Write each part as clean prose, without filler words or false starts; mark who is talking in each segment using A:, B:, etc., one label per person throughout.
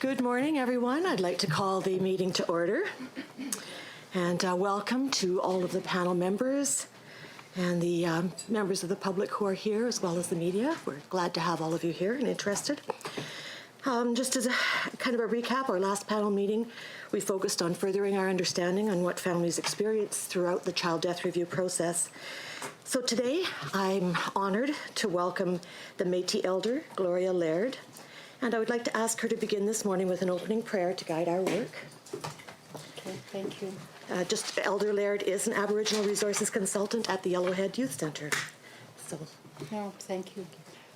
A: Good morning, everyone. I'd like to call the meeting to order. And welcome to all of the panel members and the members of the public who are here, as well as the media. We're glad to have all of you here and interested. Just as a kind of a recap, our last panel meeting, we focused on furthering our understanding on what families experience throughout the child death review process. So today, I'm honored to welcome the Métis Elder, Gloria Laird, and I would like to ask her to begin this morning with an opening prayer to guide our work.
B: Okay, thank you.
A: Elder Laird is an Aboriginal Resources Consultant at the Yellowhead Youth Centre. So.
B: No, thank you.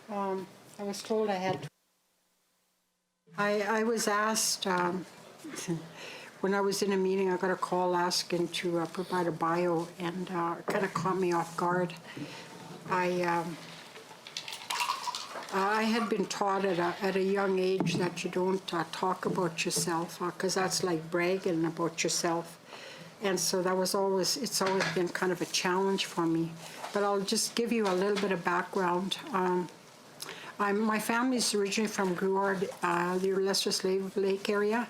B: I was told I had to. I was asked, when I was in a meeting, I got a call asking to provide a bio, and it kind of caught me off guard. I had been taught at a young age that you don't talk about yourself, because that's like bragging about yourself. And so it's always been kind of a challenge for me. But I'll just give you a little bit of background. My family's originally from Gruard, the Lesser Slave Lake area.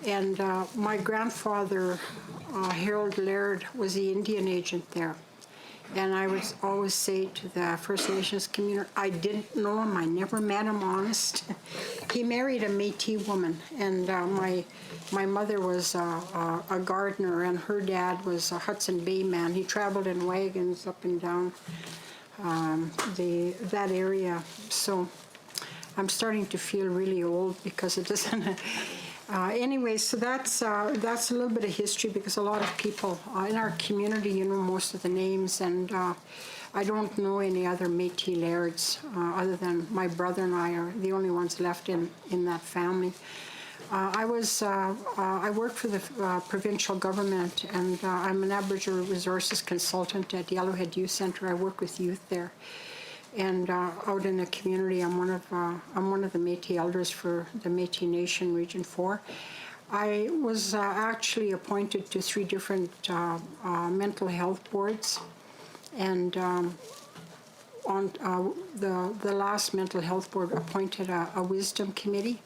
B: And my grandfather, Harold Laird, was the Indian agent there. And I would always say to the First Nations community, I didn't know him, I never met him, honest. He married a Métis woman, and my mother was a gardener, and her dad was a Hudson Bay man. He traveled in wagons up and down that area. So I'm starting to feel really old because it doesn't. Anyway, so that's a little bit of history, because a lot of people in our community, know most of the names, and I don't know any other Métis Lairds other than my brother and I are the only ones left in that family. I work for the provincial government, and I'm an Aboriginal Resources Consultant at Yellowhead Youth Centre. I work with youth there. And out in the community, I'm one of the Métis elders for the Métis Nation Region 4. I was actually appointed to 3 different mental health boards, and on the last mental health board appointed a wisdom committee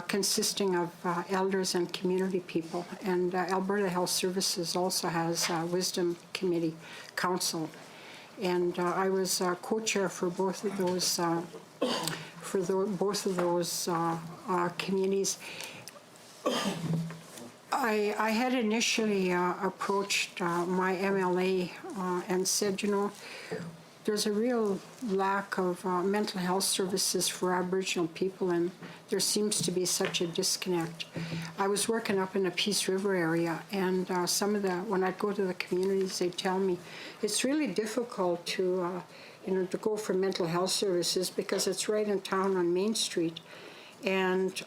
B: consisting of elders and community people. And Alberta Health Services also has a wisdom committee council. And I was co-chair for both of those communities. I had initially approached my MLA and said, there's a real lack of mental health services for Aboriginal people, and there seems to be such a disconnect. I was working up in the Peace River area, and when I'd go to the communities, they'd tell me it's really difficult to go for mental health services because it's right in town on Main Street, and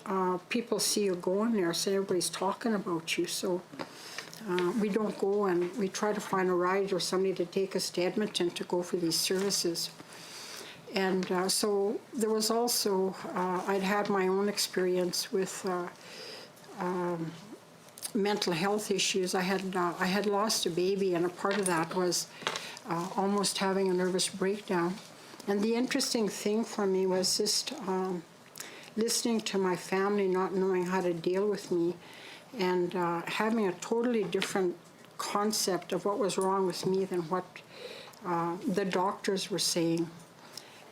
B: people see you going there, so everybody's talking about you. So we don't go, and we try to find a ride or somebody to take us to Edmonton to go for these services. And so there was also, I'd had my own experience with mental health issues. I had lost a baby, and a part of that was almost having a nervous breakdown. And the interesting thing for me was just listening to my family not knowing how to deal with me, and having a totally different concept of what was wrong with me than what the doctors were saying.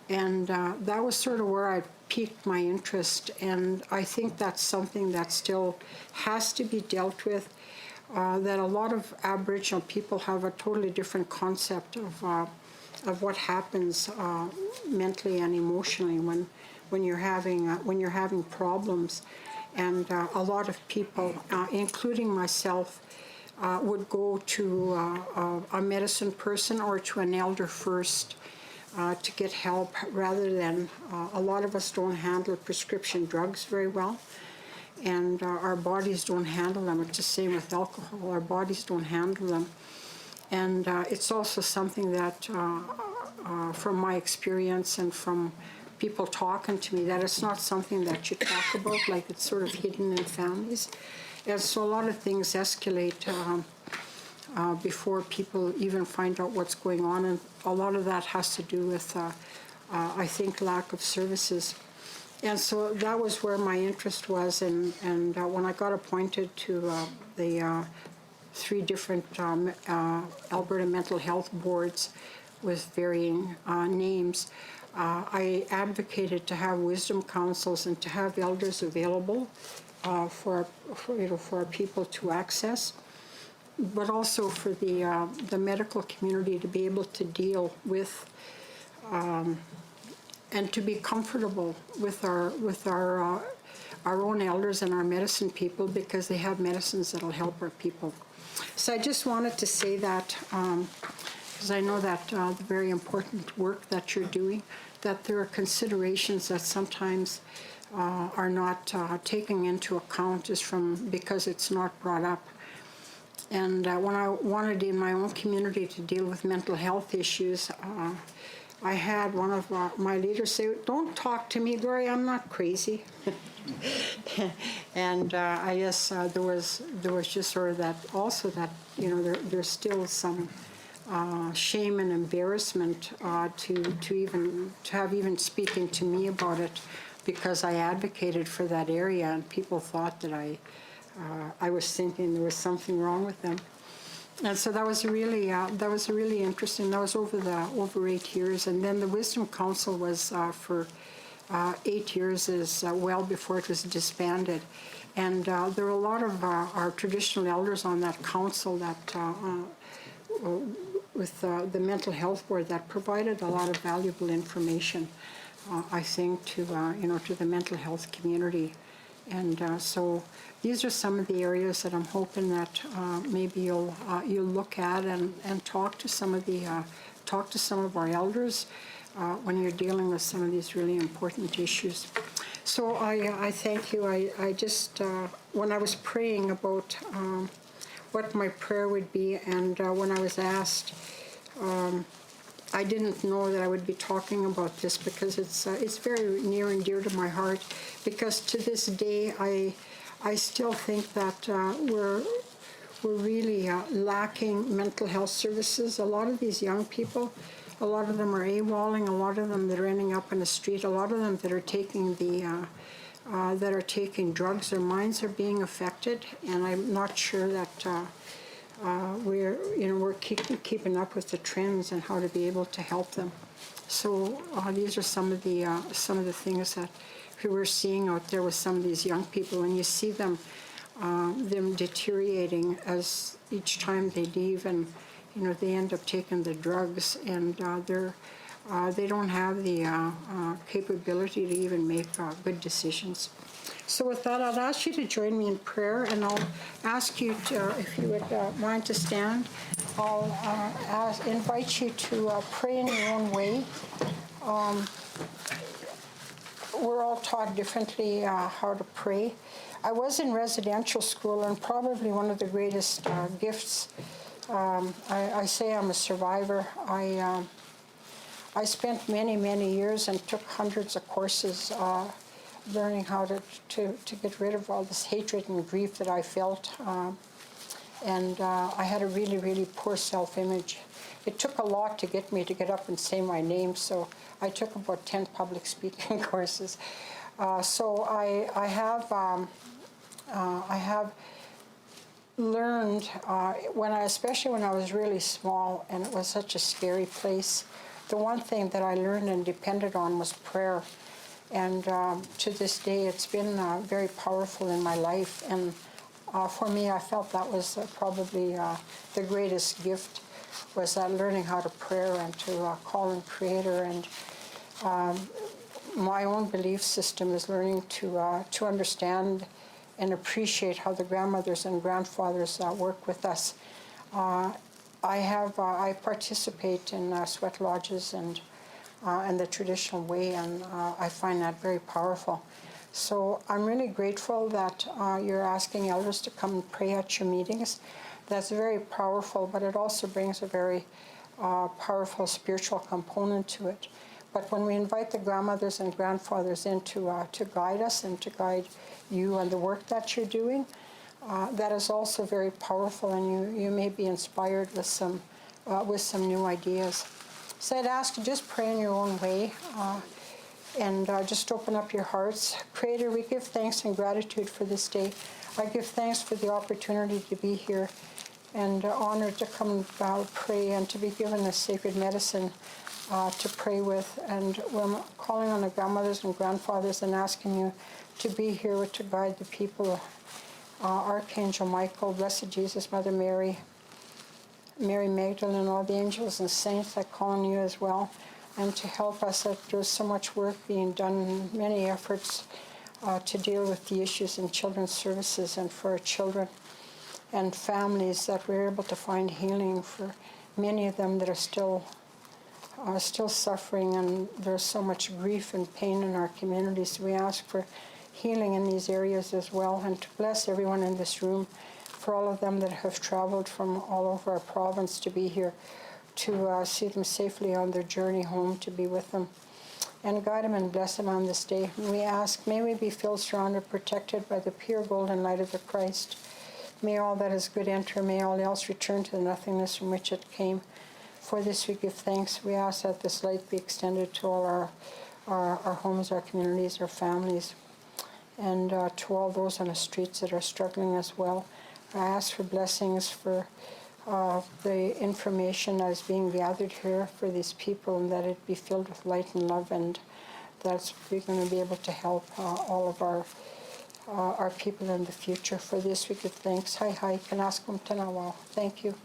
B: And that was sort of where I piqued my interest, and I think that's something that still has to be dealt with, that a lot of Aboriginal people have a totally different concept of what happens mentally and emotionally when you're having problems. And a lot of people, including myself, would go to a medicine person or to an elder first to get help, rather than a lot of us don't handle prescription drugs very well, and our bodies don't handle them. It's the same with alcohol. Our bodies don't handle them. And it's also something that, from my experience and from people talking to me, that it's not something that you talk about, like it's sort of hidden in families. And so a lot of things escalate before people even find out what's going on, and a lot of that has to do with, I think, lack of services. And so that was where my interest was, and when I got appointed to the 3 different Alberta mental health boards with varying names, I advocated to have wisdom councils and to have elders available for our people to access, but also for the medical community to be able to deal with and to be comfortable with our own elders and our medicine people, because they have medicines that'll help our people. So I just wanted to say that, because I know that the very important work that you're doing, that there are considerations that sometimes are not taken into account just because it's not brought up. And when I wanted in my own community to deal with mental health issues, I had one of my leaders say, "Don't talk to me, Gloria, I'm not crazy." And I guess there was just sort of that also that, there's still some shame and embarrassment to have even speaking to me about it, because I advocated for that area and people thought that I was thinking there was something wrong with them. And so that was really interesting. That was over 8 years, and then the Wisdom Council was for 8 years as well before it was disbanded. And there were a lot of our traditional elders on that council that with the mental health board that provided a lot of valuable information, I think, to the mental health community. And so these are some of the areas that I'm hoping that maybe you'll look at and talk to some of our elders when you're dealing with some of these really important issues. So I thank you. I just when I was praying about what my prayer would be, and when I was asked, I didn't know that I would be talking about this, because it's very near and dear to my heart, because to this day I still think that we're really lacking mental health services. A lot of these young people, a lot of them are AWOLing, a lot of them that are ending up in the street, a lot of them that are taking drugs. Their minds are being affected, and I'm not sure that we're keeping up with the trends and how to be able to help them. So these are some of the things that we're seeing out there with some of these young people, and you see them deteriorating as each time they leave, and they end up taking the drugs, and they don't have the capability to even make good decisions. So with that, I'll ask you to join me in prayer, and I'll ask you to, if you would mind to stand. I'll invite you to pray in your own way. We're all taught differently how to pray. I was in residential school, and probably one of the greatest gifts, I say I'm a survivor. I spent many, many years and took hundreds of courses learning how to get rid of all this hatred and grief that I felt. And I had a really, really poor self-image. It took a lot to get me to get up and say my name, so I took about 10 public speaking courses. So I have learned, especially when I was really small and it was such a scary place, the one thing that I learned and depended on was prayer. And to this day, it's been very powerful in my life. And for me, I felt that was probably the greatest gift, was learning how to pray and to call on Creator. And my own belief system is learning to understand and appreciate how the grandmothers and grandfathers work with us. I participate in sweat lodges and the traditional way, and I find that very powerful. So I'm really grateful that you're asking elders to come and pray at your meetings. That's very powerful, but it also brings a very powerful spiritual component to it. But when we invite the grandmothers and grandfathers in to guide us and to guide you and the work that you're doing, that is also very powerful, and you may be inspired with some new ideas. So I'd ask you just pray in your own way. And just open up your hearts. Creator, we give thanks and gratitude for this day. I give thanks for the opportunity to be here and honored to come pray and to be given this sacred medicine to pray with. And we're calling on the grandmothers and grandfathers and asking you to be here to guide the people. Archangel Michael, Blessed Jesus, Mother Mary, Mary Magdalene, all the angels and saints that call on you as well, and to help us. That there's so much work being done, many efforts to deal with the issues in children's services and for our children and families, that we're able to find healing for many of them that are still suffering, and there's so much grief and pain in our communities. We ask for healing in these areas as well, and to bless everyone in this room, for all of them that have traveled from all over our province to be here, to see them safely on their journey home, to be with them, and guide them and bless them on this day. And we ask, may we be filled, surrounded, protected by the pure golden light of the Christ. May all that is good enter, may all else return to the nothingness from which it came. For this we give thanks. We ask that this light be extended to all our homes, our communities, our families, and to all those on the streets that are struggling as well. I ask for blessings for the information that is being gathered here for these people, and that it be filled with light and love, and that we're going to be able to help all of our people in the future. For this we give thanks. Hi, kanaskum tanawao. Thank you.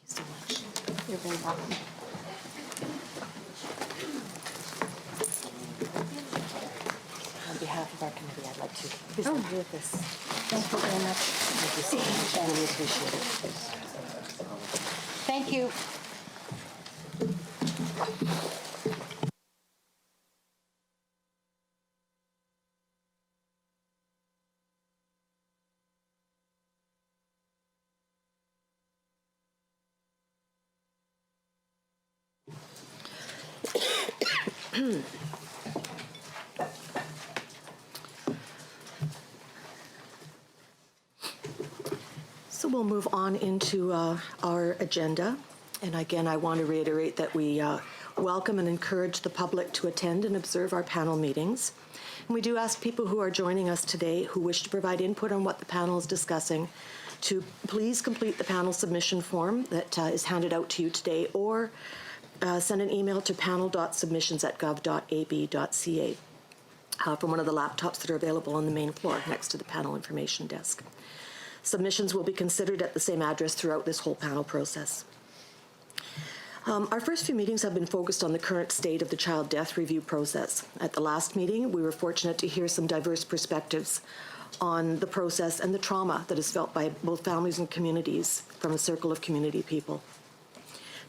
A: So much.
B: You're very welcome.
A: On behalf of our committee, I'd like to present you with this.
B: Thank you very much.
A: Thank you so much. I really appreciate it.
B: Thank you.
A: So we'll move on into our agenda. And again, I want to reiterate that we welcome and encourage the public to attend and observe our panel meetings. And we do ask people who are joining us today who wish to provide input on what the panel is discussing to please complete the panel submission form that is handed out to you today, or send an email to panel.submissions@gov.ab.ca from one of the laptops that are available on the main floor next to the panel information desk. Submissions will be considered at the same address throughout this whole panel process. Our first few meetings have been focused on the current state of the child death review process. At the last meeting, we were fortunate to hear some diverse perspectives on the process and the trauma that is felt by both families and communities from a circle of community people.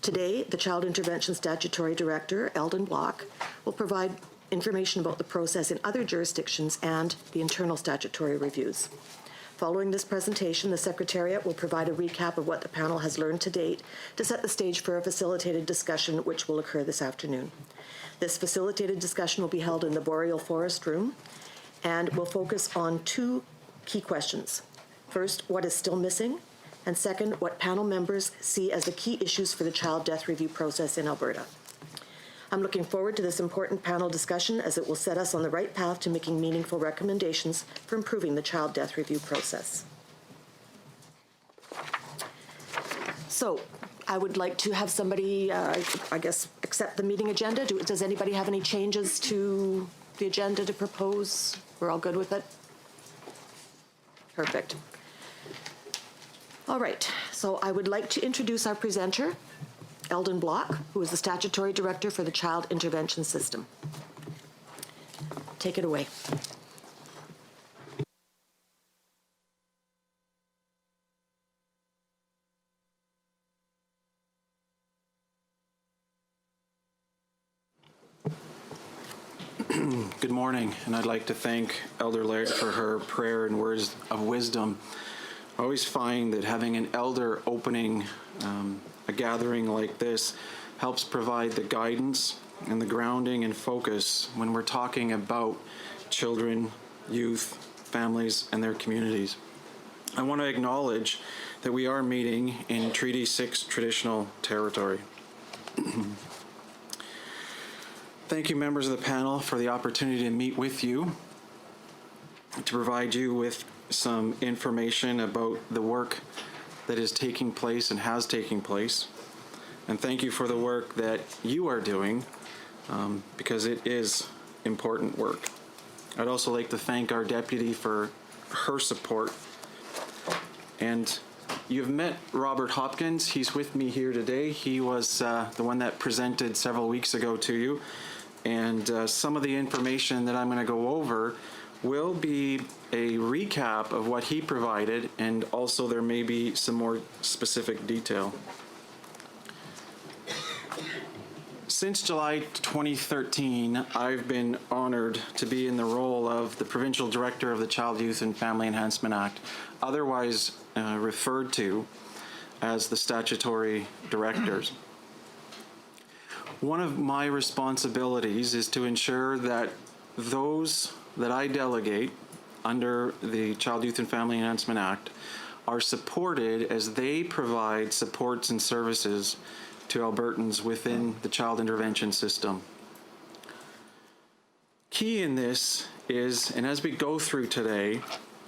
A: Today, the Child Intervention Statutory Director, Eldon Block, will provide information about the process in other jurisdictions and the internal statutory reviews. Following this presentation, the Secretariat will provide a recap of what the panel has learned to date to set the stage for a facilitated discussion which will occur this afternoon. This facilitated discussion will be held in the Boreal Forest Room and will focus on two key questions. First, what is still missing? And second, what panel members see as the key issues for the child death review process in Alberta. I'm looking forward to this important panel discussion, as it will set us on the right path to making meaningful recommendations for improving the child death review process. So I would like to have somebody, I guess, accept the meeting agenda. Does anybody have any changes to the agenda to propose? We're all good with it? Perfect. All right, so I would like to introduce our presenter, Eldon Block, who is the Statutory Director for the Child Intervention System. Take it away.
C: Good morning, and I'd like to thank Elder Laird for her prayer and words of wisdom. I always find that having an elder opening a gathering like this helps provide the guidance and the grounding and focus when we're talking about children, youth, families, and their communities. I want to acknowledge that we are meeting in Treaty 6 traditional territory. Thank you, members of the panel, for the opportunity to meet with you, to provide you with some information about the work that is taking place and has taken place. And thank you for the work that you are doing, because it is important work. I'd also like to thank our deputy for her support. And you've met Robert Hopkins. He's with me here today. He was the one that presented several weeks ago to you. And some of the information that I'm going to go over will be a recap of what he provided, and also there may be some more specific detail. Since July 2013, I've been honored to be in the role of the Provincial Director of the Child, Youth and Family Enhancement Act, otherwise referred to as the statutory directors. One of my responsibilities is to ensure that those that I delegate under the Child, Youth and Family Enhancement Act are supported as they provide supports and services to Albertans within the child intervention system. Key in this is, and as we go through today,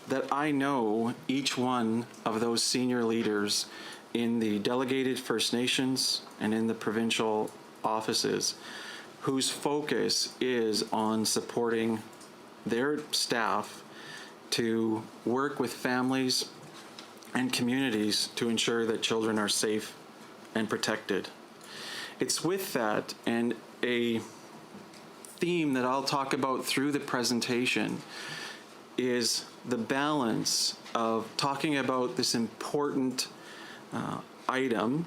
C: that I know each one of those senior leaders in the delegated First Nations and in the provincial offices whose focus is on supporting their staff to work with families and communities to ensure that children are safe and protected. It's with that and a theme that I'll talk about through the presentation is the balance of talking about this important item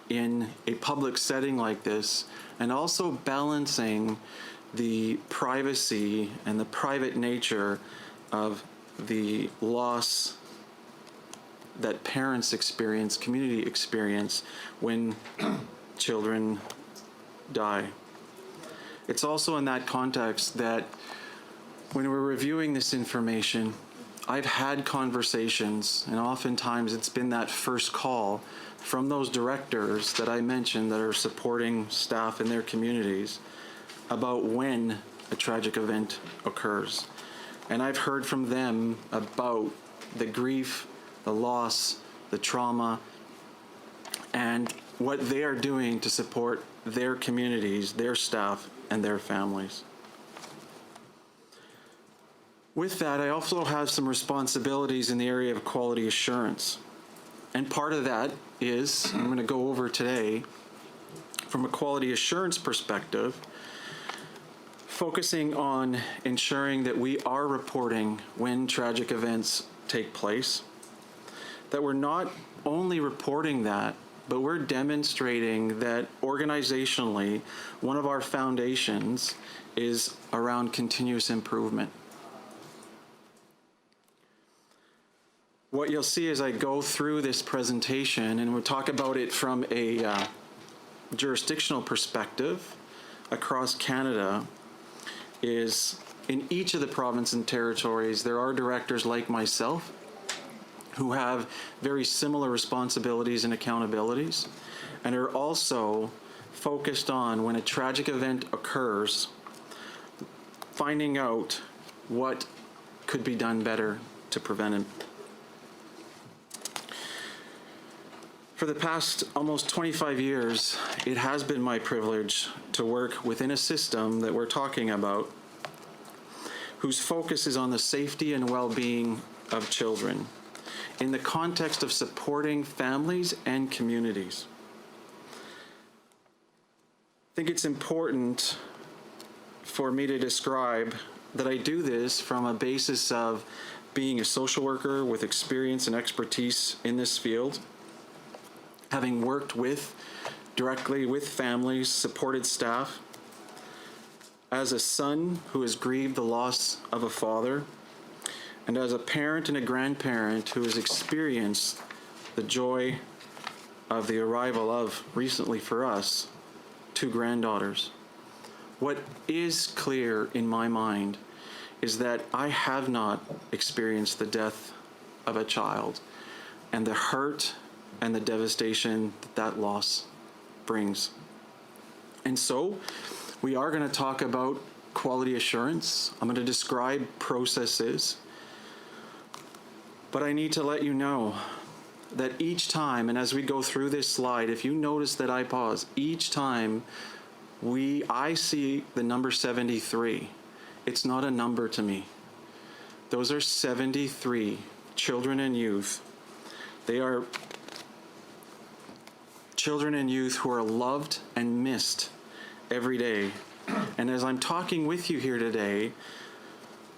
C: in a public setting like this, and also balancing the privacy and the private nature of the loss that parents experience, community experience, when children die. It's also in that context that when we're reviewing this information, I've had conversations, and oftentimes it's been that first call from those directors that I mentioned that are supporting staff in their communities about when a tragic event occurs. And I've heard from them about the grief, the loss, the trauma, and what they are doing to support their communities, their staff, and their families. With that, I also have some responsibilities in the area of quality assurance. And part of that is, I'm going to go over today, from a quality assurance perspective, focusing on ensuring that we are reporting when tragic events take place, that we're not only reporting that, but we're demonstrating that organizationally, one of our foundations is around continuous improvement. What you'll see as I go through this presentation, and we'll talk about it from a jurisdictional perspective across Canada, is in each of the provinces and territories, there are directors like myself who have very similar responsibilities and accountabilities, and are also focused on, when a tragic event occurs, finding out what could be done better to prevent it. For the past almost 25 years, it has been my privilege to work within a system that we're talking about, whose focus is on the safety and well-being of children, in the context of supporting families and communities. I think it's important for me to describe that I do this from a basis of being a social worker with experience and expertise in this field, having worked directly with families, supported staff, as a son who has grieved the loss of a father, and as a parent and a grandparent who has experienced the joy of the arrival of, recently for us, 2 granddaughters. What is clear in my mind is that I have not experienced the death of a child and the hurt and the devastation that loss brings. And so, We are going to talk about quality assurance. I'm going to describe processes. But I need to let you know that each time, and as we go through this slide, if you notice that I pause, each time I see the number 73. It's not a number to me. Those are 73 children and youth. They are children and youth who are loved and missed every day. And as I'm talking with you here today,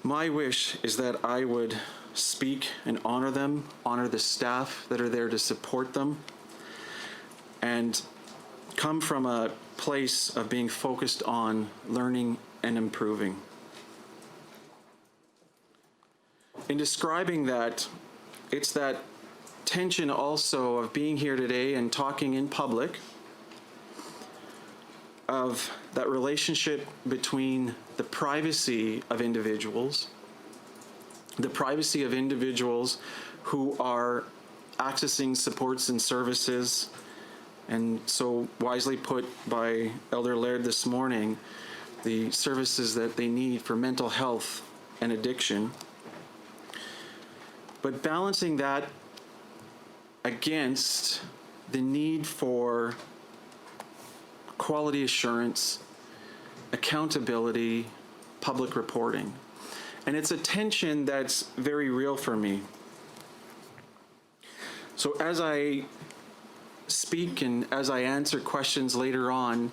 C: my wish is that I would speak and honor them, honor the staff that are there to support them, and come from a place of being focused on learning and improving. In describing that, it's that tension also of being here today and talking in public, of that relationship between the privacy of individuals who are accessing supports and services, and so wisely put by Elder Laird this morning, the services that they need for mental health and addiction. But balancing that against the need for quality assurance, accountability, public reporting. And it's a tension that's very real for me. So as I speak and as I answer questions later on,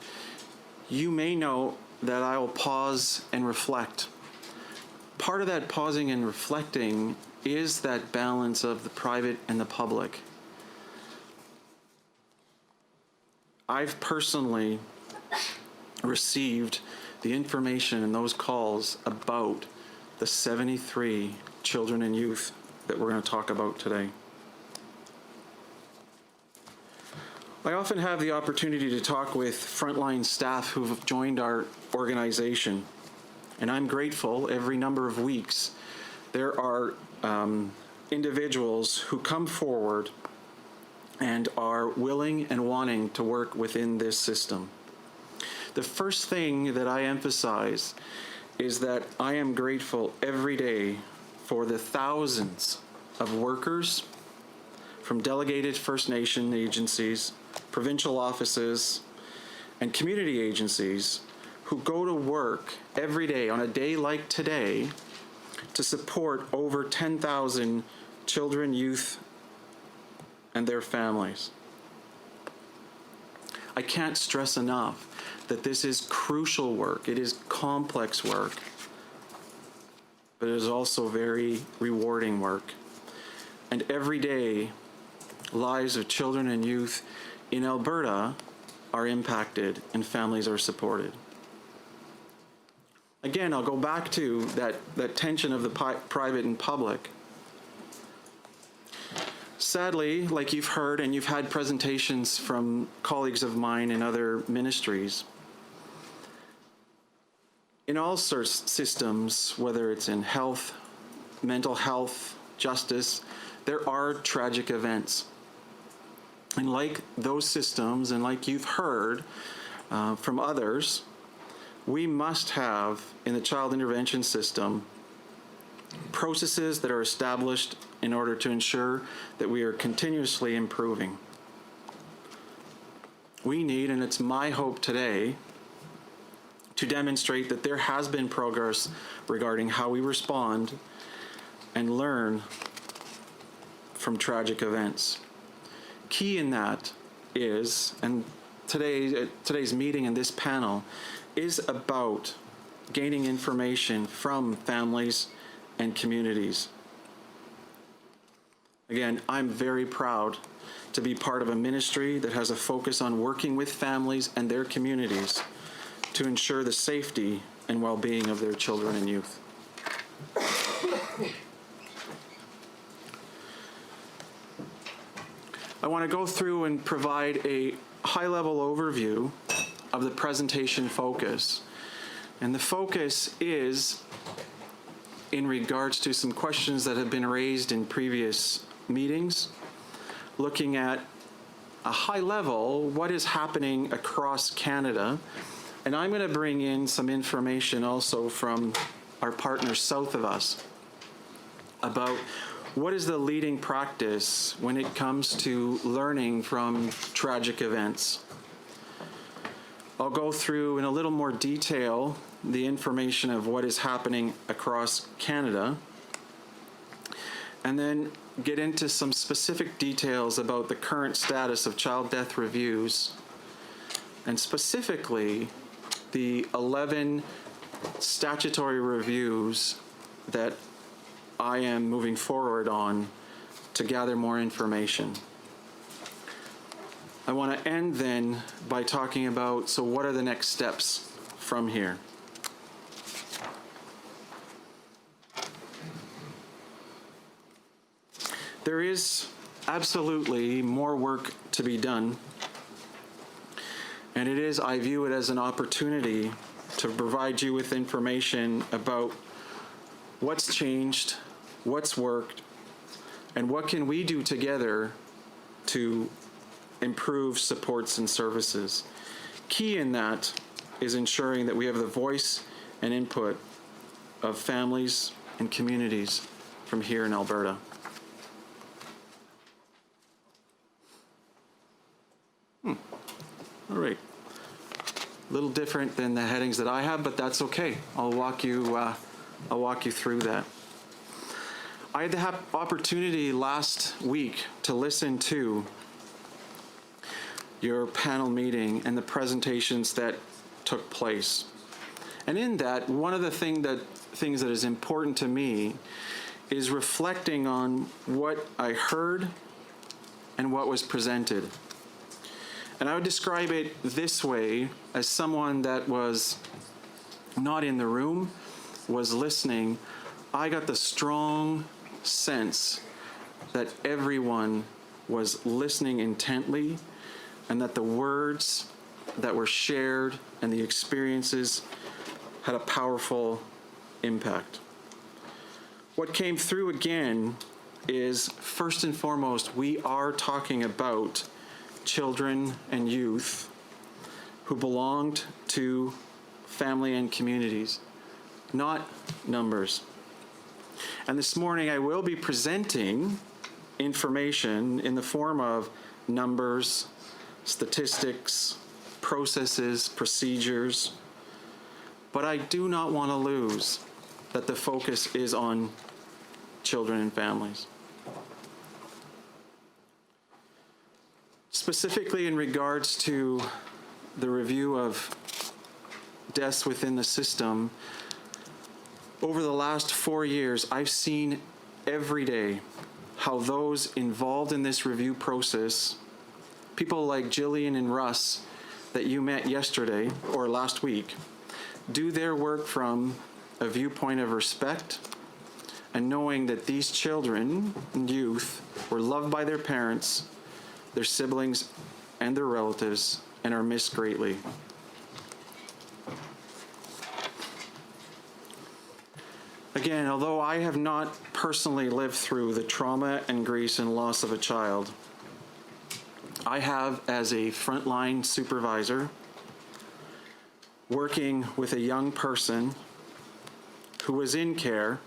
C: you may know that I will pause and reflect. Part of that pausing and reflecting is that balance of the private and the public. I've personally received the information and those calls about the 73 children and youth that we're going to talk about today. I often have the opportunity to talk with frontline staff who've joined our organization, and I'm grateful every number of weeks there are individuals who come forward and are willing and wanting to work within this system. The first thing that I emphasize is that I am grateful every day for the thousands of workers from delegated First Nation agencies, provincial offices, and community agencies who go to work every day on a day like today to support over 10,000 children, youth, and their families. I can't stress enough that this is crucial work. It is complex work, but it is also very rewarding work. And every day, lives of children and youth in Alberta are impacted and families are supported. Again, I'll go back to that tension of the private and public. Sadly, like you've heard and you've had presentations from colleagues of mine in other ministries, in all sorts of systems, whether it's in health, mental health, justice, there are tragic events. And like those systems, and like you've heard from others, we must have, in the child intervention system, processes that are established in order to ensure that we are continuously improving. We need, and it's my hope today, to demonstrate that there has been progress regarding how we respond and learn from tragic events. Key in that is, and today's meeting and this panel is about gaining information from families and communities. Again, I'm very proud to be part of a ministry that has a focus on working with families and their communities to ensure the safety and well-being of their children and youth. I want to go through and provide a high-level overview of the presentation focus. And the focus is in regards to some questions that have been raised in previous meetings, looking at a high level, what is happening across Canada And I'm going to bring in some information also from our partners south of us about what is the leading practice when it comes to learning from tragic events. I'll go through in a little more detail the information of what is happening across Canada, and then get into some specific details about the current status of child death reviews, and specifically the 11 statutory reviews that I am moving forward on to gather more information. I want to end then by talking about, so what are the next steps from here? There is absolutely more work to be done, and I view it as an opportunity to provide you with information about what's changed, what's worked, and what can we do together to improve supports and services. Key in that is ensuring that we have the voice and input of families and communities from here in Alberta. All right. A little different than the headings that I have, but that's okay. I'll walk you through that. I had the opportunity last week to listen to your panel meeting and the presentations that took place. And in that, one of the things that is important to me is reflecting on what I heard and what was presented. And I would describe it this way, as someone that was not in the room, was listening. I got the strong sense that everyone was listening intently, and that the words that were shared and the experiences had a powerful impact. What came through again is, first and foremost, we are talking about children and youth who belonged to family and communities, not numbers. And this morning I will be presenting information in the form of numbers, statistics, processes, procedures, but I do not want to lose that the focus is on children and families. Specifically in regards to the review of deaths within the system, over the last 4 years, I've seen every day how those involved in this review process, people like Jillian and Russ that you met yesterday or last week, do their work from a viewpoint of respect and knowing that these children and youth were loved by their parents, their siblings, and their relatives, and are missed greatly. Again, although I have not personally lived through the trauma and grief and loss of a child, I have, as a frontline supervisor, working with a young person who was in care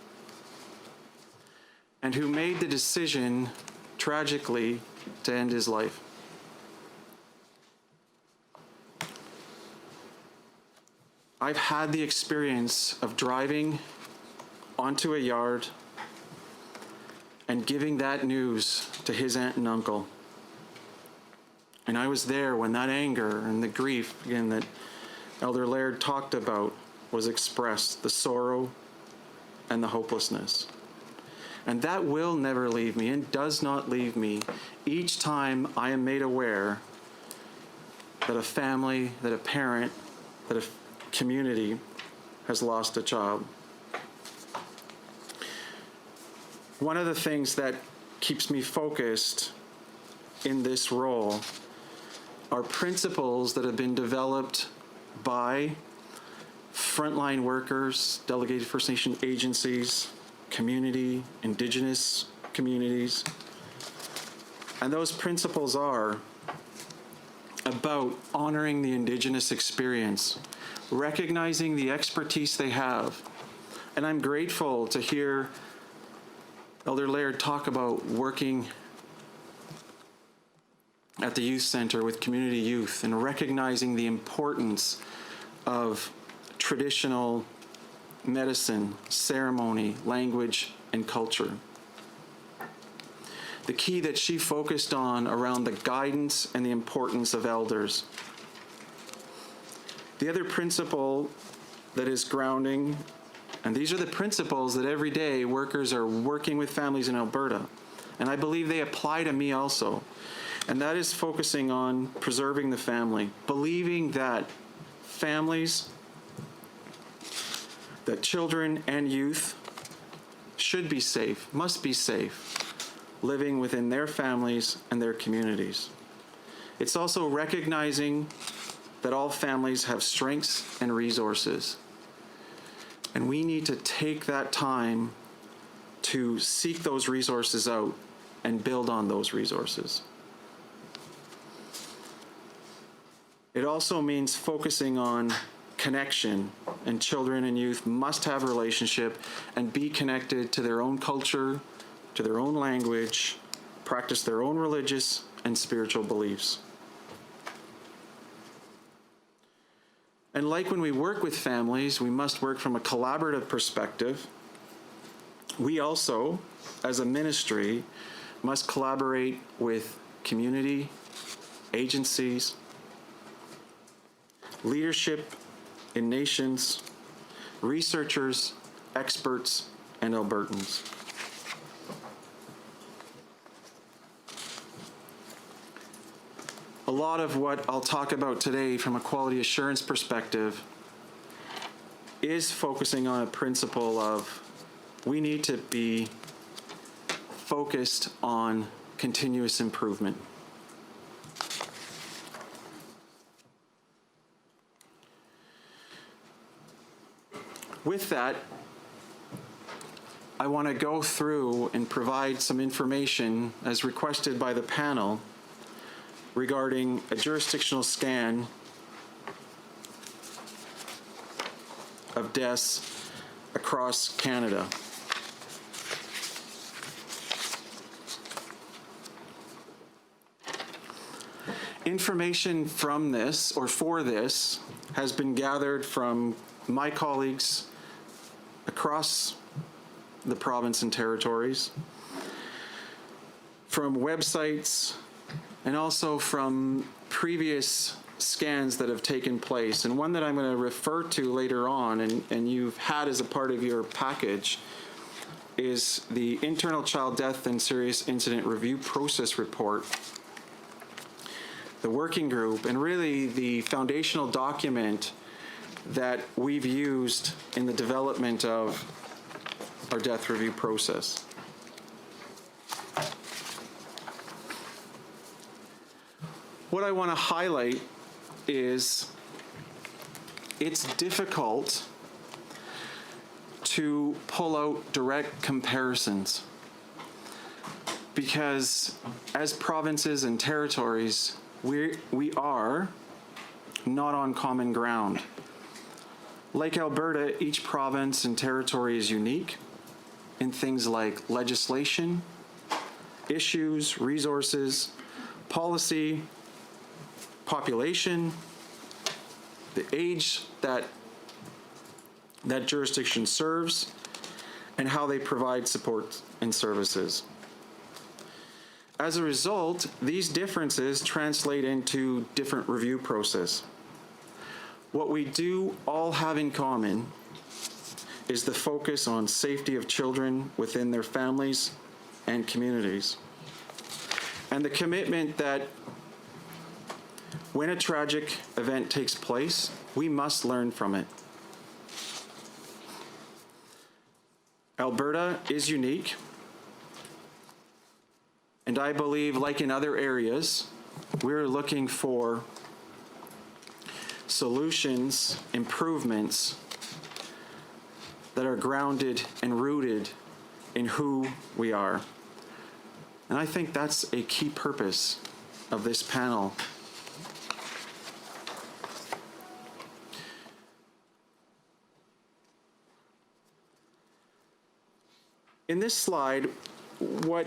C: and who made the decision, tragically, to end his life. I've had the experience of driving onto a yard and giving that news to his aunt and uncle. And I was there when that anger and the grief, again, that Elder Laird talked about was expressed, the sorrow and the hopelessness. And that will never leave me and does not leave me each time I am made aware that a family, that a parent, that a community has lost a child. One of the things that keeps me focused in this role are principles that have been developed by frontline workers, delegated First Nation agencies, community, Indigenous communities. And those principles are about honoring the Indigenous experience, recognizing the expertise they have. And I'm grateful to hear Elder Laird talk about working at the youth center with community youth and recognizing the importance of traditional medicine, ceremony, language, and culture. The key that she focused on around the guidance and the importance of elders. The other principle that is grounding, and these are the principles that every day workers are working with families in Alberta, and I believe they apply to me also, and that is focusing on preserving the family, believing that families, that children and youth should be safe, must be safe, living within their families and their communities. It's also recognizing that all families have strengths and resources. And we need to take that time to seek those resources out and build on those resources. It also means focusing on connection, and children and youth must have a relationship and be connected to their own culture, to their own language, practice their own religious and spiritual beliefs. And like when we work with families, we must work from a collaborative perspective. We also, as a ministry, must collaborate with community, agencies, leadership in nations, researchers, experts, and Albertans. A lot of what I'll talk about today from a quality assurance perspective is focusing on a principle of we need to be focused on continuous improvement. With that, I want to go through and provide some information as requested by the panel regarding a jurisdictional scan of deaths across Canada. Information from this, or for this, has been gathered from my colleagues across the province and territories, from websites, and also from previous scans that have taken place. And one that I'm going to refer to later on, and you've had as a part of your package, is the Internal Child Death and Serious Incident Review Process Report, the working group, and really the foundational document that we've used in the development of our death review process. What I want to highlight is it's difficult to pull out direct comparisons because as provinces and territories, we are not on common ground. Like Alberta, each province and territory is unique in things like legislation, issues, resources, policy, population, the age that jurisdiction serves, and how they provide support and services. As a result, these differences translate into different review process. What we do all have in common is the focus on safety of children within their families and communities, and the commitment that when a tragic event takes place, we must learn from it. Alberta is unique, and I believe, like in other areas, we're looking for solutions, improvements that are grounded and rooted in who we are. And I think that's a key purpose of this panel. In this slide, what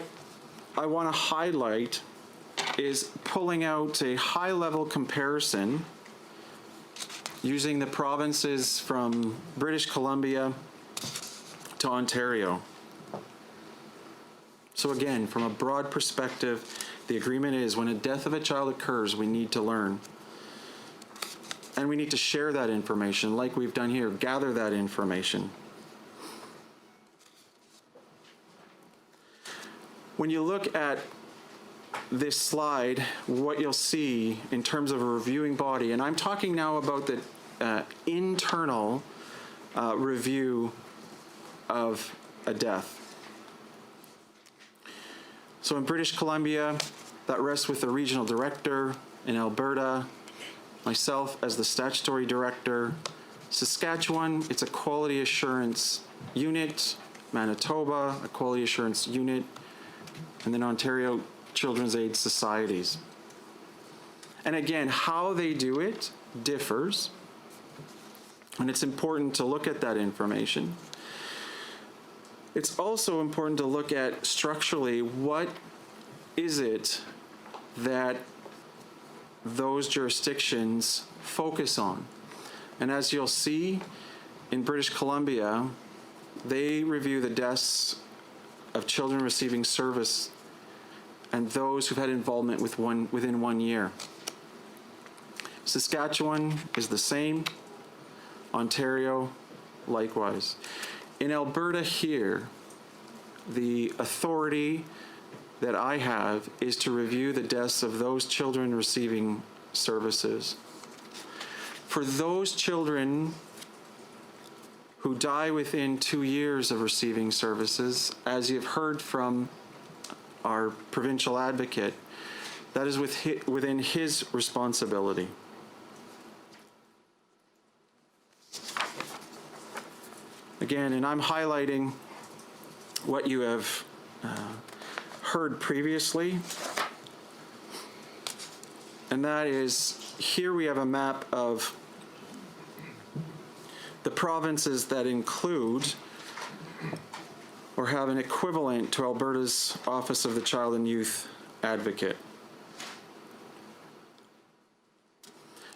C: I want to highlight is pulling out a high-level comparison using the provinces from British Columbia to Ontario. So again, from a broad perspective, the agreement is when a death of a child occurs, we need to learn. And we need to share that information like we've done here, gather that information. When you look at this slide, what you'll see in terms of a reviewing body, and I'm talking now about the internal review of a death. So in British Columbia, that rests with the regional director. In Alberta, myself as the statutory director. Saskatchewan, it's a quality assurance unit. Manitoba, a quality assurance unit. And then Ontario, Children's Aid Societies. And again, how they do it differs. And it's important to look at that information. It's also important to look at structurally, what is it that those jurisdictions focus on? And as you'll see, in British Columbia, they review the deaths of children receiving service and those who've had involvement within 1 year. Saskatchewan is the same. Ontario, likewise. In Alberta here, the authority that I have is to review the deaths of those children receiving services. For those children who die within 2 years of receiving services, as you've heard from our provincial advocate, that is within his responsibility. Again, and I'm highlighting what you have heard previously, and that is, here we have a map of the provinces that include or have an equivalent to Alberta's Office of the Child and Youth Advocate.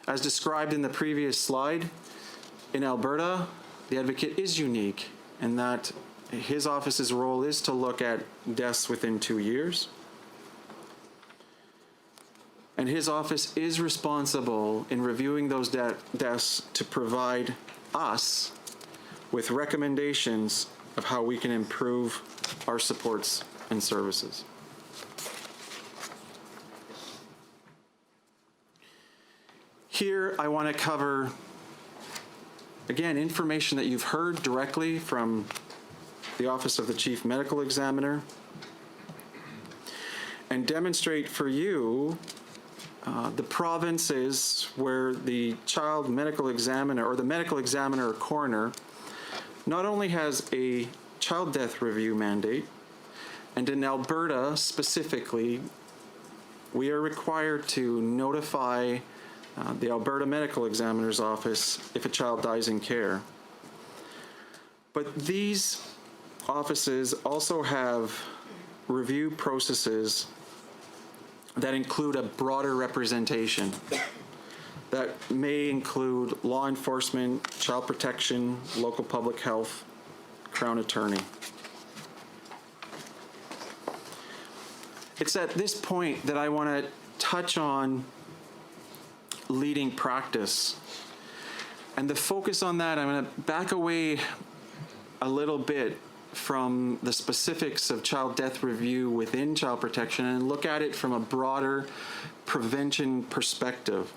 C: As described in the previous slide, in Alberta, the advocate is unique in that his office's role is to look at deaths within 2 years. And his office is responsible in reviewing those deaths to provide us with recommendations of how we can improve our supports and services. Here, I want to cover, again, information that you've heard directly from the Office of the Chief Medical Examiner, and demonstrate for you the provinces where the child medical examiner or the medical examiner or coroner not only has a child death review mandate, and in Alberta specifically, we are required to notify the Alberta Medical Examiner's Office if a child dies in care. But these offices also have review processes that include a broader representation that may include law enforcement, child protection, local public health, Crown Attorney. It's at this point that I want to touch on leading practice. And the focus on that, I'm going to back away a little bit from the specifics of child death review within child protection and look at it from a broader prevention perspective.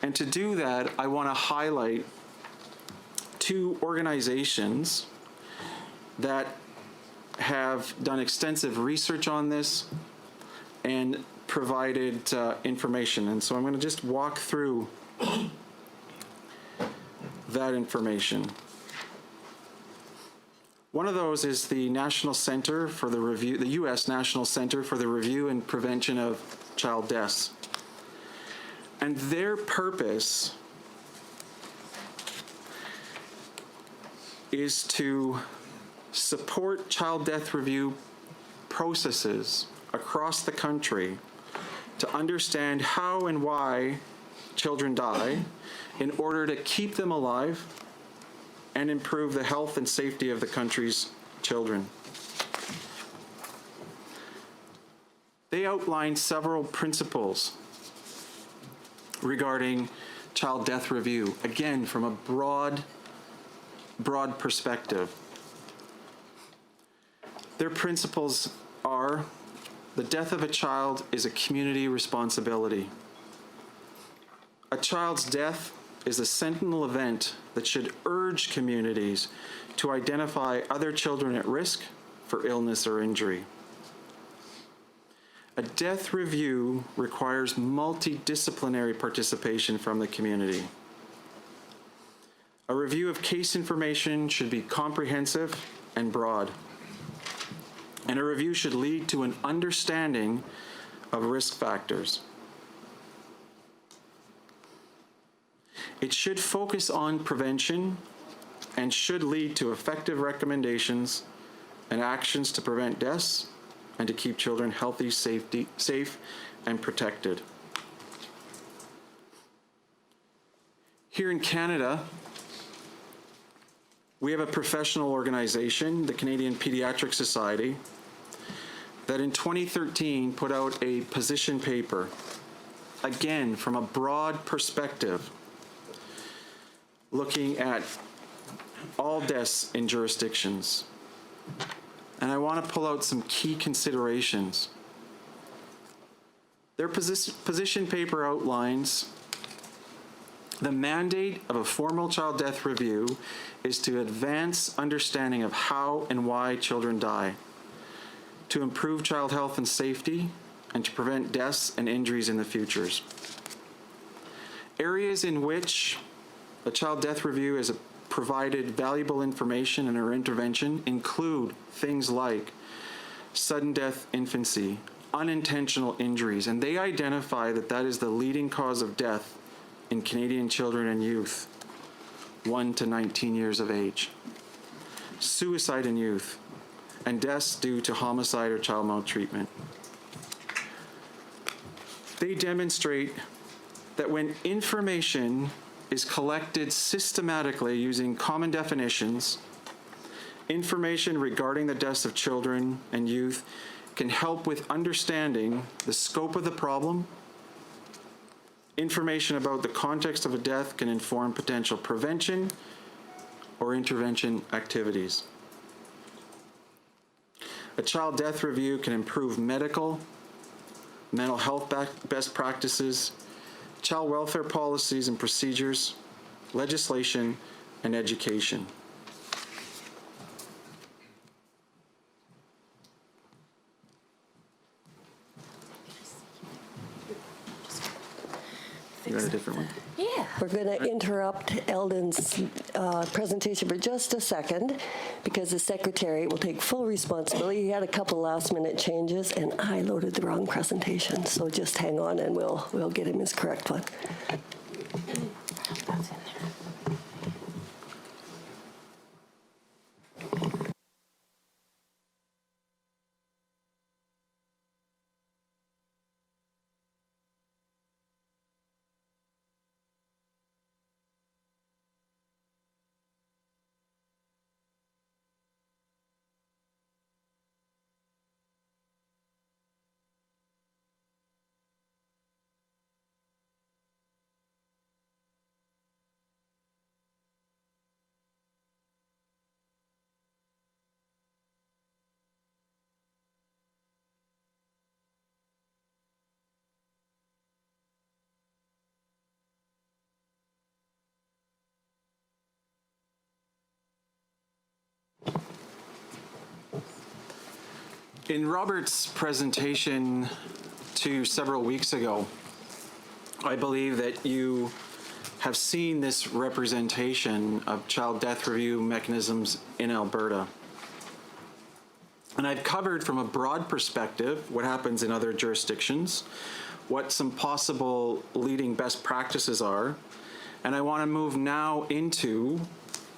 C: And to do that, I want to highlight 2 organizations that have done extensive research on this and provided information. And so I'm going to just walk through that information. One of those is the National Center for the Review, the U.S. National Center for the Review and Prevention of Child Deaths. And their purpose is to support child death review processes across the country to understand how and why children die in order to keep them alive and improve the health and safety of the country's children. They outlined several principles regarding child death review, again, from a broad perspective. Their principles are: the death of a child is a community responsibility. A child's death is a sentinel event that should urge communities to identify other children at risk for illness or injury. A death review requires multidisciplinary participation from the community. A review of case information should be comprehensive and broad. And a review should lead to an understanding of risk factors. It should focus on prevention and should lead to effective recommendations and actions to prevent deaths and to keep children healthy, safe, and protected. Here in Canada, we have a professional organization, the Canadian Pediatric Society, that in 2013 put out a position paper, again, from a broad perspective, looking at all deaths in jurisdictions. And I want to pull out some key considerations. Their position paper outlines the mandate of a formal child death review is to advance understanding of how and why children die, to improve child health and safety, and to prevent deaths and injuries in the futures. Areas in which a child death review has provided valuable information and or intervention include things like sudden death infancy, unintentional injuries, and they identify that that is the leading cause of death in Canadian children and youth, 1 to 19 years of age. Suicide in youth, and deaths due to homicide or child maltreatment. They demonstrate that when information is collected systematically using common definitions, information regarding the deaths of children and youth can help with understanding the scope of the problem. Information about the context of a death can inform potential prevention or intervention activities. A child death review can improve mental health best practices, child welfare policies and procedures, legislation, and education. You got a different one?
D: Yeah. We're going to interrupt Eldon's presentation for just a second because the secretary will take full responsibility. He had a couple last-minute changes, and I loaded the wrong presentation. So just hang on, and we'll get him his correct one. That's in there.
C: In Robert's presentation several weeks ago, I believe that you have seen this representation of child death review mechanisms in Alberta. And I've covered from a broad perspective what happens in other jurisdictions, what some possible leading best practices are, and I want to move now into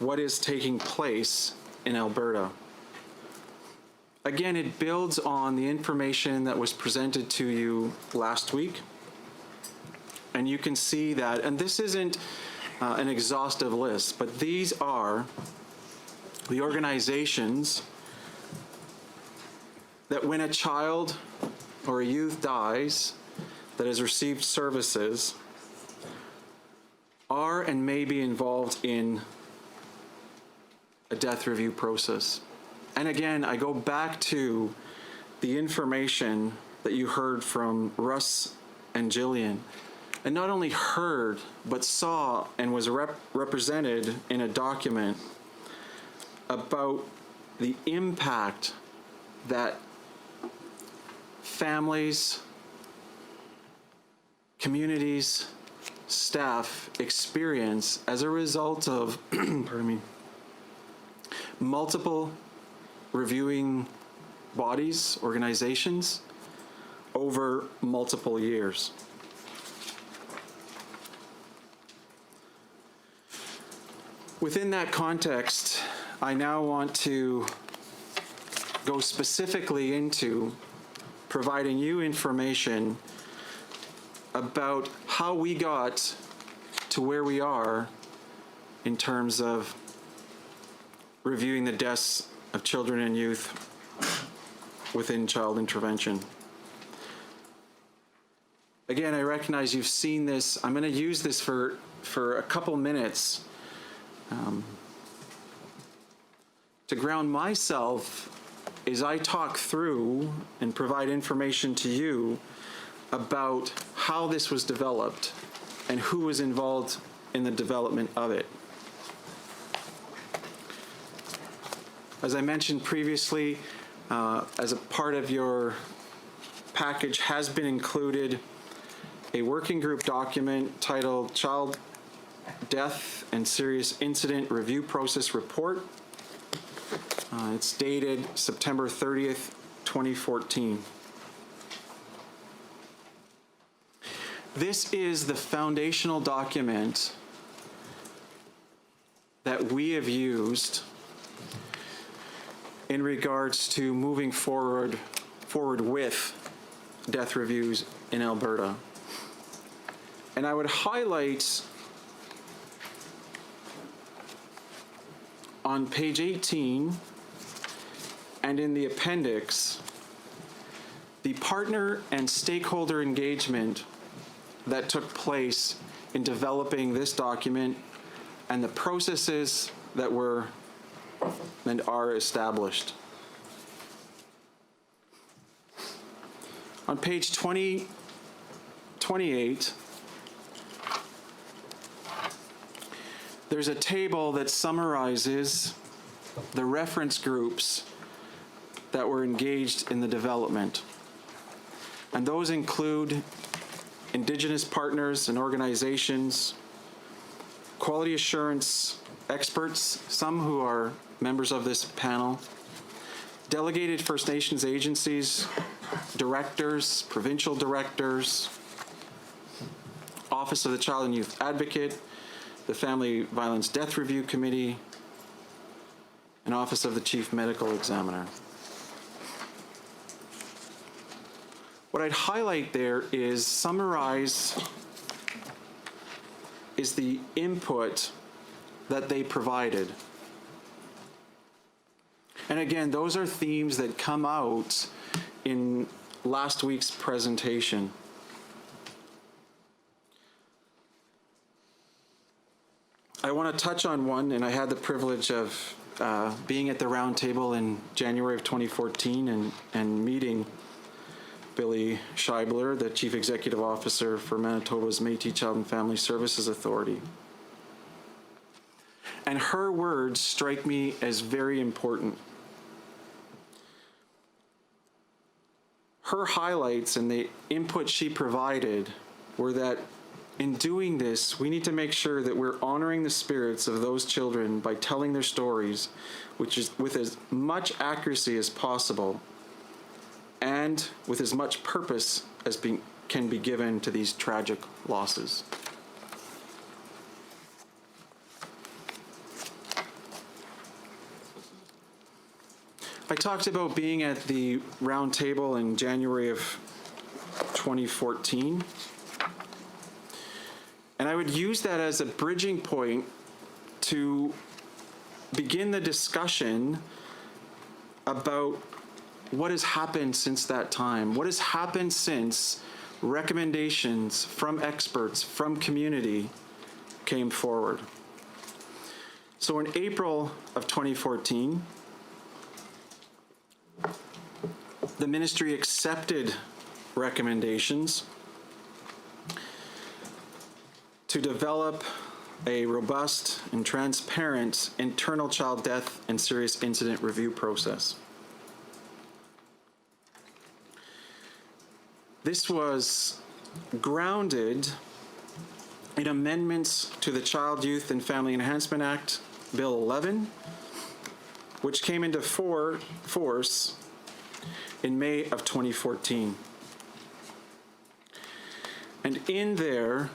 C: what is taking place in Alberta. Again, it builds on the information that was presented to you last week. And you can see that, and this isn't an exhaustive list, but these are the organizations that when a child or a youth dies that has received services are and may be involved in a death review process. And again, I go back to the information that you heard from Russ and Jillian, and not only heard, but saw and was represented in a document about the impact that families, communities, staff experience as a result of, pardon me, multiple reviewing bodies, organizations, over multiple years. Within that context, I now want to go specifically into providing you information about how we got to where we are in terms of reviewing the deaths of children and youth within child intervention. Again, I recognize you've seen this. I'm going to use this for a couple minutes to ground myself as I talk through and provide information to you about how this was developed and who was involved in the development of it. As I mentioned previously, as a part of your package has been included a working group document titled Child Death and Serious Incident Review Process Report. It's dated September 30th, 2014. This is the foundational document that we have used in regards to moving forward with death reviews in Alberta. And I would highlight on page 18 and in the appendix the partner and stakeholder engagement that took place in developing this document and the processes that were and are established. On page 28, there's a table that summarizes the reference groups that were engaged in the development. And those include Indigenous partners and organizations, quality assurance experts, some who are members of this panel, delegated First Nations agencies, directors, provincial directors, Office of the Child and Youth Advocate, the Family Violence Death Review Committee, and Office of the Chief Medical Examiner. What I'd highlight there is the input that they provided. And again, those are themes that come out in last week's presentation. I want to touch on one, and I had the privilege of being at the round table in January of 2014 and meeting Billy Scheibler, the Chief Executive Officer for Manitoba's Métis Child and Family Services Authority. And her words strike me as very important. Her highlights and the input she provided were that in doing this, we need to make sure that we're honoring the spirits of those children by telling their stories, which is with as much accuracy as possible and with as much purpose as can be given to these tragic losses. I talked about being at the round table in January of 2014. And I would use that as a bridging point to begin the discussion about what has happened since that time. What has happened since recommendations from experts, from community, came forward. So in April of 2014, the ministry accepted recommendations to develop a robust and transparent internal child death and serious incident review process. This was grounded in amendments to the Child, Youth, and Family Enhancement Act, Bill 11, which came into force in May of 2014. And in there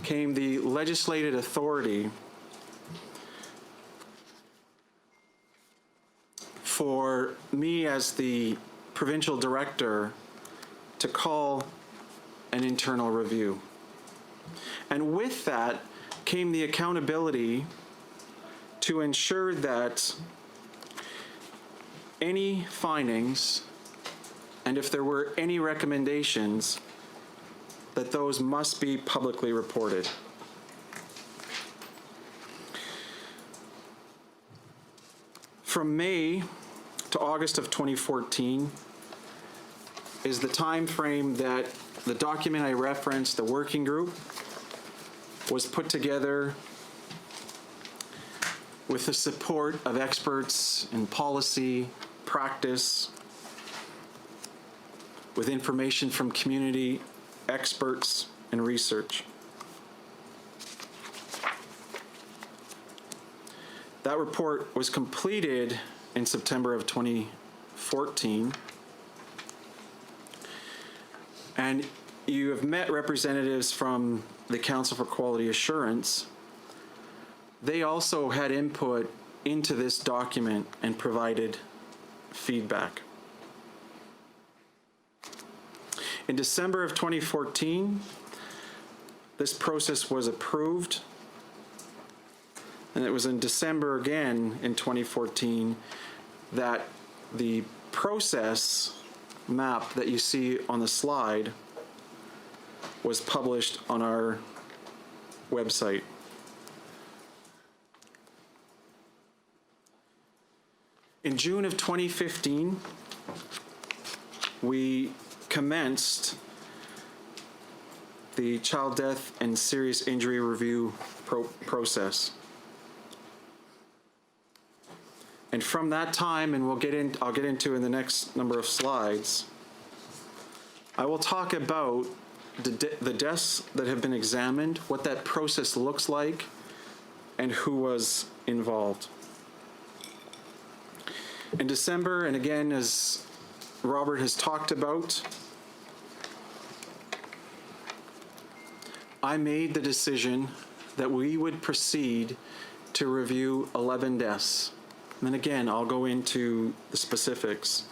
C: came the legislated authority for me as the provincial director to call an internal review. And with that came the accountability to ensure that any findings, and if there were any recommendations, that those must be publicly reported. From May to August of 2014 is the time frame that the document I referenced, the working group, was put together with the support of experts in policy, practice, with information from community experts and research. That report was completed in September of 2014. And you have met representatives from the Council for Quality Assurance. They also had input into this document and provided feedback. In December of 2014, this process was approved, and it was in December again in 2014 that the process map that you see on the slide was published on our website. In June of 2015, we commenced the child death and serious injury review process. And from that time, and I'll get into in the next number of slides, I will talk about the deaths that have been examined, what that process looks like, and who was involved. In December, and again, as Robert has talked about, I made the decision that we would proceed to review 11 deaths. And then again, I'll go into the specifics.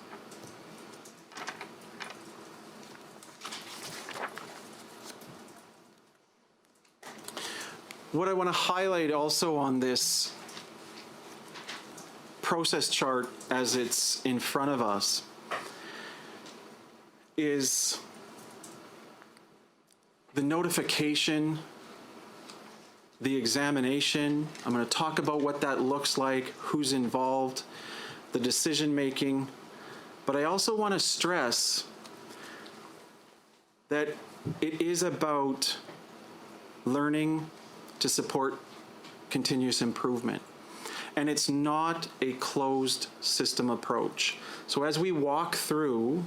C: What I want to highlight also on this process chart as it's in front of us is the notification, the examination. I'm going to talk about what that looks like, who's involved, the decision making. But I also want to stress that it is about learning to support continuous improvement. And it's not a closed system approach. So as we walk through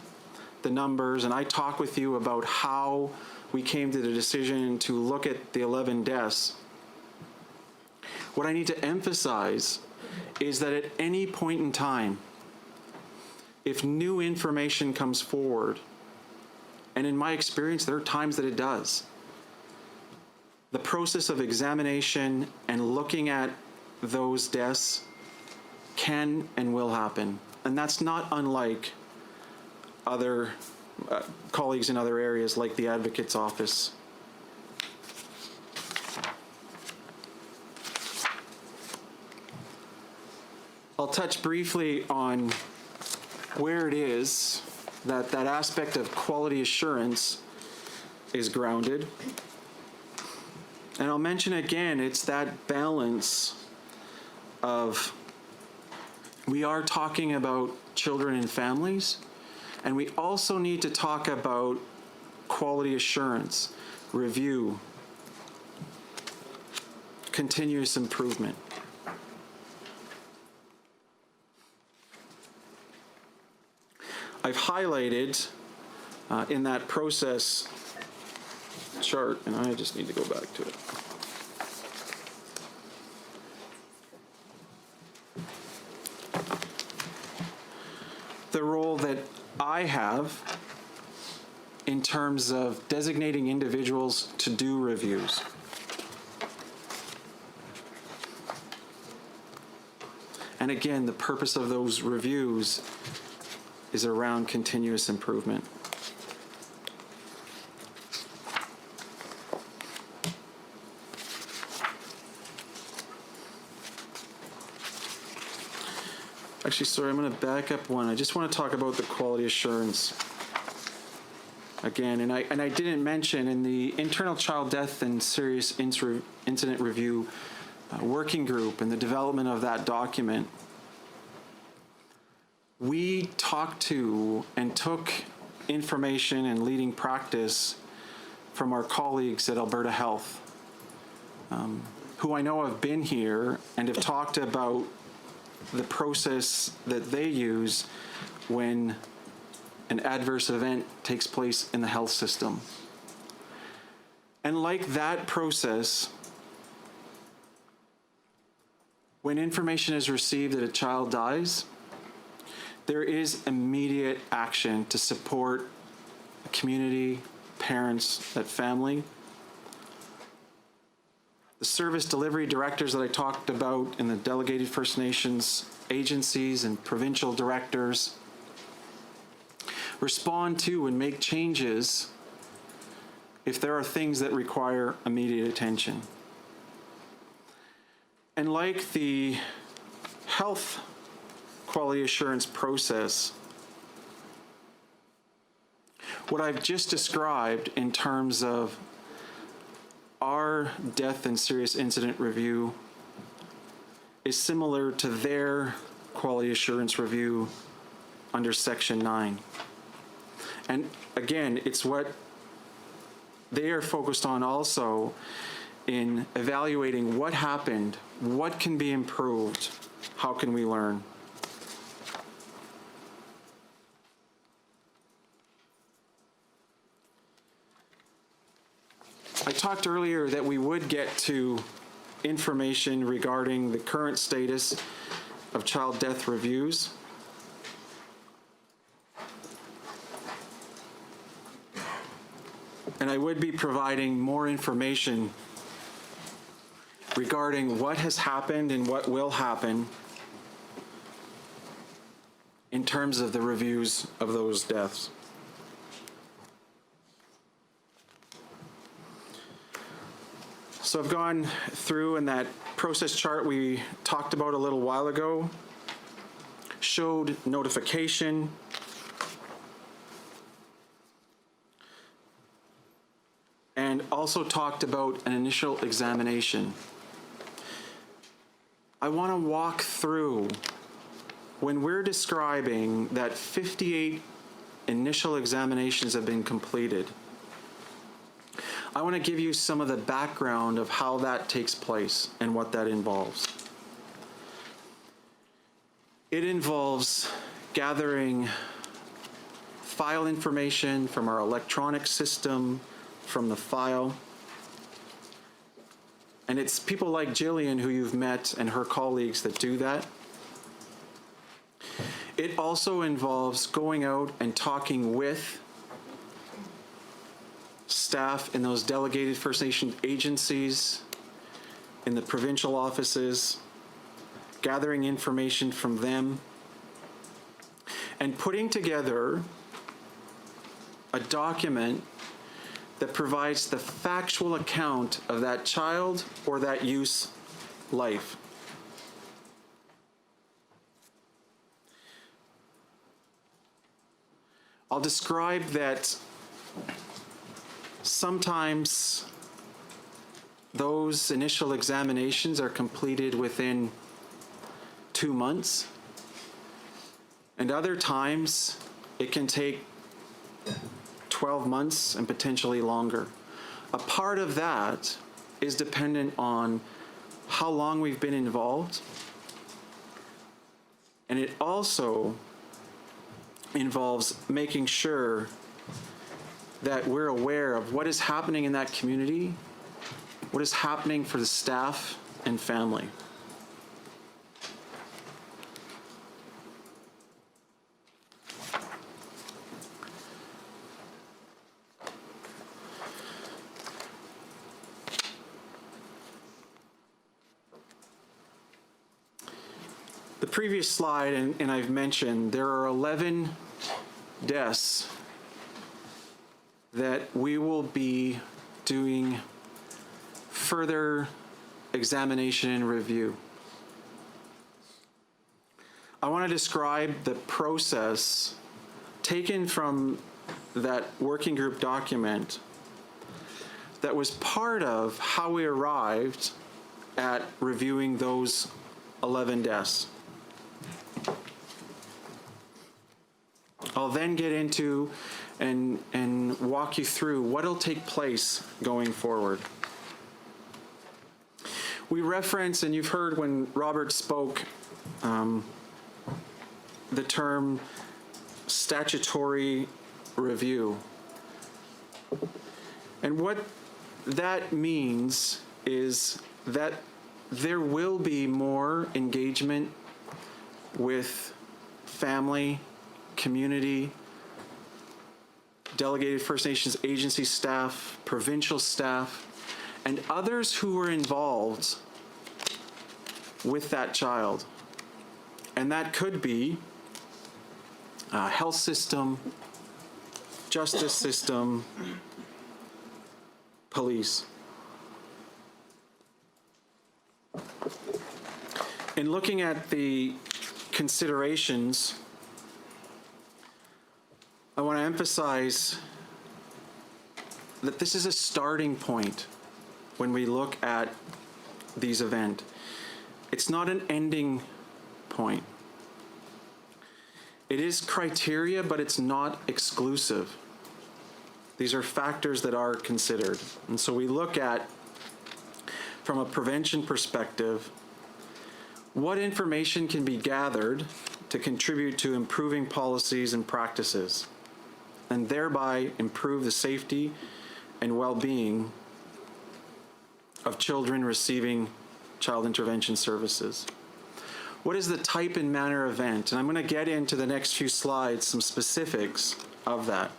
C: the numbers and I talk with you about how we came to the decision to look at the 11 deaths, what I need to emphasize is that at any point in time, if new information comes forward, and in my experience, there are times that it does, the process of examination and looking at those deaths can and will happen. And that's not unlike other colleagues in other areas like the Advocate's Office. I'll touch briefly on where it is that that aspect of quality assurance is grounded. And I'll mention again, it's that balance of, we are talking about children and families, and we also need to talk about quality assurance, review, continuous improvement. I've highlighted in that process chart, and I just need to go back to it. The role that I have in terms of designating individuals to do reviews. And again, the purpose of those reviews is around continuous improvement. Actually, sorry, I'm going to back up one. I just want to talk about the quality assurance again. And I didn't mention in the internal child death and serious incident review working group and the development of that document, we talked to and took information and leading practice from our colleagues at Alberta Health, who I know have been here and have talked about the process that they use when an adverse event takes place in the health system. And like that process, when information is received that a child dies, there is immediate action to support the community, parents, that family. The service delivery directors that I talked about in the delegated First Nations agencies and provincial directors respond to and make changes if there are things that require immediate attention. And like the health quality assurance process, what I've just described in terms of our death and serious incident review is similar to their quality assurance review under Section 9. And again, it's what they are focused on also in evaluating what happened, what can be improved, how can we learn. I talked earlier that we would get to information regarding the current status of child death reviews. And I would be providing more information regarding what has happened and what will happen in terms of the reviews of those deaths. So I've gone through, and that process chart we talked about a little while ago showed notification, and also talked about an initial examination. I want to walk through, when we're describing that 58 initial examinations have been completed, I want to give you some of the background of how that takes place and what that involves. It involves gathering file information from our electronic system, from the file. And it's people like Jillian, who you've met, and her colleagues that do that. It also involves going out and talking with staff in those delegated First Nation agencies, in the provincial offices, gathering information from them, and putting together a document that provides the factual account of that child or that youth's life. I'll describe that sometimes those initial examinations are completed within 2 months, and other times it can take 12 months and potentially longer. A part of that is dependent on how long we've been involved, and it also involves making sure that we're aware of what is happening in that community, what is happening for the staff and family. The previous slide, and I've mentioned, there are 11 deaths that we will be doing further examination and review. I want to describe the process taken from that working group document that was part of how we arrived at reviewing those 11 deaths. I'll then get into and walk you through what will take place going forward. We reference, and you've heard when Robert spoke, the term statutory review. And what that means is that there will be more engagement with family, community, delegated First Nations agency staff, provincial staff, and others who were involved with that child. And that could be health system, justice system, police. In looking at the considerations, I want to emphasize that this is a starting point when we look at these events. It's not an ending point. It is criteria, but it's not exclusive. These are factors that are considered. And so we look at, from a prevention perspective, what information can be gathered to contribute to improving policies and practices, and thereby improve the safety and well-being of children receiving child intervention services. What is the type and manner event? And I'm going to get into the next few slides some specifics of that.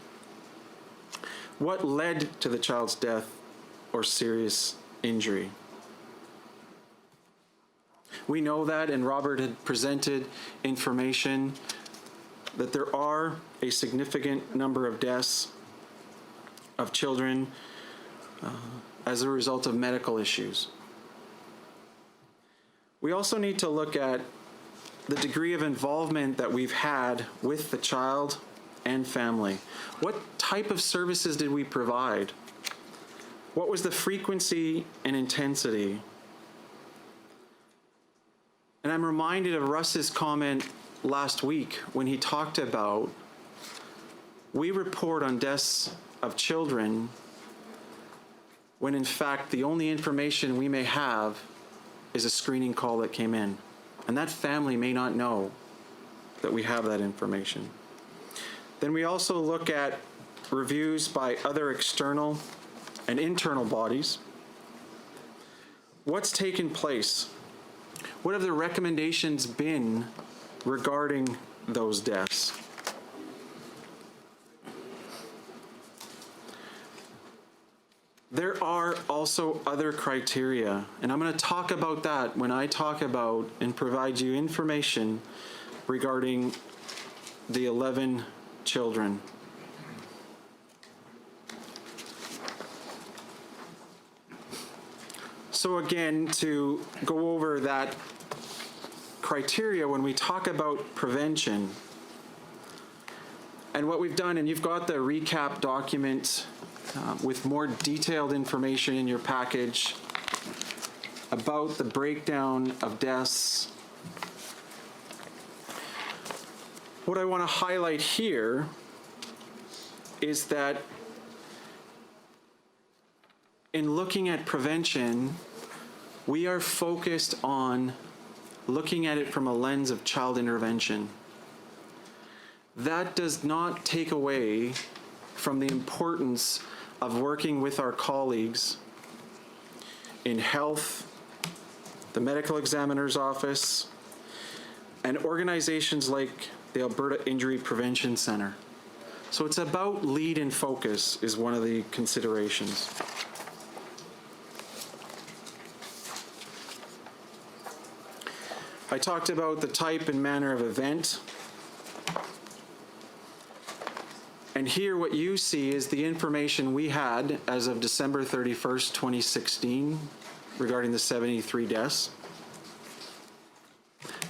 C: What led to the child's death or serious injury? We know that, and Robert had presented information that there are a significant number of deaths of children as a result of medical issues. We also need to look at the degree of involvement that we've had with the child and family. What type of services did we provide? What was the frequency and intensity? And I'm reminded of Russ's comment last week when he talked about, we report on deaths of children when in fact the only information we may have is a screening call that came in. And that family may not know that we have that information. Then we also look at reviews by other external and internal bodies. What's taken place? What have the recommendations been regarding those deaths? There are also other criteria, and I'm going to talk about that when I talk about and provide you information regarding the 11 children. So again, to go over that criteria when we talk about prevention, and what we've done, and you've got the recap document with more detailed information in your package about the breakdown of deaths. What I want to highlight here is that in looking at prevention, we are focused on looking at it from a lens of child intervention. That does not take away from the importance of working with our colleagues in health, the medical examiner's office, and organizations like the Alberta Injury Prevention Center. So it's about lead and focus is one of the considerations. I talked about the type and manner of event. And here what you see is the information we had as of December 31st, 2016 regarding the 73 deaths.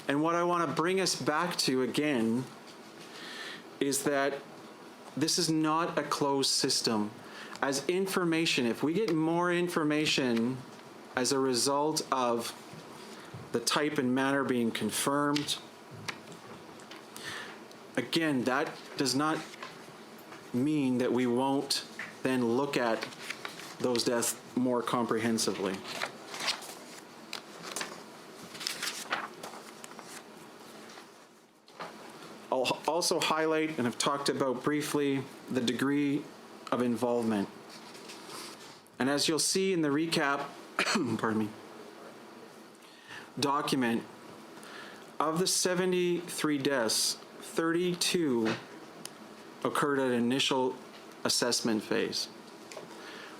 C: And what I want to bring us back to again is that this is not a closed system. As information, if we get more information as a result of the type and manner being confirmed, again, that does not mean that we won't then look at those deaths more comprehensively. I'll also highlight, and I've talked about briefly, the degree of involvement. And as you'll see in the recap, pardon me, document, of the 73 deaths, 32 occurred at an initial assessment phase.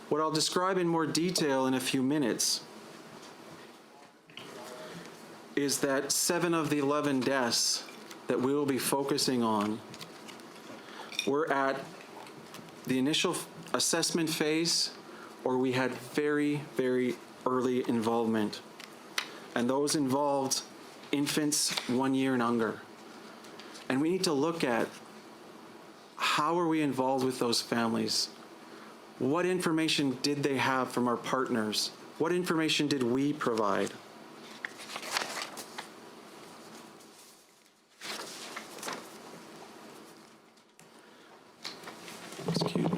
C: What I'll describe in more detail in a few minutes is that 7 of the 11 deaths that we will be focusing on were at the initial assessment phase, or we had very, very early involvement. And those involved infants 1 year and younger. And we need to look at how are we involved with those families? What information did they have from our partners? What information did we provide? Excuse me.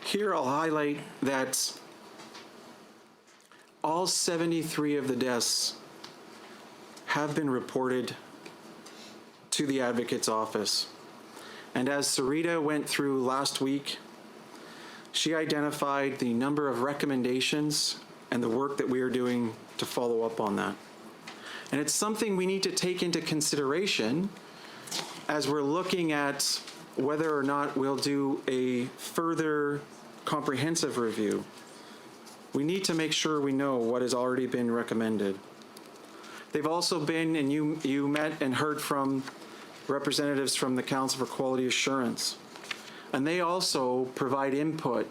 C: Here I'll highlight that all 73 of the deaths have been reported to the advocate's office. And as Sarita went through last week, she identified the number of recommendations and the work that we are doing to follow up on that. And it's something we need to take into consideration as we're looking at whether or not we'll do a further comprehensive review. We need to make sure we know what has already been recommended. They've also been, and you met and heard from representatives from the Council for Quality Assurance. And they also provide input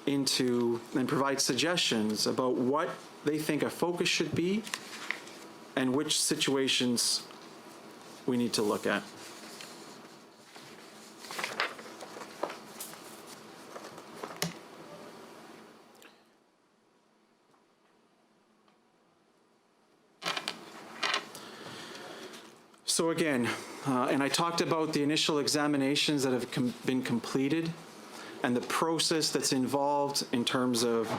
C: into and provide suggestions about what they think a focus should be and which situations we need to look at. So again, and I talked about the initial examinations that have been completed and the process that's involved in terms of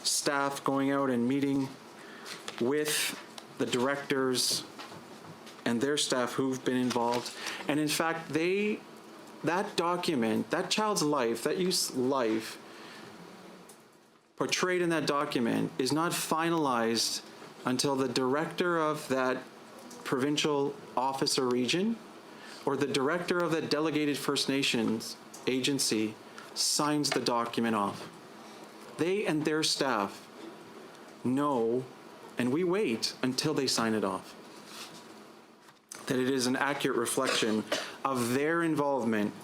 C: staff going out and meeting with the directors and their staff who've been involved. And in fact, that document, that child's life, that youth's life portrayed in that document is not finalized until the director of that provincial office or region or the director of the delegated First Nations agency signs the document off. They and their staff know and we wait until they sign it off. That it is an accurate reflection of their involvement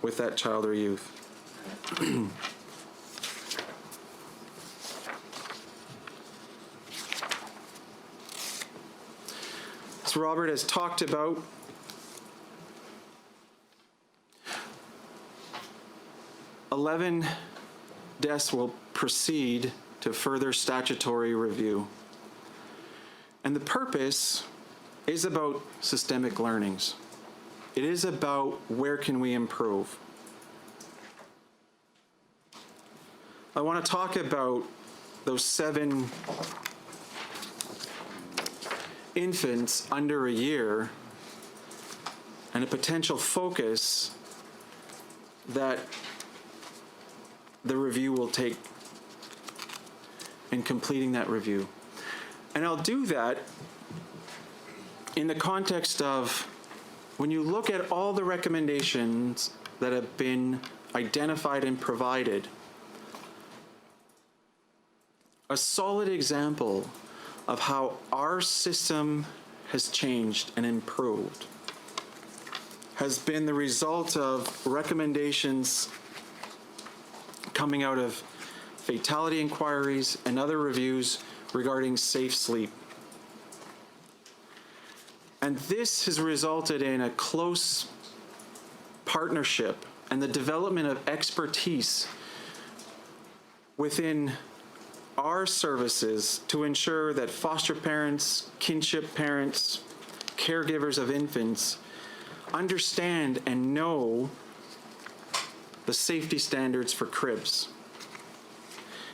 C: with that child or youth. As Robert has talked about, "11 deaths will proceed to further statutory review." And the purpose is about systemic learnings. It is about where can we improve. I want to talk about those 7 infants under a year and a potential focus that the review will take in completing that review. And I'll do that in the context of when you look at all the recommendations that have been identified and provided, a solid example of how our system has changed and improved has been the result of recommendations coming out of fatality inquiries and other reviews regarding safe sleep. And this has resulted in a close partnership and the development of expertise within our services to ensure that foster parents, kinship parents, caregivers of infants understand and know the safety standards for cribs.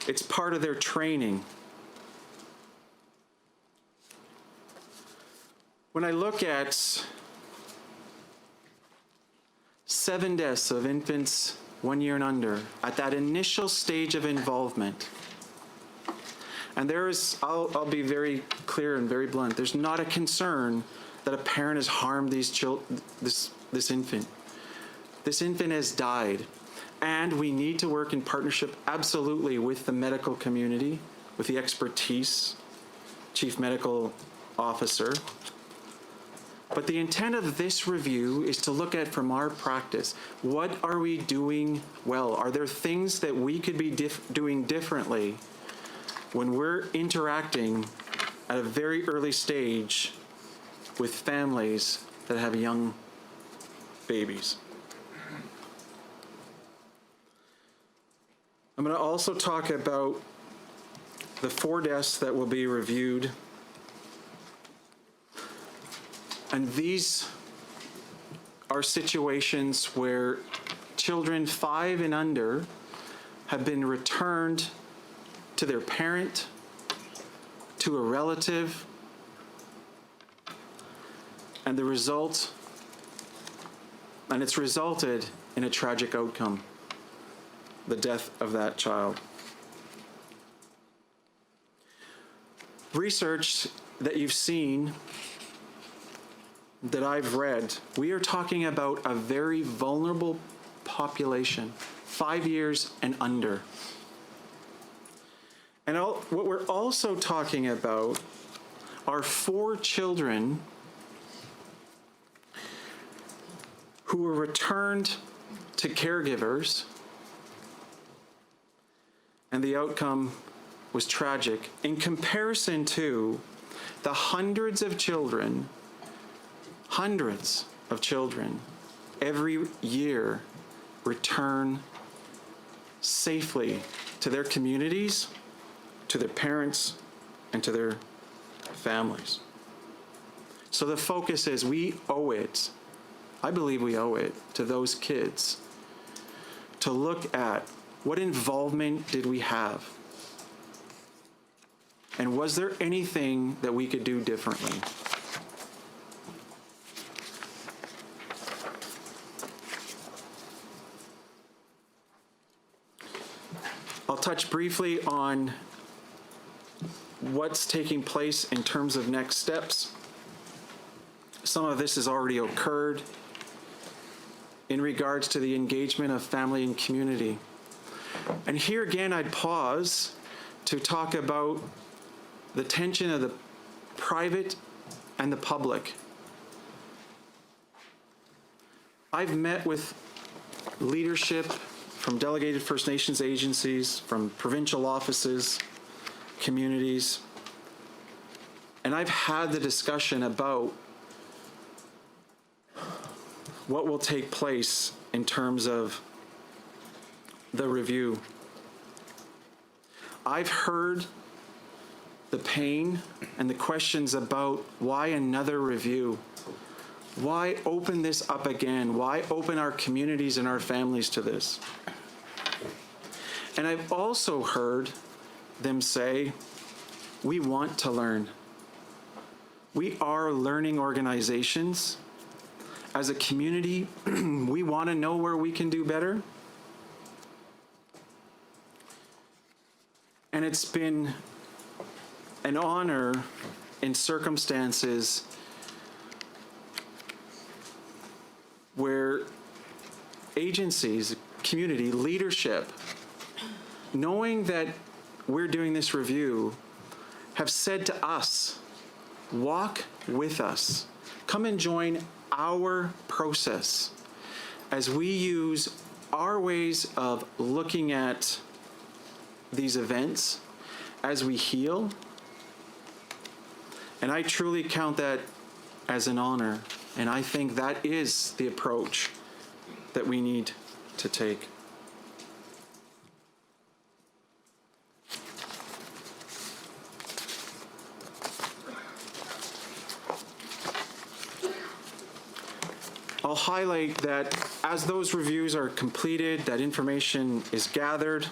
C: It's part of their training. When I look at 7 deaths of infants 1 year and under at that initial stage of involvement, and I'll be very clear and very blunt, there's not a concern that a parent has harmed this infant. This infant has died, and we need to work in partnership absolutely with the medical community, with the expertise, chief medical officer. But the intent of this review is to look at from our practice, what are we doing well? Are there things that we could be doing differently when we're interacting at a very early stage with families that have young babies? I'm going to also talk about the 4 deaths that will be reviewed. And these are situations where children 5 and under have been returned to their parent, to a relative, and it's resulted in a tragic outcome, the death of that child. Research that you've seen, that I've read, we are talking about a very vulnerable population, 5 years and under. And what we're also talking about are 4 children who were returned to caregivers, and the outcome was tragic in comparison to the hundreds of children every year return safely to their communities, to their parents, and to their families. So the focus is I believe we owe it to those kids to look at what involvement did we have? And was there anything that we could do differently? I'll touch briefly on what's taking place in terms of next steps. Some of this has already occurred in regards to the engagement of family and community. And here again, I'd pause to talk about the tension of the private and the public. I've met with leadership from delegated First Nations agencies, from provincial offices, communities, and I've had the discussion about what will take place in terms of the review. I've heard the pain and the questions about why another review? Why open this up again? Why open our communities and our families to this? And I've also heard them say, we want to learn. We are learning organizations. As a community, we want to know where we can do better. And it's been an honor in circumstances where agencies, community, leadership, knowing that we're doing this review, have said to us, walk with us. Come and join our process as we use our ways of looking at these events as we heal. And I truly count that as an honor. And I think that is the approach that we need to take. I'll highlight that as those reviews are completed, that information is gathered,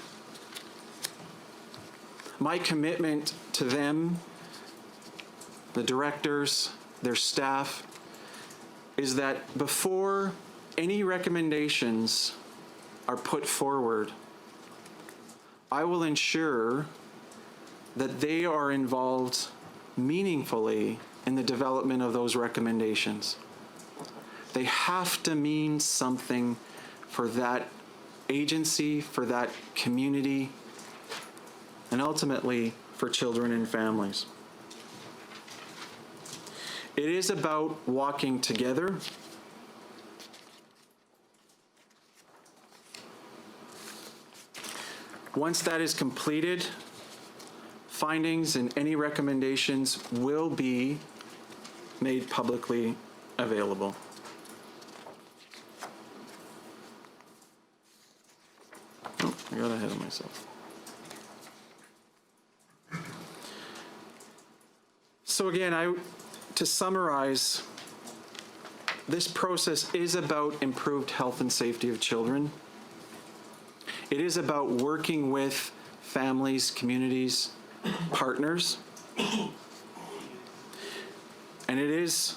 C: my commitment to them, the directors, their staff, is that before any recommendations are put forward, I will ensure that they are involved meaningfully in the development of those recommendations. They have to mean something for that agency, for that community, and ultimately for children and families. It is about walking together. Once that is completed, findings and any recommendations will be made publicly available. Oh, I got ahead of myself. So again, to summarize, this process is about improved health and safety of children. It is about working with families, communities, partners. And it is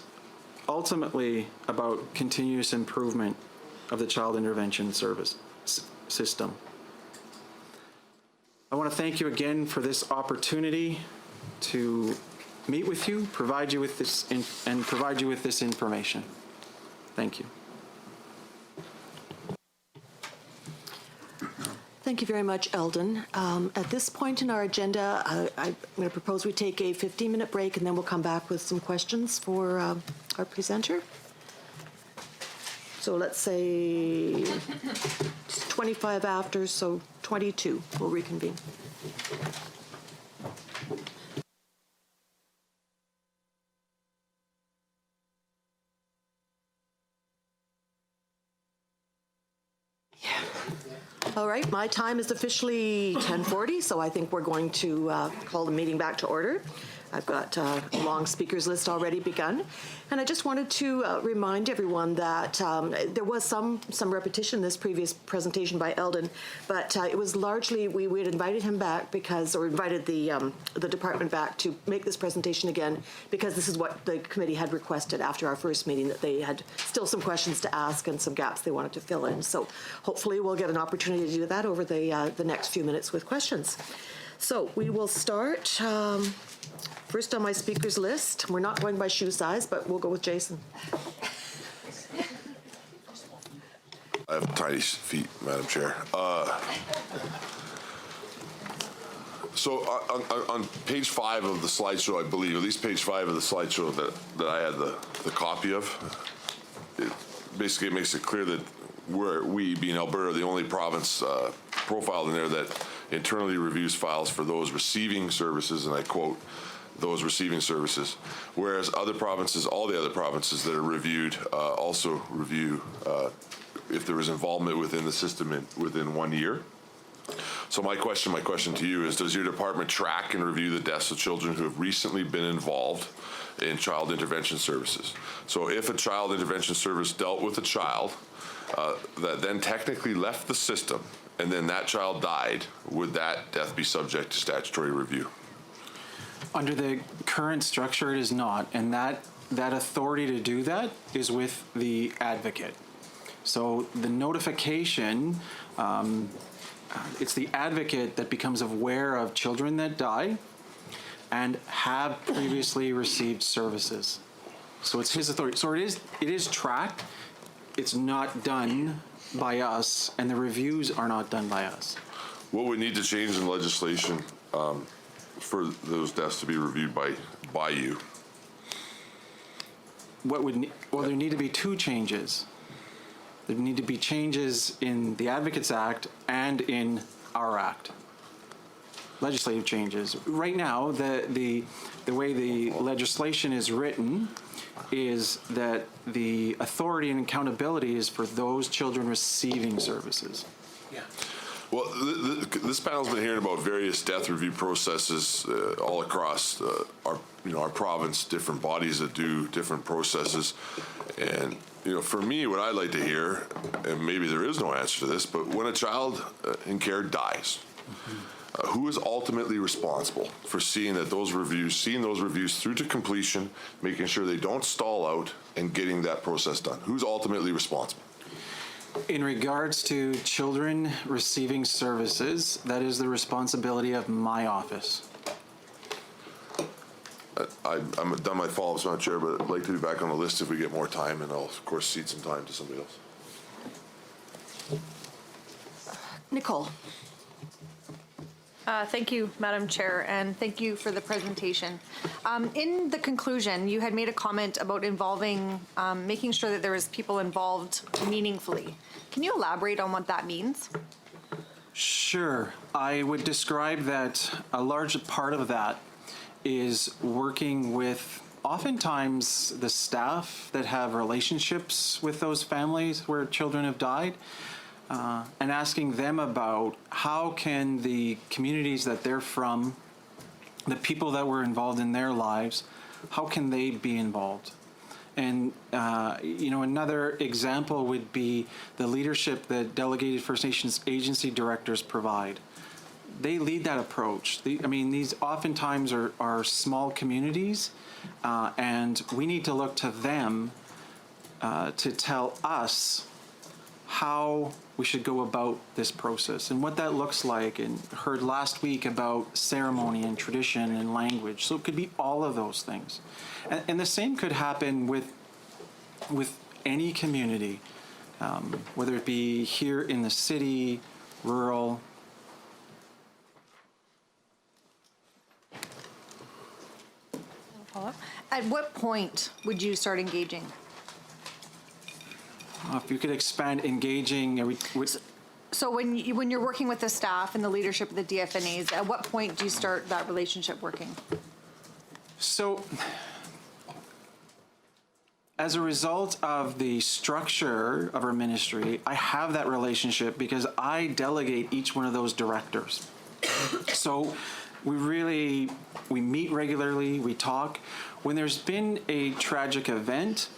C: ultimately about continuous improvement of the child intervention service system. I want to thank you again for this opportunity to meet with you, provide you with this information. Thank you.
A: Thank you very much, Eldon. At this point in our agenda, I'm going to propose we take a 15-minute break, and then we'll come back with some questions for our presenter. So let's say 25 after, so 22, we'll reconvene. All right, my time is officially 10:40, so I think we're going to call the meeting back to order. I've got a long speakers list already begun. And I just wanted to remind everyone that there was some repetition in this previous presentation by Eldon, but it was largely, we had invited him back or invited the department back to make this presentation again, because this is what the committee had requested after our first meeting, that they had still some questions to ask and some gaps they wanted to fill in. So hopefully we'll get an opportunity to do that over the next few minutes with questions. So we will start first on my speakers list. We're not going by shoe size, but we'll go with Jason.
E: I have tiny feet, Madam Chair. So on page 5 of the slideshow, I believe, at least page 5 of the slideshow that I had the copy of, it basically makes it clear that we, being Alberta, are the only province profiled in there that internally reviews files for those receiving services, and I quote, those receiving services, whereas other provinces, all the other provinces that are reviewed, also review if there is involvement within the system within 1 year. So my question to you is, does your department track and review the deaths of children who have recently been involved in child intervention services? So if a child intervention service dealt with a child that then technically left the system and then that child died, would that death be subject to statutory review?
C: Under the current structure, it is not, and that authority to do that is with the advocate. So the notification, it's the advocate that becomes aware of children that die and have previously received services. So it's his authority. So it is tracked. It's not done by us, and the reviews are not done by us.
E: What would need to change in legislation for those deaths to be reviewed by you?
C: Well, there need to be two changes. There need to be changes in the Advocates Act and in our Act. Legislative changes. Right now, the way the legislation is written is that the authority and accountability is for those children receiving services.
E: Yeah. Well, this panel's been hearing about various death review processes all across our province, different bodies that do different processes, and for me, what I'd like to hear, and maybe there is no answer to this, but when a child in care dies, who is ultimately responsible for seeing those reviews through to completion, making sure they don't stall out, and getting that process done? Who's ultimately responsible?
C: In regards to children receiving services, that is the responsibility of my office.
E: I'm done my follow-ups, Madam Chair, but I'd like to be back on the list if we get more time, and I'll, of course, cede some time to somebody else.
A: Nicole.
F: Thank you, Madam Chair, and thank you for the presentation. In the conclusion, you had made a comment about involving, making sure that there was people involved meaningfully. Can you elaborate on what that means?
C: Sure. I would describe that a large part of that is working with oftentimes the staff that have relationships with those families where children have died, and asking them about how can the communities that they're from, the people that were involved in their lives, how can they be involved? And, another example would be the leadership that delegated First Nations agency directors provide. They lead that approach. These oftentimes are small communities, and we need to look to them to tell us how we should go about this process and what that looks like, and heard last week about ceremony and tradition and language. So it could be all of those things. And the same could happen with any community, whether it be here in the city, rural.
F: At what point would you start engaging?
C: If you could expand engaging.
F: So when you're working with the staff and the leadership of the DFNAs, at what point do you start that relationship working?
C: So as a result of the structure of our ministry, I have that relationship because I delegate each one of those directors. So we meet regularly, we talk. When there's been a tragic event,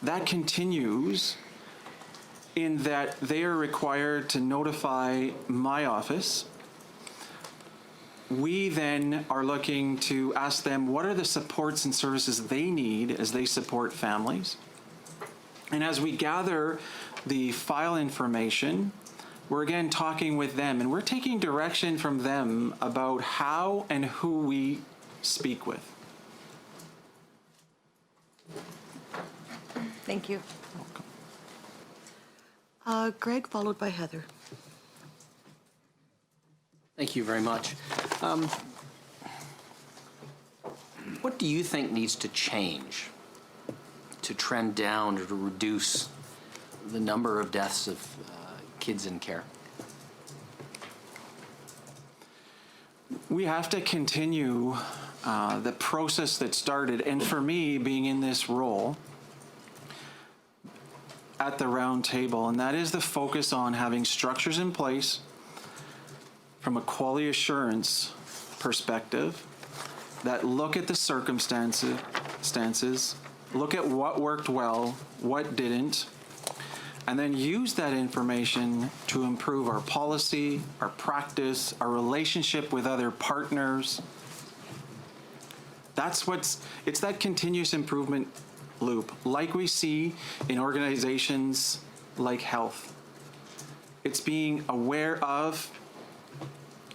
C: that continues in that they are required to notify my office. We then are looking to ask them what are the supports and services they need as they support families. And as we gather the file information, we're again talking with them, and we're taking direction from them about how and who we speak with.
F: Thank you.
A: Greg, followed by Heather.
G: Thank you very much. What do you think needs to change to trend down or to reduce the number of deaths of kids in care?
C: We have to continue the process that started, and for me, being in this role at the round table, and that is the focus on having structures in place from a quality assurance perspective that look at the circumstances, look at what worked well, what didn't, and then use that information to improve our policy, our practice, our relationship with other partners. It's that continuous improvement loop, like we see in organizations like health. It's being aware of,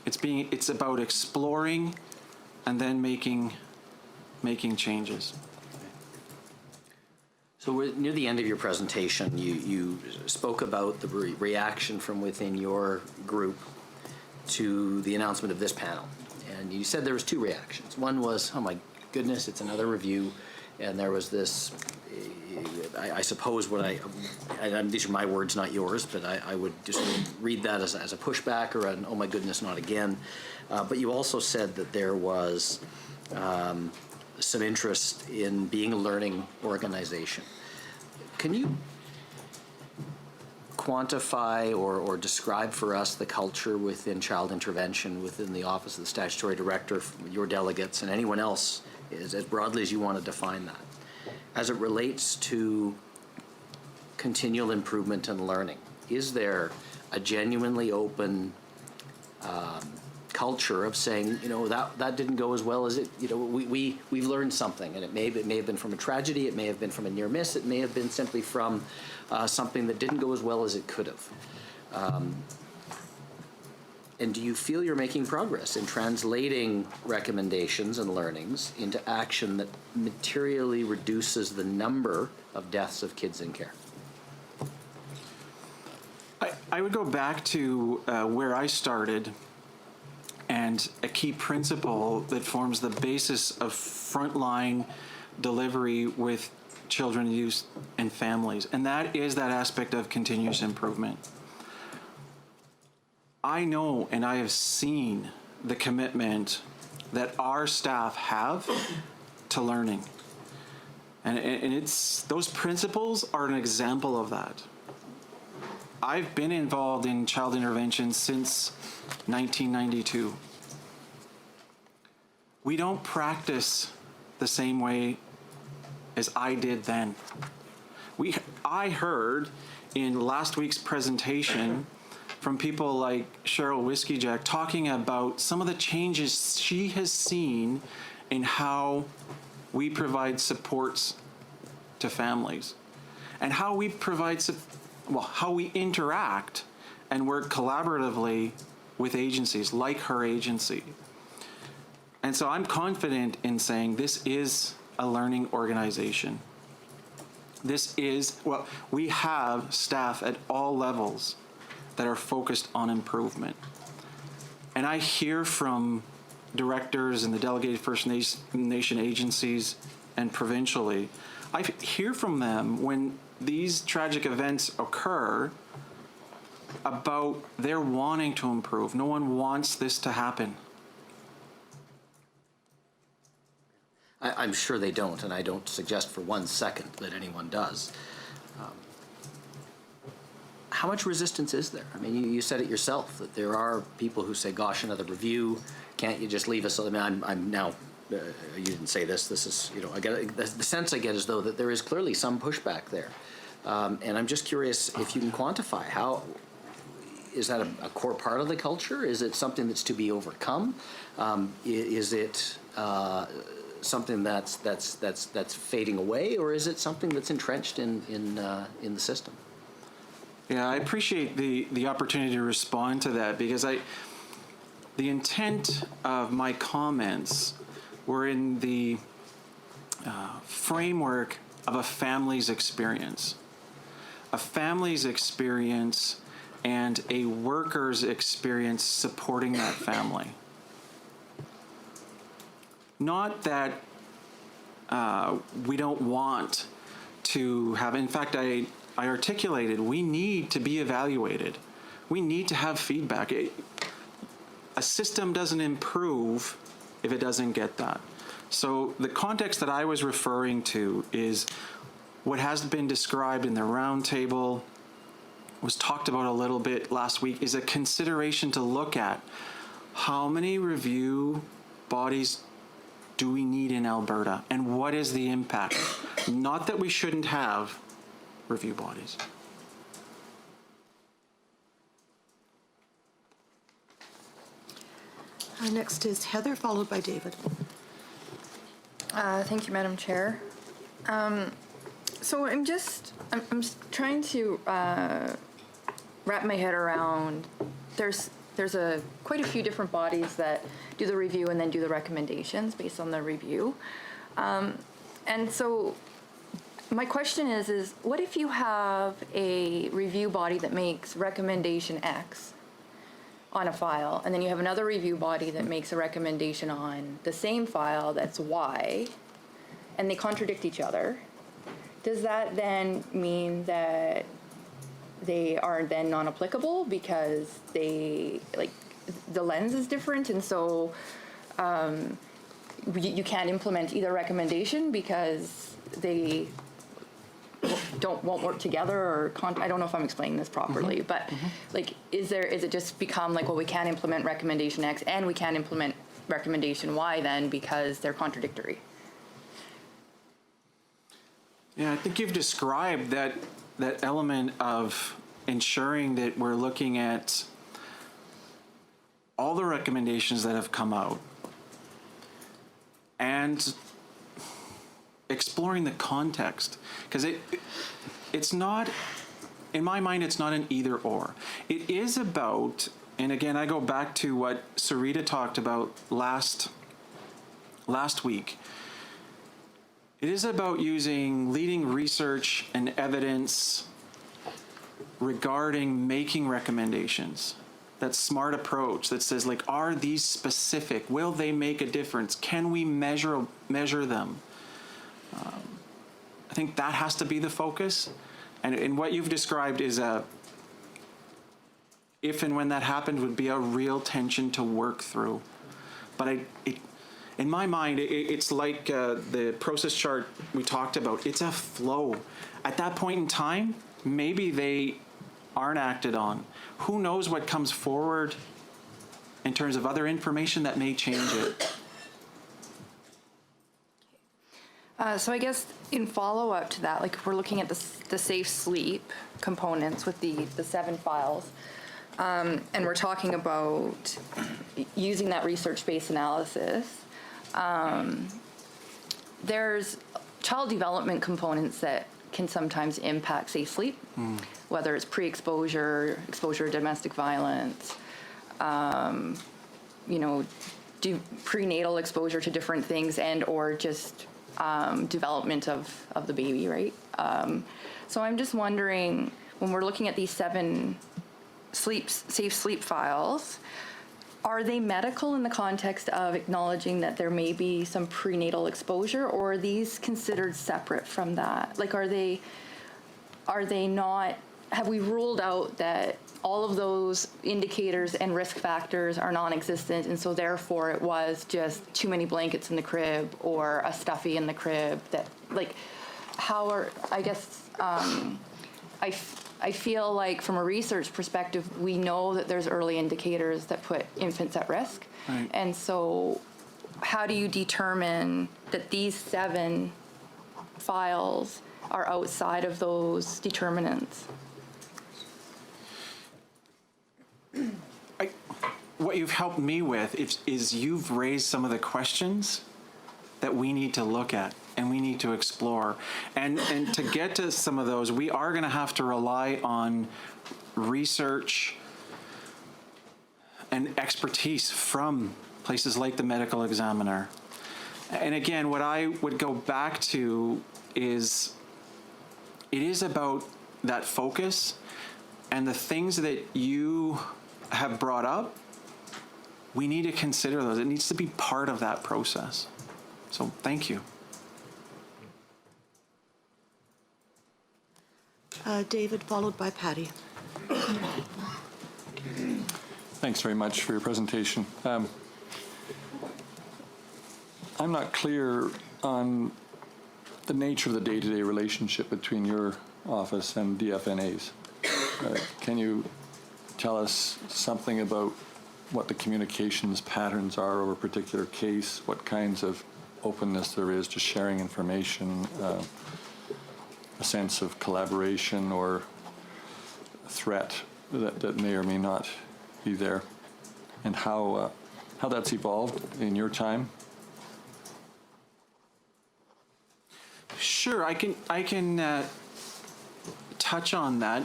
C: it's about exploring and then making changes.
G: So we're near the end of your presentation. You spoke about the reaction from within your group to the announcement of this panel. And you said there was two reactions. One was, oh my goodness, it's another review. And there was this, I suppose these are my words, not yours, but I would just read that as a pushback or an, oh my goodness, not again. But you also said that there was some interest in being a learning organization. Can you quantify or describe for us the culture within child intervention, within the Office of the Statutory Director, your delegates, and anyone else, as broadly as you want to define that, as it relates to continual improvement and learning? Is there a genuinely open culture of saying, that didn't go as well as it, we've learned something, and it may have been from a tragedy, it may have been from a near miss, it may have been simply from something that didn't go as well as it could have. And do you feel you're making progress in translating recommendations and learnings into action that materially reduces the number of deaths of kids in care?
C: I would go back to where I started, and a key principle that forms the basis of frontline delivery with children, youth, and families, and that is that aspect of continuous improvement. I know and I have seen the commitment that our staff have to learning. And it's, those principles are an example of that. I've been involved in child intervention since 1992. We don't practice the same way as I did then. I heard in last week's presentation from people like Cheryl Whiskeyjack talking about some of the changes she has seen in how we provide supports to families and how we provide, how we interact and work collaboratively with agencies like her agency. And so I'm confident in saying this is a learning organization. This is, we have staff at all levels that are focused on improvement. And I hear from directors and the delegated First Nation agencies and provincially, I hear from them when these tragic events occur about their wanting to improve. No one wants this to happen.
G: I'm sure they don't, and I don't suggest for 1 second that anyone does. How much resistance is there? I mean, you said it yourself, that there are people who say, gosh, another review, can't you just leave us? I mean, I'm now, you didn't say this, this is, I get the sense I get is though that there is clearly some pushback there. And I'm just curious if you can quantify how, is that a core part of the culture? Is it something that's to be overcome? Is it something that's fading away, or is it something that's entrenched in the system?
C: Yeah, I appreciate the opportunity to respond to that, because the intent of my comments were in the framework of a family's experience. A family's experience and a worker's experience supporting that family. Not that we don't want to have, in fact, I articulated, we need to be evaluated. We need to have feedback. A system doesn't improve if it doesn't get that. So the context that I was referring to is what has been described in the roundtable, was talked about a little bit last week, is a consideration to look at how many review bodies do we need in Alberta and what is the impact? Not that we shouldn't have review bodies.
A: Next is Heather, followed by David.
H: Thank you, Madam Chair. So I'm trying to wrap my head around. There's quite a few different bodies that do the review and then do the recommendations based on the review. And so my question is what if you have a review body that makes recommendation X on a file, and then you have another review body that makes a recommendation on the same file that's Y, and they contradict each other? Does that then mean that they are then non-applicable because the lens is different, and so you can't implement either recommendation because they won't work together, or I don't know if I'm explaining this properly, but is it just become like, well, we can't implement recommendation X and we can't implement recommendation Y then because they're contradictory?
C: Yeah, I think you've described that element of ensuring that we're looking at all the recommendations that have come out and exploring the context, because it's not, in my mind, it's not an either or. It is about, and again, I go back to what Sarita talked about last week. It is about using leading research and evidence regarding making recommendations. That smart approach that says, like, are these specific? Will they make a difference? Can we measure them? I think that has to be the focus. And what you've described is if and when that happened, would be a real tension to work through. But in my mind, it's like the process chart we talked about. It's a flow. At that point in time, maybe they aren't acted on. Who knows what comes forward in terms of other information that may change it.
H: So I guess in follow-up to that, like if we're looking at the safe sleep components with the 7 files, and we're talking about using that research-based analysis, there's child development components that can sometimes impact safe sleep, whether it's pre-exposure, exposure to domestic violence, prenatal exposure to different things, and or just development of the baby, right? So I'm just wondering, when we're looking at these 7 safe sleep files, are they medical in the context of acknowledging that there may be some prenatal exposure, or are these considered separate from that? Like, are they not, have we ruled out that all of those indicators and risk factors are non-existent, and so therefore it was just too many blankets in the crib or a stuffy in the crib? That, like, how are, I guess, I feel like from a research perspective, we know that there's early indicators that put infants at risk.
C: Right.
H: And so how do you determine that these 7 files are outside of those determinants?
C: What you've helped me with is you've raised some of the questions that we need to look at and we need to explore. And to get to some of those, we are going to have to rely on research and expertise from places like the medical examiner. And again, what I would go back to is it is about that focus. And the things that you have brought up, we need to consider those. It needs to be part of that process. So thank you.
A: David, followed by Patty.
I: Thanks very much for your presentation. I'm not clear on the nature of the day-to-day relationship between your office and DFNA's. Can you tell us something about what the communications patterns are over a particular case, what kinds of openness there is to sharing information, a sense of collaboration or threat that may or may not be there, and how that's evolved in your time?
C: Sure, I can touch on that.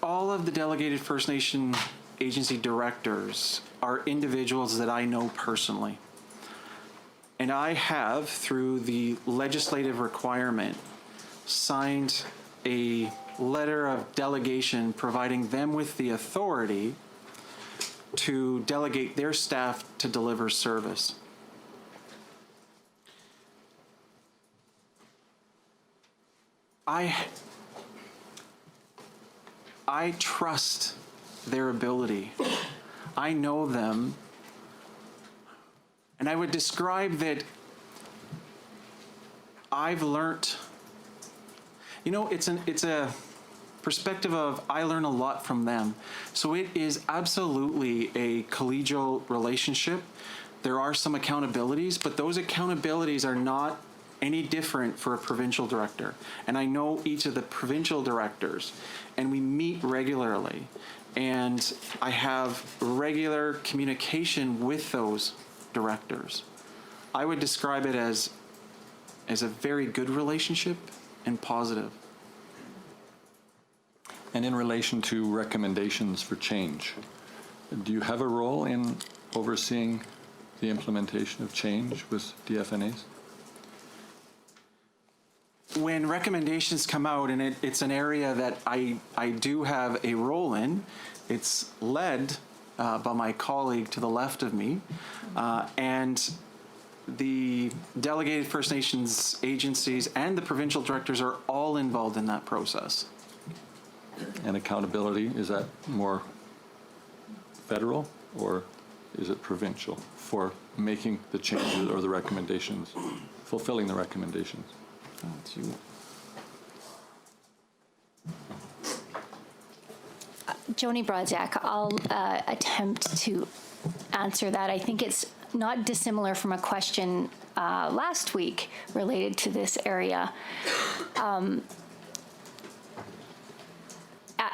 C: All of the delegated First Nation agency directors are individuals that I know personally. And I have, through the legislative requirement, signed a letter of delegation providing them with the authority to delegate their staff to deliver service. I trust their ability. I know them. And I would describe that I've learned, it's a perspective of I learn a lot from them. So it is absolutely a collegial relationship. There are some accountabilities, but those accountabilities are not any different for a provincial director. And I know each of the provincial directors, and we meet regularly. And I have regular communication with those directors. I would describe it as a very good relationship and positive.
I: And in relation to recommendations for change, do you have a role in overseeing the implementation of change with DFNAs?
C: When recommendations come out, and it's an area that I do have a role in, it's led by my colleague to the left of me, and the delegated First Nations agencies and the provincial directors are all involved in that process.
I: And accountability, is that more federal or is it provincial for making the changes or the recommendations, fulfilling the recommendations?
C: That's you.
J: Joni Brodziak, I'll attempt to answer that. I think it's not dissimilar from a question last week related to this area.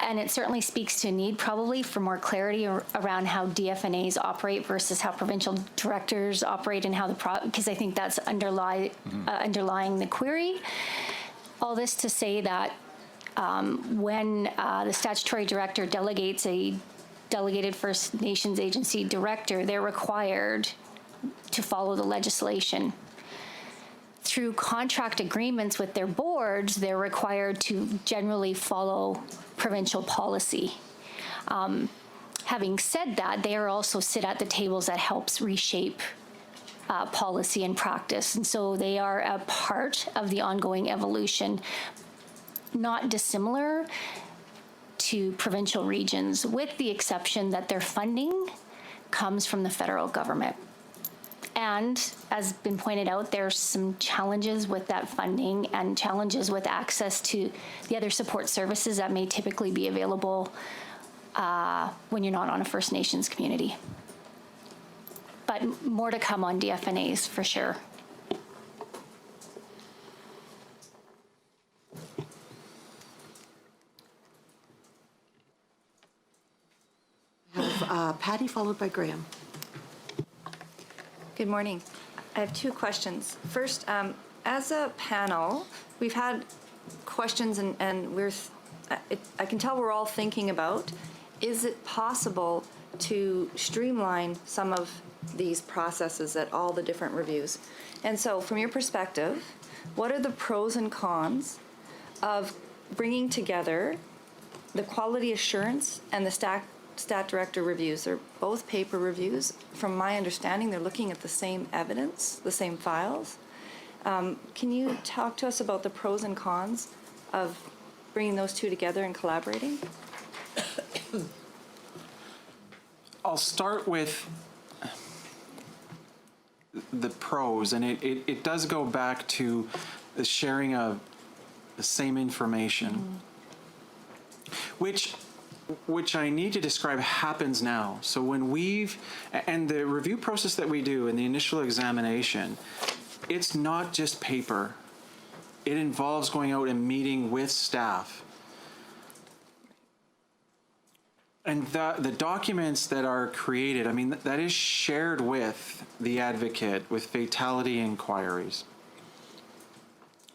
J: And it certainly speaks to a need probably for more clarity around how DFNAs operate versus how provincial directors operate and how because I think that's underlying the query. All this to say that when the statutory director delegates a delegated First Nations agency director, they're required to follow the legislation. Through contract agreements with their boards, they're required to generally follow provincial policy. Having said that, they are also sit at the tables that helps reshape policy and practice. And so they are a part of the ongoing evolution, not dissimilar to provincial regions, with the exception that their funding comes from the federal government. And as been pointed out, there's some challenges with that funding and challenges with access to the other support services that may typically be available when you're not on a First Nations community. But more to come on DFNAs for sure.
A: I have Patty, followed by Graham.
K: Good morning. I have two questions. First, as a panel, we've had questions and I can tell we're all thinking about, is it possible to streamline some of these processes at all the different reviews? And so from your perspective, what are the pros and cons of bringing together the quality assurance and the stat director reviews are both paper reviews. From my understanding, they're looking at the same evidence, the same files. Can you talk to us about the pros and cons of bringing those two together and collaborating?
C: I'll start with the pros, and it does go back to the sharing of the same information, which I need to describe happens now. So when and the review process that we do in the initial examination, it's not just paper. It involves going out and meeting with staff. And the documents that are created, I mean, that is shared with the advocate with fatality inquiries.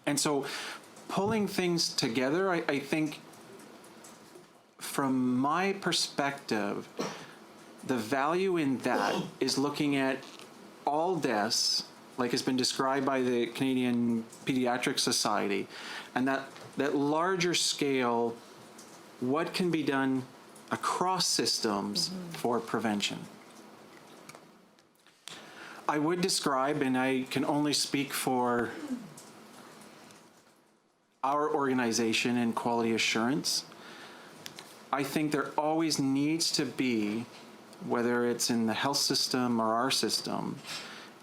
C: And so pulling things together, I think, from my perspective, the value in that is looking at all deaths, like has been described by the Canadian Pediatric Society, and that larger scale, what can be done across systems for prevention. I would describe, and I can only speak for our organization and quality assurance, I think there always needs to be, whether it's in the health system or our system,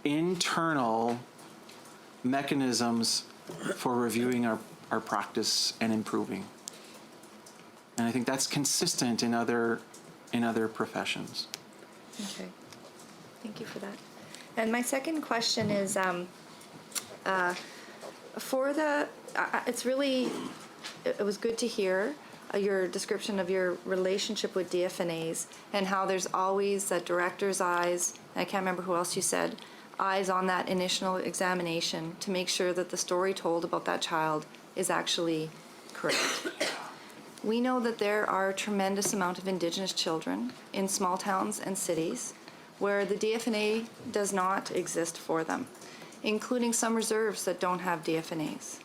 C: internal mechanisms for reviewing our practice and improving. And I think that's consistent in other professions.
K: Okay, thank you for that. And my second question is, it was good to hear your description of your relationship with DFNAs and how there's always that director's eyes, I can't remember who else you said, eyes on that initial examination to make sure that the story told about that child is actually correct. We know that there are a tremendous amount of Indigenous children in small towns and cities where the DFNA does not exist for them, including some reserves that don't have DFNAs.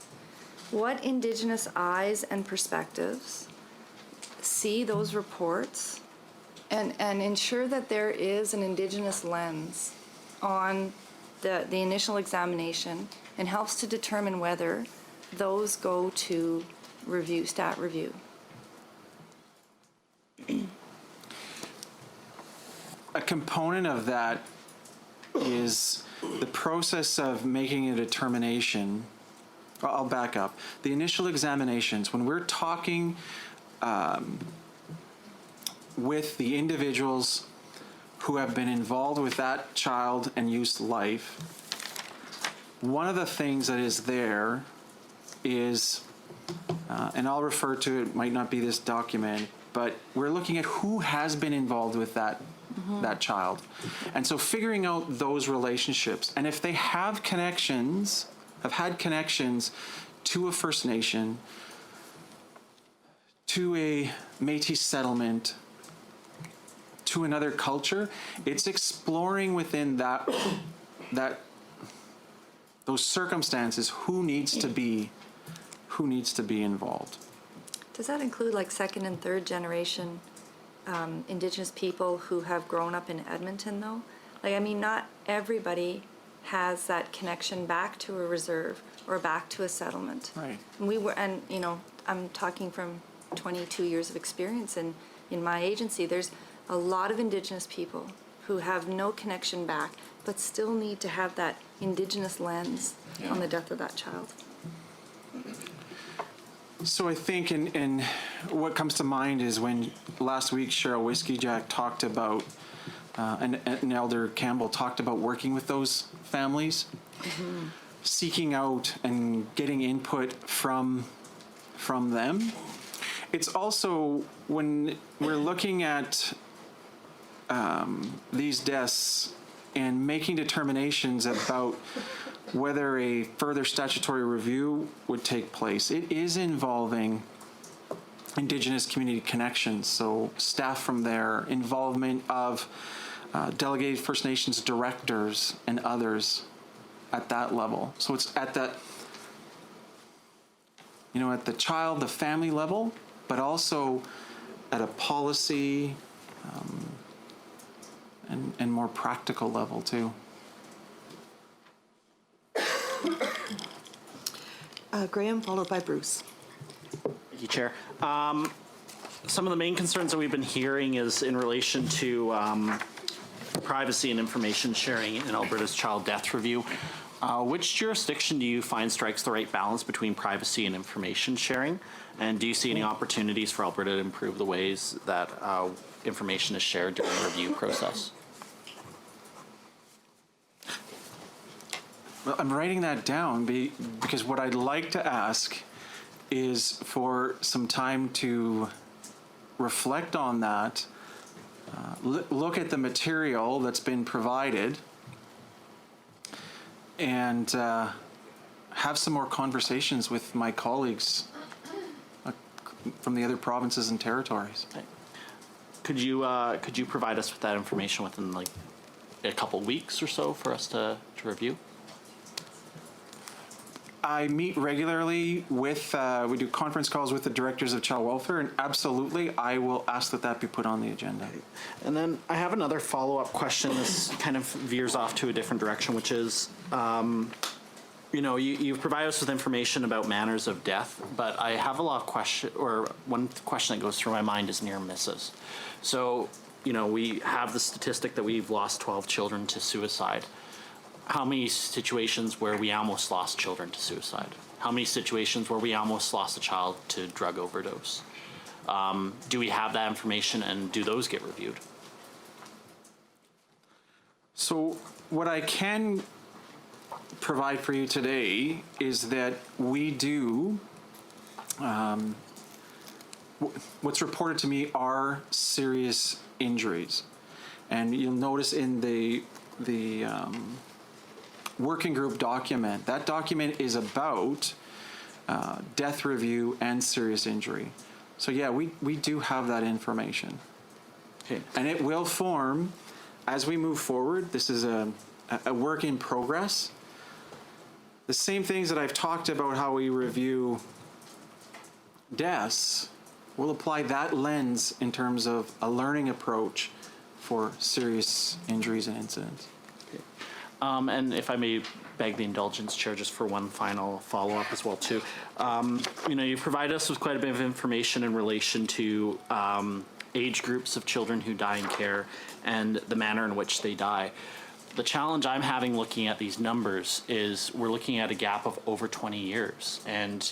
K: What Indigenous eyes and perspectives see those reports and ensure that there is an Indigenous lens on the initial examination and helps to determine whether those go to stat review?
C: A component of that is the process of making a determination. I'll back up. The initial examinations, when we're talking with the individuals who have been involved with that child and youth's life, one of the things that is there is, and I'll refer to it, might not be this document, but we're looking at who has been involved with that child. And so figuring out those relationships, and if they have connections, have had connections to a First Nation, to a Métis settlement, to another culture, it's exploring within those circumstances who needs to be involved.
K: Does that include like second and third generation Indigenous people who have grown up in Edmonton though? Like, I mean, not everybody has that connection back to a reserve or back to a settlement.
C: Right.
K: And I'm talking from 22 years of experience in my agency. There's a lot of Indigenous people who have no connection back, but still need to have that Indigenous lens on the death of that child.
C: So I think, and what comes to mind is when last week Cheryl Whiskeyjack talked about, and Elder Campbell talked about working with those families, seeking out and getting input from them. It's also when we're looking at these deaths and making determinations about whether a further statutory review would take place, it is involving Indigenous community connections. So staff from there, involvement of delegated First Nations directors and others at that level. So it's at that, at the child, the family level, but also at a policy and more practical level too.
A: Graham, followed by Bruce.
L: Thank you, Chair. Some of the main concerns that we've been hearing is in relation to privacy and information sharing in Alberta's Child Death Review. Which jurisdiction do you find strikes the right balance between privacy and information sharing? And do you see any opportunities for Alberta to improve the ways that information is shared during the review process?
C: Well, I'm writing that down because what I'd like to ask is for some time to reflect on that, look at the material that's been provided, and have some more conversations with my colleagues from the other provinces and territories.
L: Could you provide us with that information within like a couple weeks or so for us to review?
C: I meet regularly with, we do conference calls with the directors of child welfare, and absolutely, I will ask that be put on the agenda.
L: And then I have another follow-up question. This kind of veers off to a different direction, which is, you've provided us with information about manners of death, but I have a lot of one question that goes through my mind is near misses. So, we have the statistic that we've lost 12 children to suicide. How many situations where we almost lost children to suicide? How many situations where we almost lost a child to drug overdose? Do we have that information, and do those get reviewed?
C: So what I can provide for you today is that we do, what's reported to me are serious injuries. And you'll notice in the working group document, that document is about death review and serious injury. So yeah, we do have that information.
L: Okay.
C: And it will form, as we move forward, this is a work in progress. The same things that I've talked about how we review deaths, we'll apply that lens in terms of a learning approach for serious injuries and incidents.
L: Okay. And if I may beg the indulgence, Chair, just for one final follow-up as well, too. You provided us with quite a bit of information in relation to age groups of children who die in care and the manner in which they die. The challenge I'm having looking at these numbers is we're looking at a gap of over 20 years. And,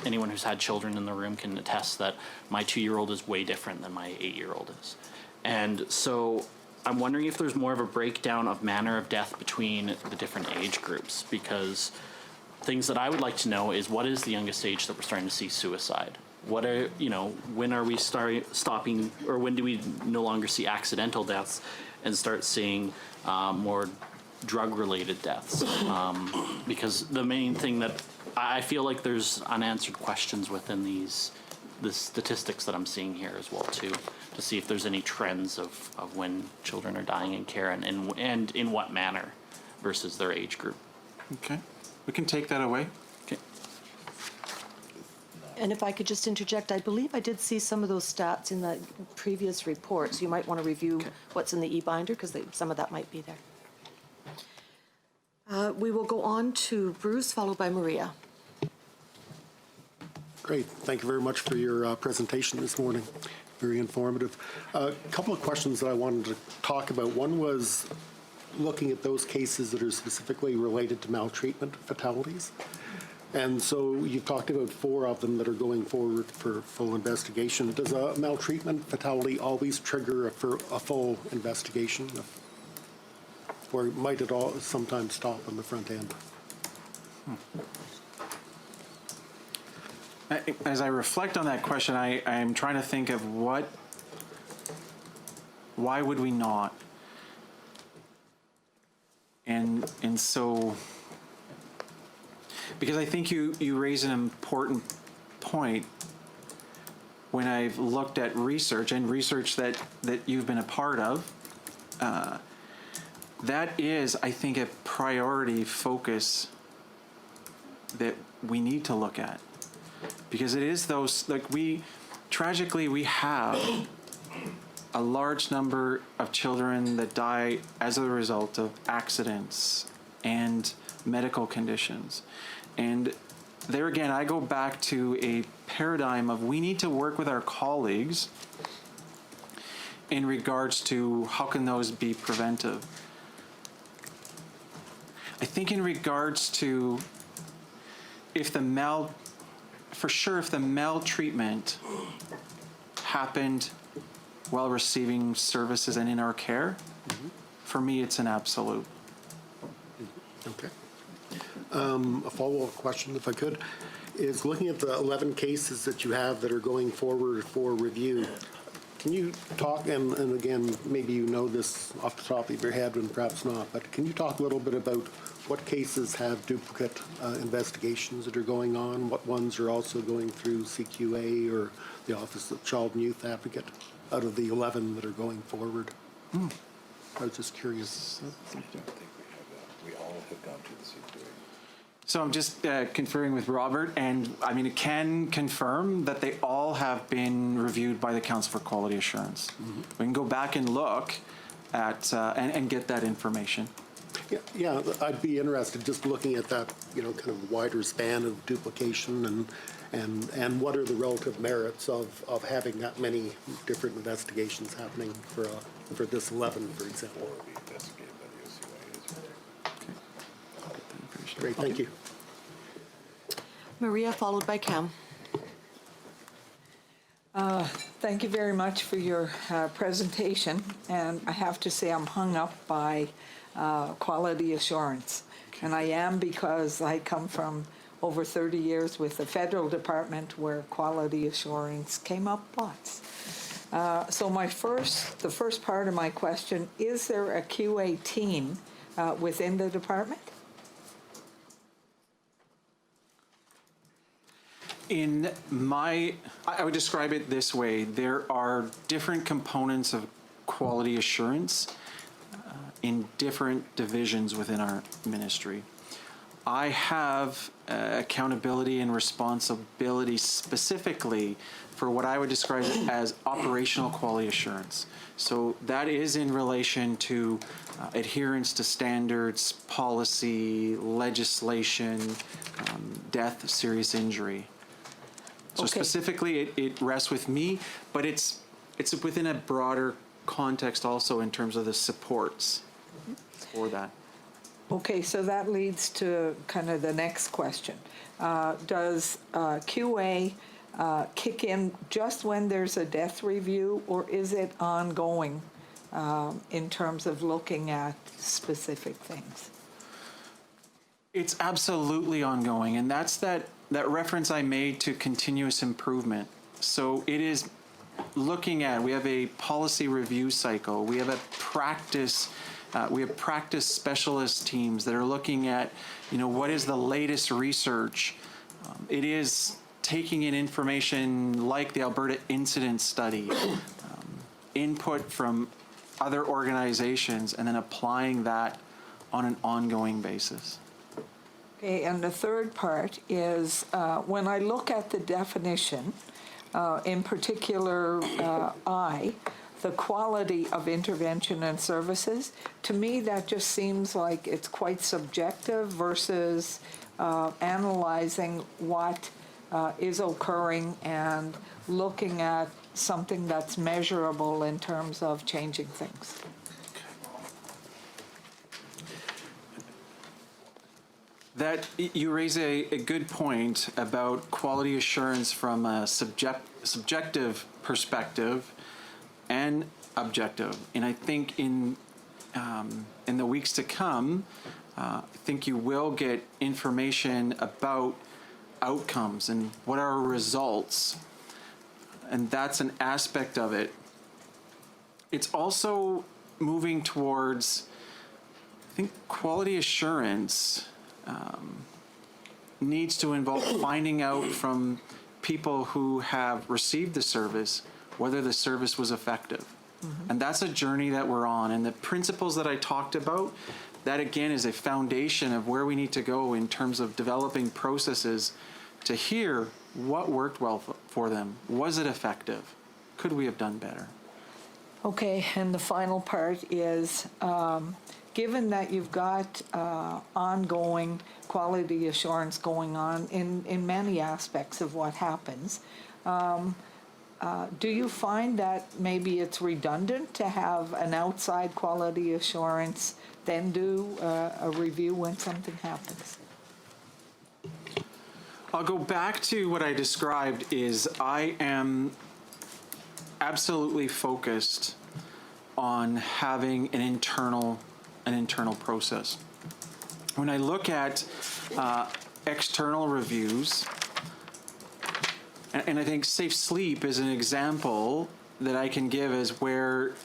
L: anyone who's had children in the room can attest that my 2-year-old is way different than my 8-year-old is. And so I'm wondering if there's more of a breakdown of manner of death between the different age groups, because things that I would like to know is what is the youngest age that we're starting to see suicide? What are, when are we stopping, or when do we no longer see accidental deaths and start seeing more drug-related deaths? Because the main thing that I feel like there's unanswered questions within the statistics that I'm seeing here as well too, to see if there's any trends of when children are dying in care and in what manner versus their age group.
C: Okay, we can take that away.
L: Okay.
A: And if I could just interject, I believe I did see some of those stats in the previous report, so you might want to review what's in the e-binder, because some of that might be there. We will go on to Bruce, followed by Maria.
M: Great. Thank you very much for your presentation this morning. Very informative. A couple of questions that I wanted to talk about. One was looking at those cases that are specifically related to maltreatment fatalities. And so you've talked about 4 of them that are going forward for full investigation. Does a maltreatment fatality always trigger a full investigation? Or might it all sometimes stop on the front end?
C: As I reflect on that question, I'm trying to think of why would we not? And so, because I think you raise an important point when I've looked at research and research that you've been a part of, that is, I think, a priority focus that we need to look at. Because it is those, like tragically, we have a large number of children that die as a result of accidents and medical conditions. And there again, I go back to a paradigm of we need to work with our colleagues in regards to how can those be preventive. I think in regards to if the maltreatment happened while receiving services and in our care, for me, it's an absolute.
M: Okay. A follow-up question, if I could, is looking at the 11 cases that you have that are going forward for review, can you talk, and again, maybe you know this off the top of your head and perhaps not, but can you talk a little bit about what cases have duplicate investigations that are going on, what ones are also going through CQA or the Office of Child and Youth Advocate out of the 11 that are going forward? I was just curious.
N: We all have gone to the CQA.
C: So I'm just conferring with Robert, and I mean, it can confirm that they all have been reviewed by the Council for Quality Assurance. We can go back and look at and get that information.
M: Yeah, I'd be interested just looking at that, kind of wider span of duplication and what are the relative merits of having that many different investigations happening for this 11, for example. Great, thank you.
A: Maria, followed by Cam.
O: Thank you very much for your presentation, and I have to say I'm hung up by quality assurance, and I am because I come from over 30 years with the federal department where quality assurance came up lots. So the first part of my question, is there a QA team within the department?
C: I would describe it this way. There are different components of quality assurance in different divisions within our ministry. I have accountability and responsibility specifically for what I would describe as operational quality assurance. So that is in relation to adherence to standards, policy, legislation, death, serious injury. So specifically, it rests with me, but it's within a broader context also in terms of the supports for that.
O: Okay, so that leads to kind of the next question. Does QA kick in just when there's a death review, or is it ongoing in terms of looking at specific things?
C: It's absolutely ongoing, and that's that reference I made to continuous improvement. So it is looking at, we have a policy review cycle, we have a practice specialist teams that are looking at, what is the latest research. It is taking in information like the Alberta Incident Study, input from other organizations, and then applying that on an ongoing basis.
O: Okay, and the third part is when I look at the definition, in particular the quality of intervention and services, to me that just seems like it's quite subjective versus analyzing what is occurring and looking at something that's measurable in terms of changing things.
C: That you raise a good point about quality assurance from a subjective perspective and objective. And I think in the weeks to come, I think you will get information about outcomes and what are results. And that's an aspect of it. It's also moving towards, I think, quality assurance needs to involve finding out from people who have received the service whether the service was effective. And that's a journey that we're on. And the principles that I talked about, that again is a foundation of where we need to go in terms of developing processes to hear what worked well for them? Was it effective? Could we have done better?
O: Okay, and the final part is, given that you've got ongoing quality assurance going on in many aspects of what happens, do you find that maybe it's redundant to have an outside quality assurance, then do a review when something happens?
C: I'll go back to what I described is I am absolutely focused on having an internal process. When I look at external reviews, and I think Safe Sleep is an example that I can give as where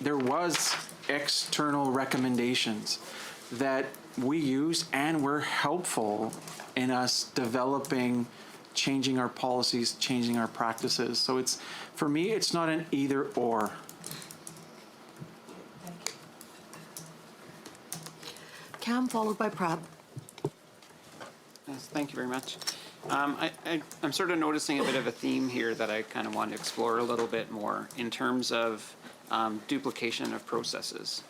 C: there was external recommendations that we use and were helpful in us developing, changing our policies, changing our practices. So it's, for me, it's not an either or.
A: Cam, followed by Prab.
P: Yes, thank you very much. I'm sort of noticing a bit of a theme here that I kind of want to explore a little bit more in terms of duplication of processes.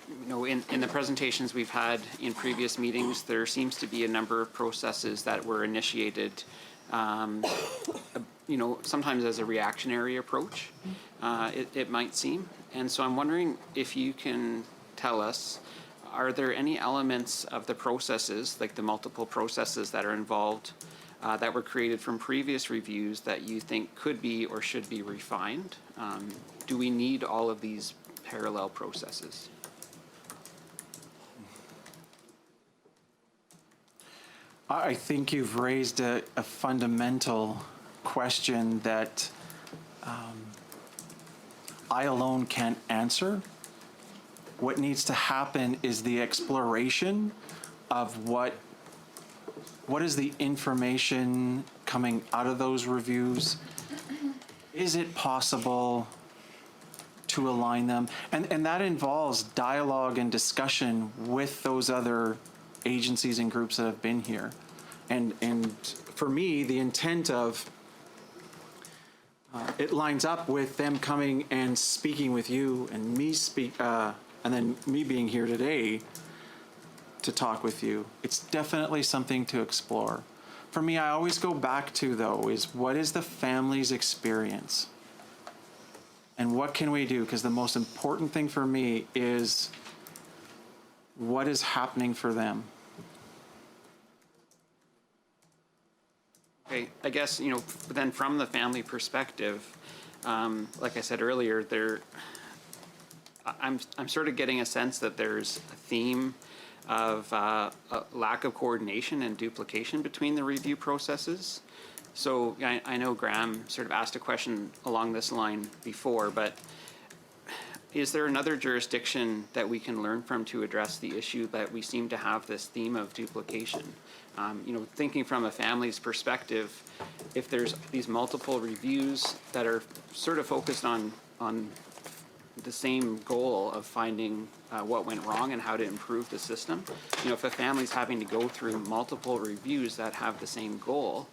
P: You know, in the presentations we've had in previous meetings, there seems to be a number of processes that were initiated, you know, sometimes as a reactionary approach, it might seem. And so I'm wondering if you can tell us, are there any elements of the processes, like the multiple processes that are involved, that were created from previous reviews that you think could be or should be refined? Do we need all of these parallel processes?
C: I think you've raised a fundamental question that I alone can't answer. What needs to happen is the exploration of what is the information coming out of those reviews. Is it possible to align them? And that involves dialogue and discussion with those other agencies and groups that have been here. And for me, the intent of it lines up with them coming and speaking with you and me and then me being here today to talk with you. It's definitely something to explore. For me, I always go back to, though, is what is the family's experience? And what can we do? Because the most important thing for me is what is happening for them.
P: Okay, I guess, you know, then from the family perspective, like I said earlier, I'm sort of getting a sense that there's a theme of a lack of coordination and duplication between the review processes. So I know Graham sort of asked a question along this line before, but is there another jurisdiction that we can learn from to address the issue that we seem to have this theme of duplication? You know, thinking from a family's perspective, if there's these multiple reviews that are sort of focused on the same goal of finding what went wrong and how to improve the system, you know, if a family's having to go through multiple reviews that have the same goal,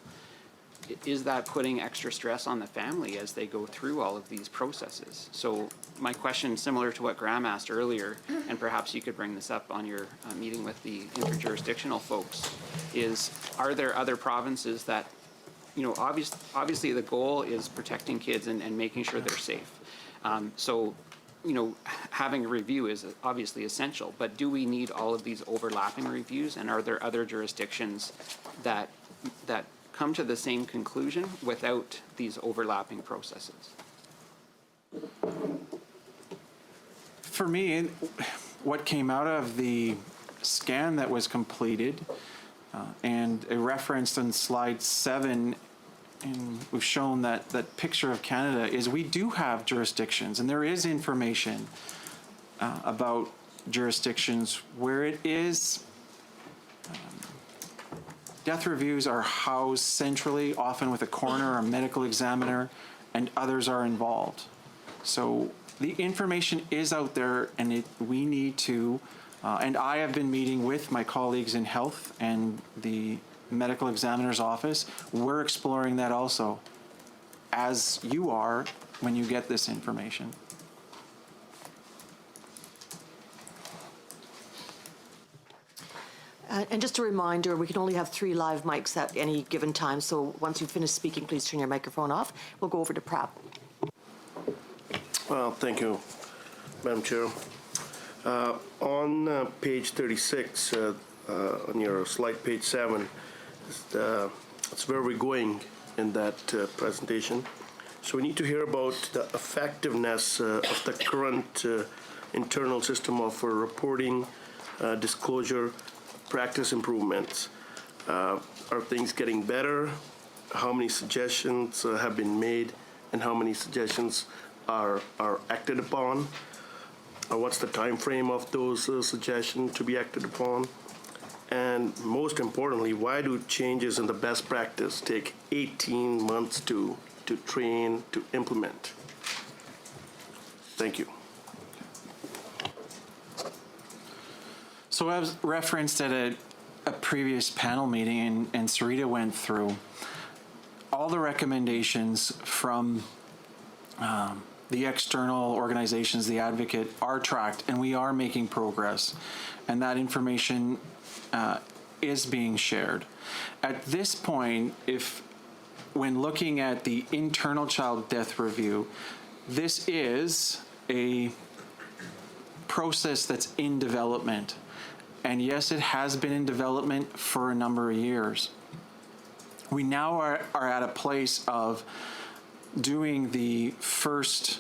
P: is that putting extra stress on the family as they go through all of these processes? So my question, similar to what Graham asked earlier, and perhaps you could bring this up on your meeting with the interjurisdictional folks, is are there other provinces that, you know, obviously the goal is protecting kids and making sure they're safe. So, you know, having a review is obviously essential, but do we need all of these overlapping reviews, and are there other jurisdictions that come to the same conclusion without these overlapping processes?
C: For me, what came out of the scan that was completed and referenced on slide 7, and we've shown that picture of Canada, is we do have jurisdictions, and there is information about jurisdictions where it is death reviews are housed centrally, often with a coroner or a medical examiner, and others are involved. So the information is out there, and we need to, and I have been meeting with my colleagues in health and the medical examiner's office, we're exploring that also, as you are when you get this information.
A: And just a reminder, we can only have 3 live mics at any given time, so once you finish speaking, please turn your microphone off. We'll go over to Prab.
Q: Well, thank you, Madam Chair. On page 36, on your slide, page 7, it's where we're going in that presentation. So we need to hear about the effectiveness of the current internal system of reporting, disclosure, practice improvements. Are things getting better? How many suggestions have been made, and how many suggestions are acted upon? What's the time frame of those suggestions to be acted upon? And most importantly, why do changes in the best practice take 18 months to train, to implement? Thank you.
C: So as referenced at a previous panel meeting, and Sarita went through, all the recommendations from the external organizations, the advocate, are tracked, and we are making progress. And that information is being shared. At this point, when looking at the internal child death review, this is a process that's in development. And yes, it has been in development for a number of years. We now are at a place of doing the first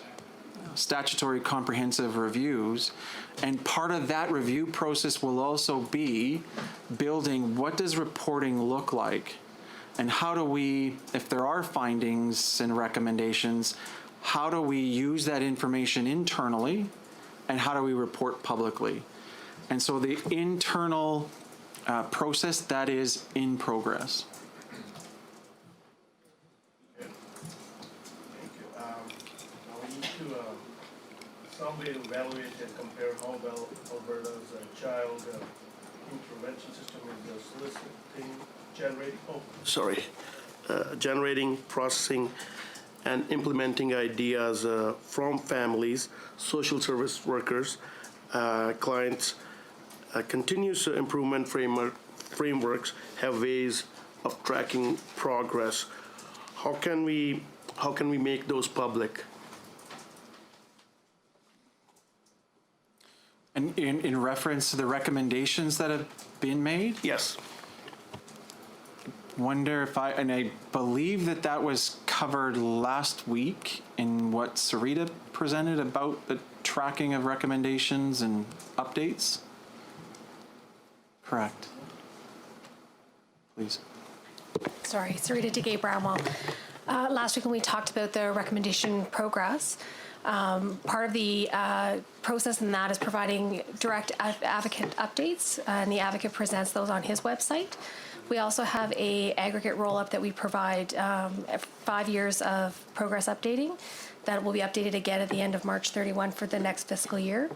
C: statutory comprehensive reviews, and part of that review process will also be building what does reporting look like, and how do we, if there are findings and recommendations, how do we use that information internally, and how do we report publicly? And so the internal process, that is in progress.
Q: Some way to evaluate and compare how well Alberta's child intervention system is generating, processing, and implementing ideas from families, social service workers, clients. Continuous improvement frameworks have ways of tracking progress. How can we make those public?
C: And in reference to the recommendations that have been made?
Q: Yes.
C: Wonder if I believe that was covered last week in what Sarita presented about the tracking of recommendations and updates? Correct. Please.
R: Sorry, Sarita DeGay Bramwell. Last week when we talked about the recommendation progress, part of the process in that is providing direct advocate updates, and the advocate presents those on his website. We also have a aggregate roll-up that we provide 5 years of progress updating that will be updated again at the end of March 31 for the next fiscal year.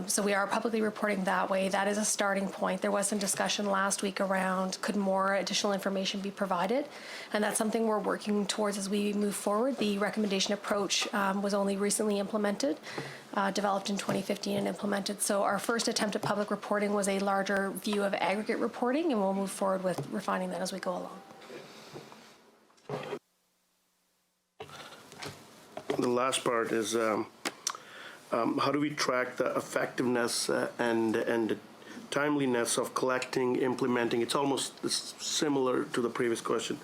R: So we are publicly reporting that way. That is a starting point. There was some discussion last week around could more additional information be provided, and that's something we're working towards as we move forward. The recommendation approach was only recently implemented, developed in 2015 and implemented. So our first attempt at public reporting was a larger view of aggregate reporting, and we'll move forward with refining that as we go along.
Q: The last part is how do we track the effectiveness and the timeliness of collecting, implementing? It's almost similar to the previous question,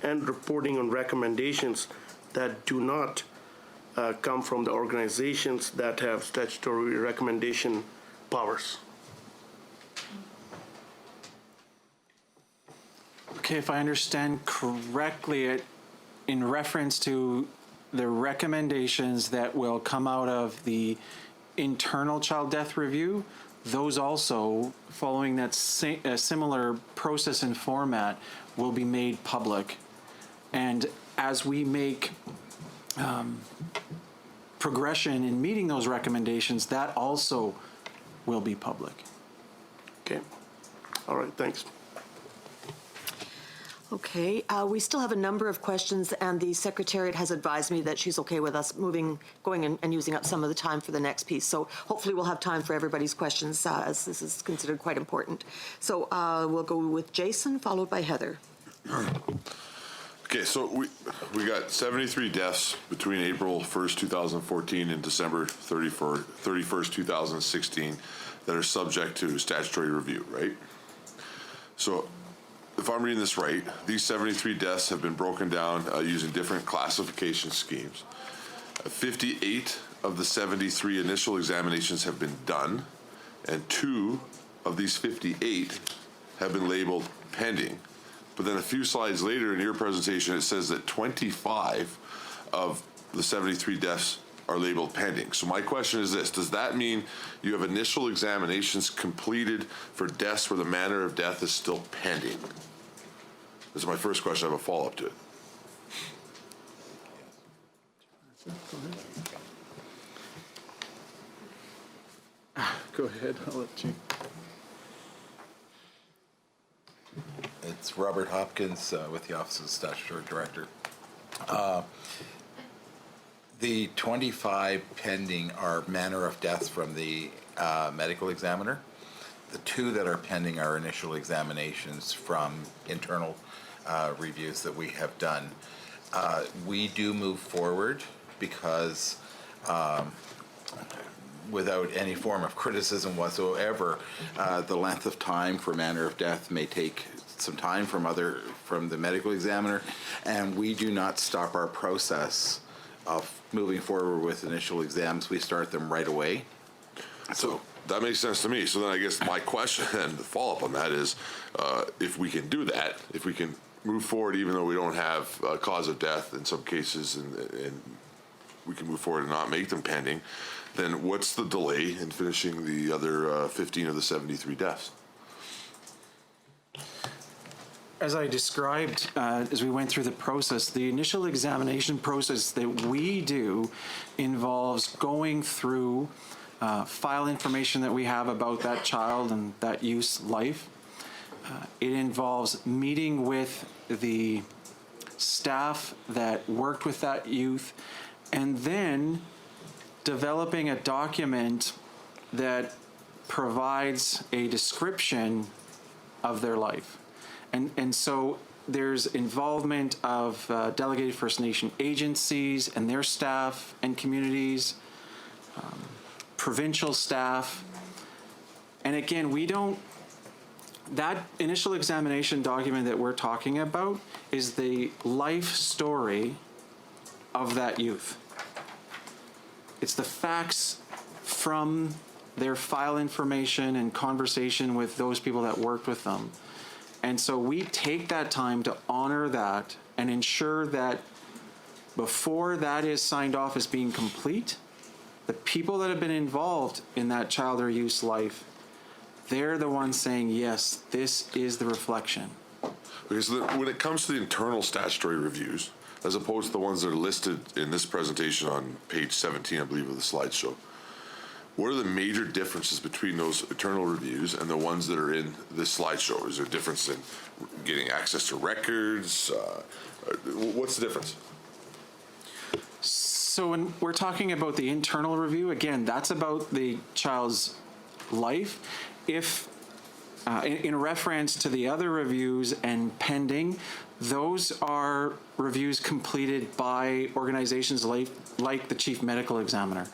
Q: and reporting on recommendations that do not come from the organizations that have statutory recommendation powers.
C: Okay, if I understand correctly, in reference to the recommendations that will come out of the internal child death review, those also, following that similar process and format, will be made public. And as we make progression in meeting those recommendations, that also will be public.
Q: Okay. All right, thanks.
A: Okay, we still have a number of questions, and the Secretariat has advised me that she's okay with us going and using up some of the time for the next piece. So hopefully we'll have time for everybody's questions, as this is considered quite important. So we'll go with Jason, followed by Heather.
E: Okay, so we got 73 deaths between April 1st, 2014 and December 31st, 2016 that are subject to statutory review, right? So if I'm reading this right, these 73 deaths have been broken down using different classification schemes. 58 of the 73 initial examinations have been done, and 2 of these 58 have been labeled pending. But then a few slides later in your presentation, it says that 25 of the 73 deaths are labeled pending. So my question is this: does that mean you have initial examinations completed for deaths where the manner of death is still pending? This is my first question. I have a follow-up to it.
C: Go ahead, I'll let you.
N: It's Robert Hopkins with the Office of the Statutory Director. The 25 pending are manner of death from the medical examiner. The 2 that are pending are initial examinations from internal reviews that we have done. We do move forward because without any form of criticism whatsoever, the length of time for manner of death may take some time from the medical examiner, and we do not stop our process of moving forward with initial exams. We start them right away.
E: So that makes sense to me. So then I guess my question and the follow-up on that is, if we can do that, if we can move forward even though we don't have a cause of death in some cases, and we can move forward and not make them pending, then what's the delay in finishing the other 15 of the 73 deaths?
C: As I described, as we went through the process, the initial examination process that we do involves going through file information that we have about that child and that youth's life. It involves meeting with the staff that worked with that youth, and then developing a document that provides a description of their life. And so there's involvement of delegated First Nation agencies and their staff and communities, provincial staff. And again, that initial examination document that we're talking about is the life story of that youth. It's the facts from their file information and conversation with those people that worked with them. And so we take that time to honor that and ensure that before that is signed off as being complete, the people that have been involved in that child or youth's life, they're the ones saying, yes, this is the reflection.
E: Okay, so when it comes to the internal statutory reviews, as opposed to the ones that are listed in this presentation on page 17, I believe, of the slideshow, what are the major differences between those internal reviews and the ones that are in this slideshow? Is there a difference in getting access to records? What's the difference?
C: So when we're talking about the internal review, again, that's about the child's life. If, in reference to the other reviews and pending, those are reviews completed by organizations like the Chief Medical Examiner.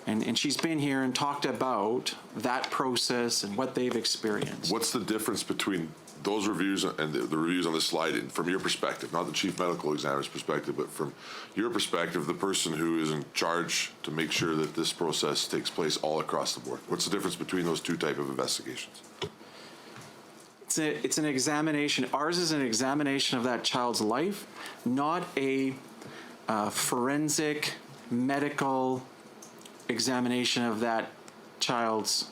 C: And she's been here and talked about that process and what they've experienced.
E: What's the difference between those reviews and the reviews on this slide, and from your perspective, not the Chief Medical Examiner's perspective, but from your perspective, the person who is in charge to make sure that this process takes place all across the board? What's the difference between those two types of investigations?
C: It's an examination. Ours is an examination of that child's life, not a forensic medical examination of that child's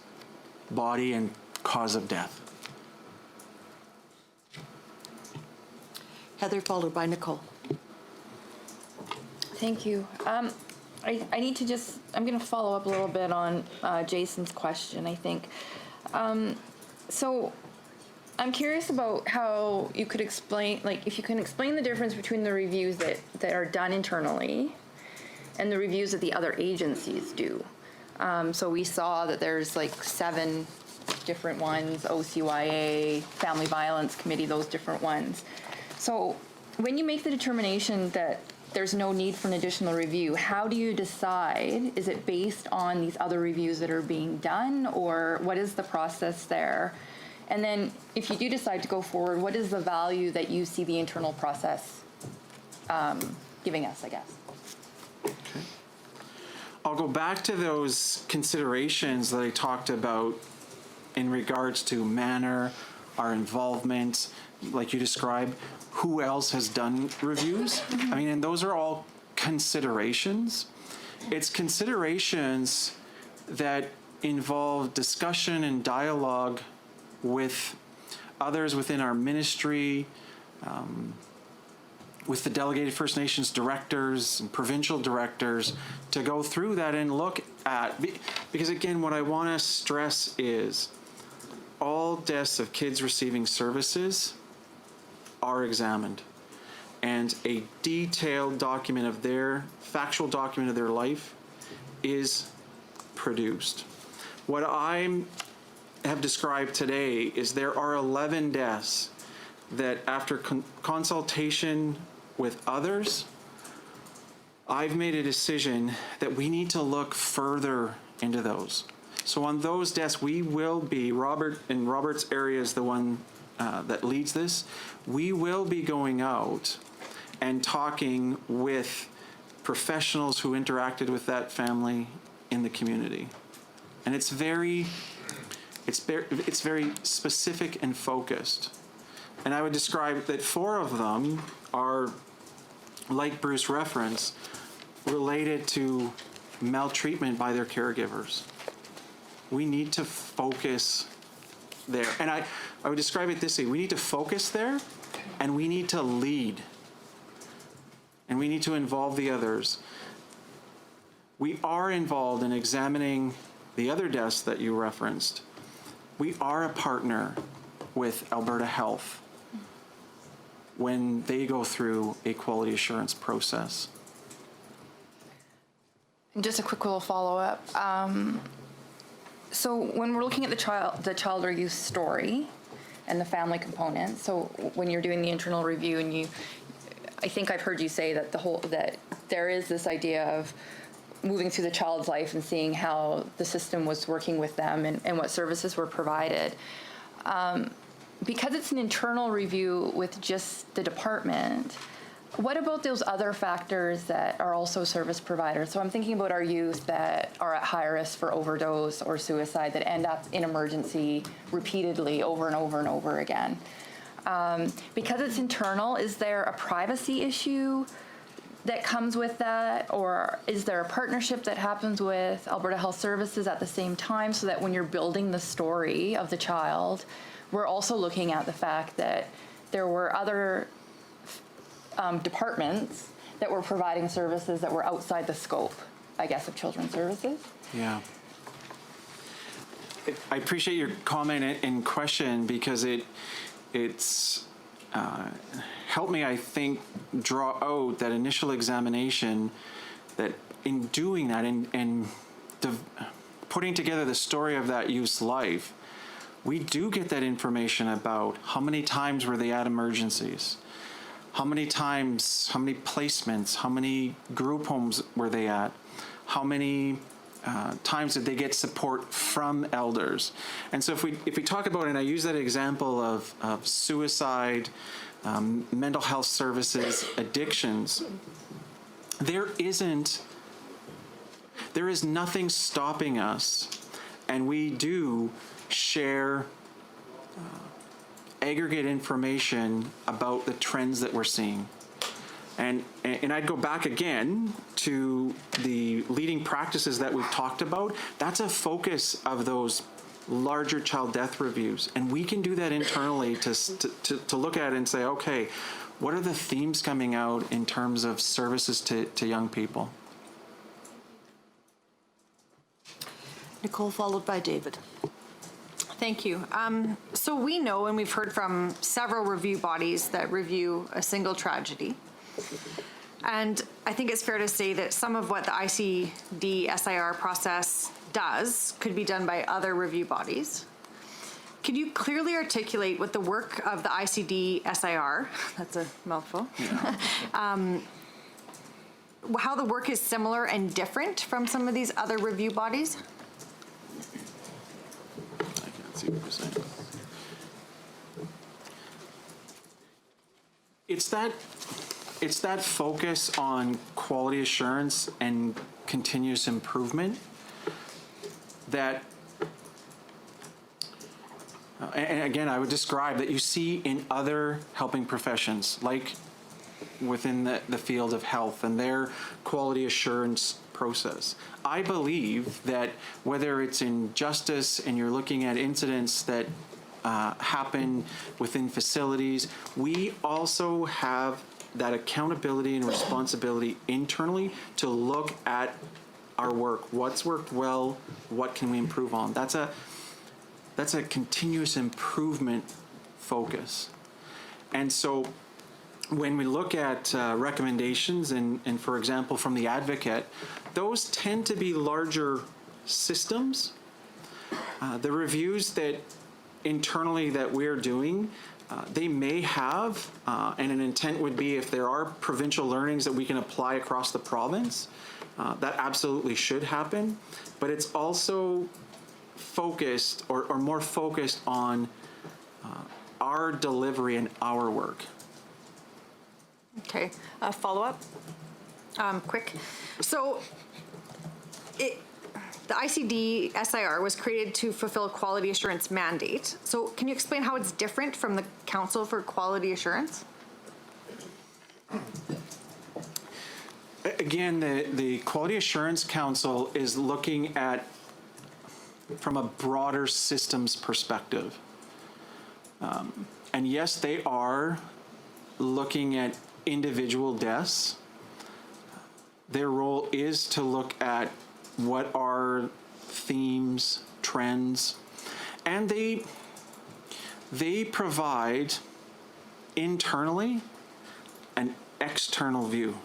C: body and cause of death.
A: Heather, followed by Nicole.
H: Thank you. I need to just, I'm going to follow up a little bit on Jason's question, I think. So I'm curious about how you could explain, like, if you can explain the difference between the reviews that are done internally and the reviews that the other agencies do. So we saw that there's like 7 different ones, OCYA, Family Violence Committee, those different ones. So when you make the determination that there's no need for an additional review, how do you decide? Is it based on these other reviews that are being done, or what is the process there? And then if you do decide to go forward, what is the value that you see the internal process giving us, I guess?
C: Okay. I'll go back to those considerations that I talked about in regards to manner, our involvement, like you described, who else has done reviews. I mean, and those are all considerations. It's considerations that involve discussion and dialogue with others within our ministry, with the delegated First Nations directors and provincial directors, to go through that and look at, because again, what I want to stress is all deaths of kids receiving services are examined, and a detailed document of their, factual document of their life is produced. What I have described today is there are 11 deaths that after consultation with others, I've made a decision that we need to look further into those. So on those deaths, we will be, Robert's area is the one that leads this, we will be going out and talking with professionals who interacted with that family in the community. And it's very specific and focused. And I would describe that 4 of them are, like Bruce referenced, related to maltreatment by their caregivers. We need to focus there. And I would describe it this way: we need to focus there, and we need to lead. And we need to involve the others. We are involved in examining the other deaths that you referenced. We are a partner with Alberta Health when they go through a quality assurance process.
H: And just a quick little follow-up. So when we're looking at the child or youth story and the family component, so when you're doing the internal review, and I think I've heard you say that that there is this idea of moving through the child's life and seeing how the system was working with them and what services were provided. Because it's an internal review with just the department, what about those other factors that are also service providers? So I'm thinking about our youth that are at high risk for overdose or suicide that end up in emergency repeatedly over and over and over again. Because it's internal, is there a privacy issue that comes with that, or is there a partnership that happens with Alberta Health Services at the same time, so that when you're building the story of the child, we're also looking at the fact that there were other departments that were providing services that were outside the scope, I guess, of children's services?
C: Yeah. I appreciate your comment and question, because it's helped me, I think, draw out that initial examination, that in doing that and putting together the story of that youth's life, we do get that information about how many times were they at emergencies, how many times, how many placements, how many group homes were they at, how many times did they get support from elders. And so if we talk about, and I use that example of suicide, mental health services, addictions, there is nothing stopping us, and we do share aggregate information about the trends that we're seeing. And I'd go back again to the leading practices that we've talked about. That's a focus of those larger child death reviews. And we can do that internally to look at it and say, okay, what are the themes coming out in terms of services to young people?
A: Nicole, followed by David.
F: Thank you. So we know, and we've heard from several review bodies that review a single tragedy. And I think it's fair to say that some of what the ICD SIR process does could be done by other review bodies. Could you clearly articulate what the work of the ICD SIR, that's a mouthful, how the work is similar and different from some of these other review bodies?
C: I can't see what you're saying. It's that focus on quality assurance and continuous improvement that, and again, I would describe that you see in other helping professions, like within the field of health and their quality assurance process. I believe that whether it's in justice and you're looking at incidents that happen within facilities, we also have that accountability and responsibility internally to look at our work. What's worked well? What can we improve on? That's a continuous improvement focus. And so when we look at recommendations and for example, from the advocate, those tend to be larger systems. The reviews that internally that we're doing, they may have, and an intent would be if there are provincial learnings that we can apply across the province, that absolutely should happen. But it's also focused or more focused on our delivery and our work.
F: Okay, follow-up, quick. So the ICD SIR was created to fulfill a quality assurance mandate. So can you explain how it's different from the Council for Quality Assurance?
C: Again, the Quality Assurance Council is looking at from a broader systems perspective. And yes, they are looking at individual deaths. Their role is to look at what are themes, trends, and they provide internally an external view,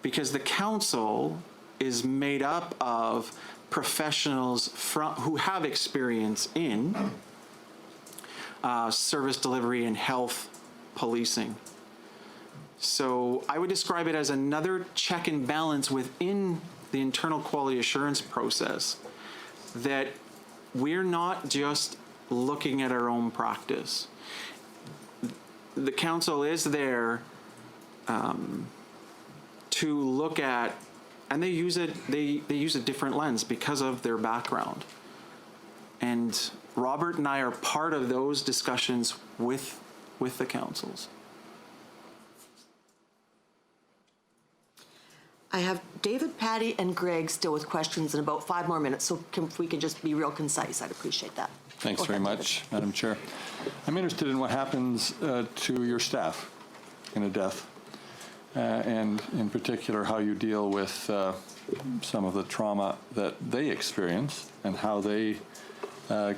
C: because the council is made up of professionals who have experience in service delivery and health policing. So I would describe it as another check and balance within the internal quality assurance process, that we're not just looking at our own practice. The council is there to look at, and they use a different lens because of their background. And Robert and I are part of those discussions with the councils.
A: I have David, Patty, and Greg still with questions in about 5 more minutes, so if we can just be real concise, I'd appreciate that.
I: Thanks very much, Madam Chair. I'm interested in what happens to your staff in a death, and in particular how you deal with some of the trauma that they experience and how they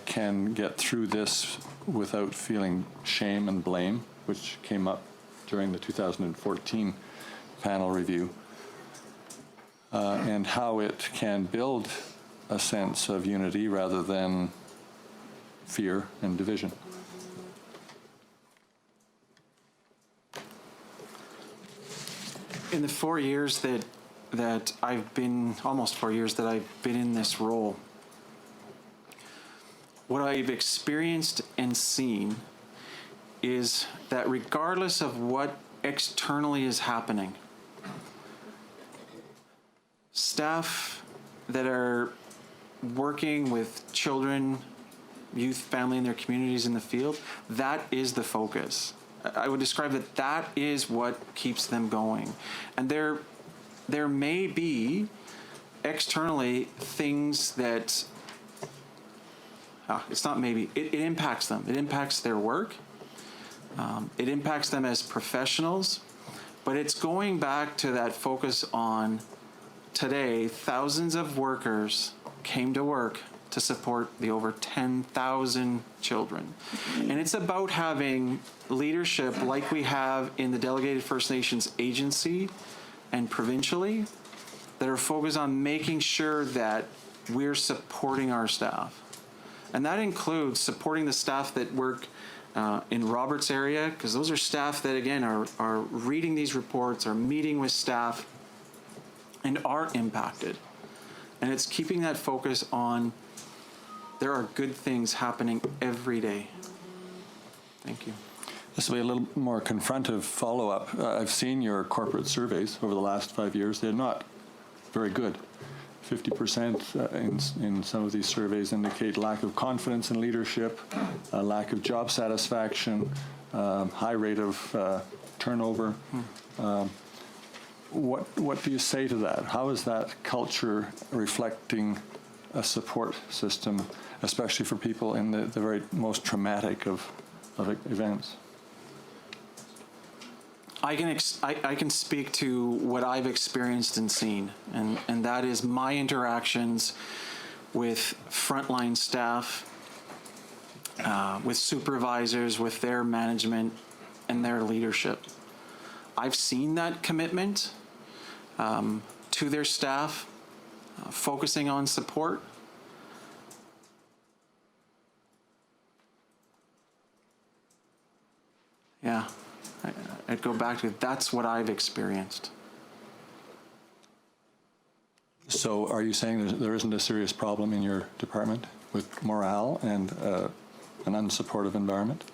I: can get through this without feeling shame and blame, which came up during the 2014 panel review. And how it can build a sense of unity rather than fear and division.
C: In the 4 years that I've been, almost 4 years that I've been in this role, what I've experienced and seen is that regardless of what externally is happening, staff that are working with children, youth, family, and their communities in the field, that is the focus. I would describe that is what keeps them going. And there may be externally things that, it's not maybe, it impacts them. It impacts their work. It impacts them as professionals. But it's going back to that focus on today, thousands of workers came to work to support the over 10,000 children. And it's about having leadership like we have in the Delegated First Nations Agency and provincially that are focused on making sure that we're supporting our staff. And that includes supporting the staff that work in Robert's area, because those are staff that, again, are reading these reports, are meeting with staff, and are impacted. And it's keeping that focus on there are good things happening every day. Thank you.
I: This will be a little more confrontive follow-up. I've seen your corporate surveys over the last 5 years. They're not very good. 50% in some of these surveys indicate lack of confidence in leadership, lack of job satisfaction, high rate of turnover. What do you say to that? How is that culture reflecting a support system, especially for people in the very most traumatic of events?
C: I can speak to what I've experienced and seen, and that is my interactions with frontline staff, with supervisors, with their management and their leadership. I've seen that commitment to their staff, focusing on support. Yeah. I'd go back to that's what I've experienced.
I: So are you saying there isn't a serious problem in your department with morale and an unsupportive environment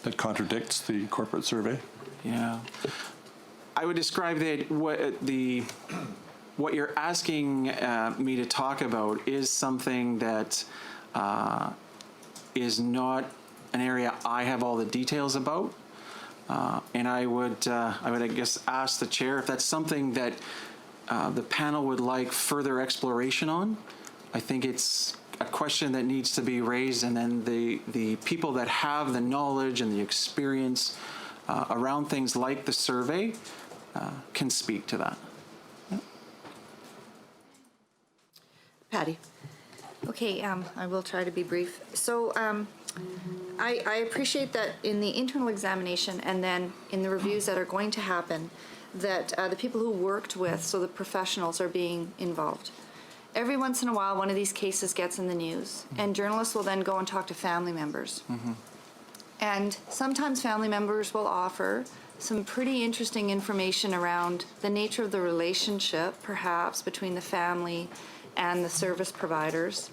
I: that contradicts the corporate survey?
C: Yeah. I would describe that what you're asking me to talk about is something that is not an area I have all the details about. And I would, I guess, ask the chair if that's something that the panel would like further exploration on. I think it's a question that needs to be raised, and then the people that have the knowledge and the experience around things like the survey can speak to that. Yeah.
A: Patty.
K: Okay, I will try to be brief. So I appreciate that in the internal examination and then in the reviews that are going to happen, that the people who worked with, so the professionals, are being involved. Every once in a while, one of these cases gets in the news, and journalists will then go and talk to family members. Mm-hmm. And sometimes family members will offer some pretty interesting information around the nature of the relationship, perhaps, between the family and the service providers.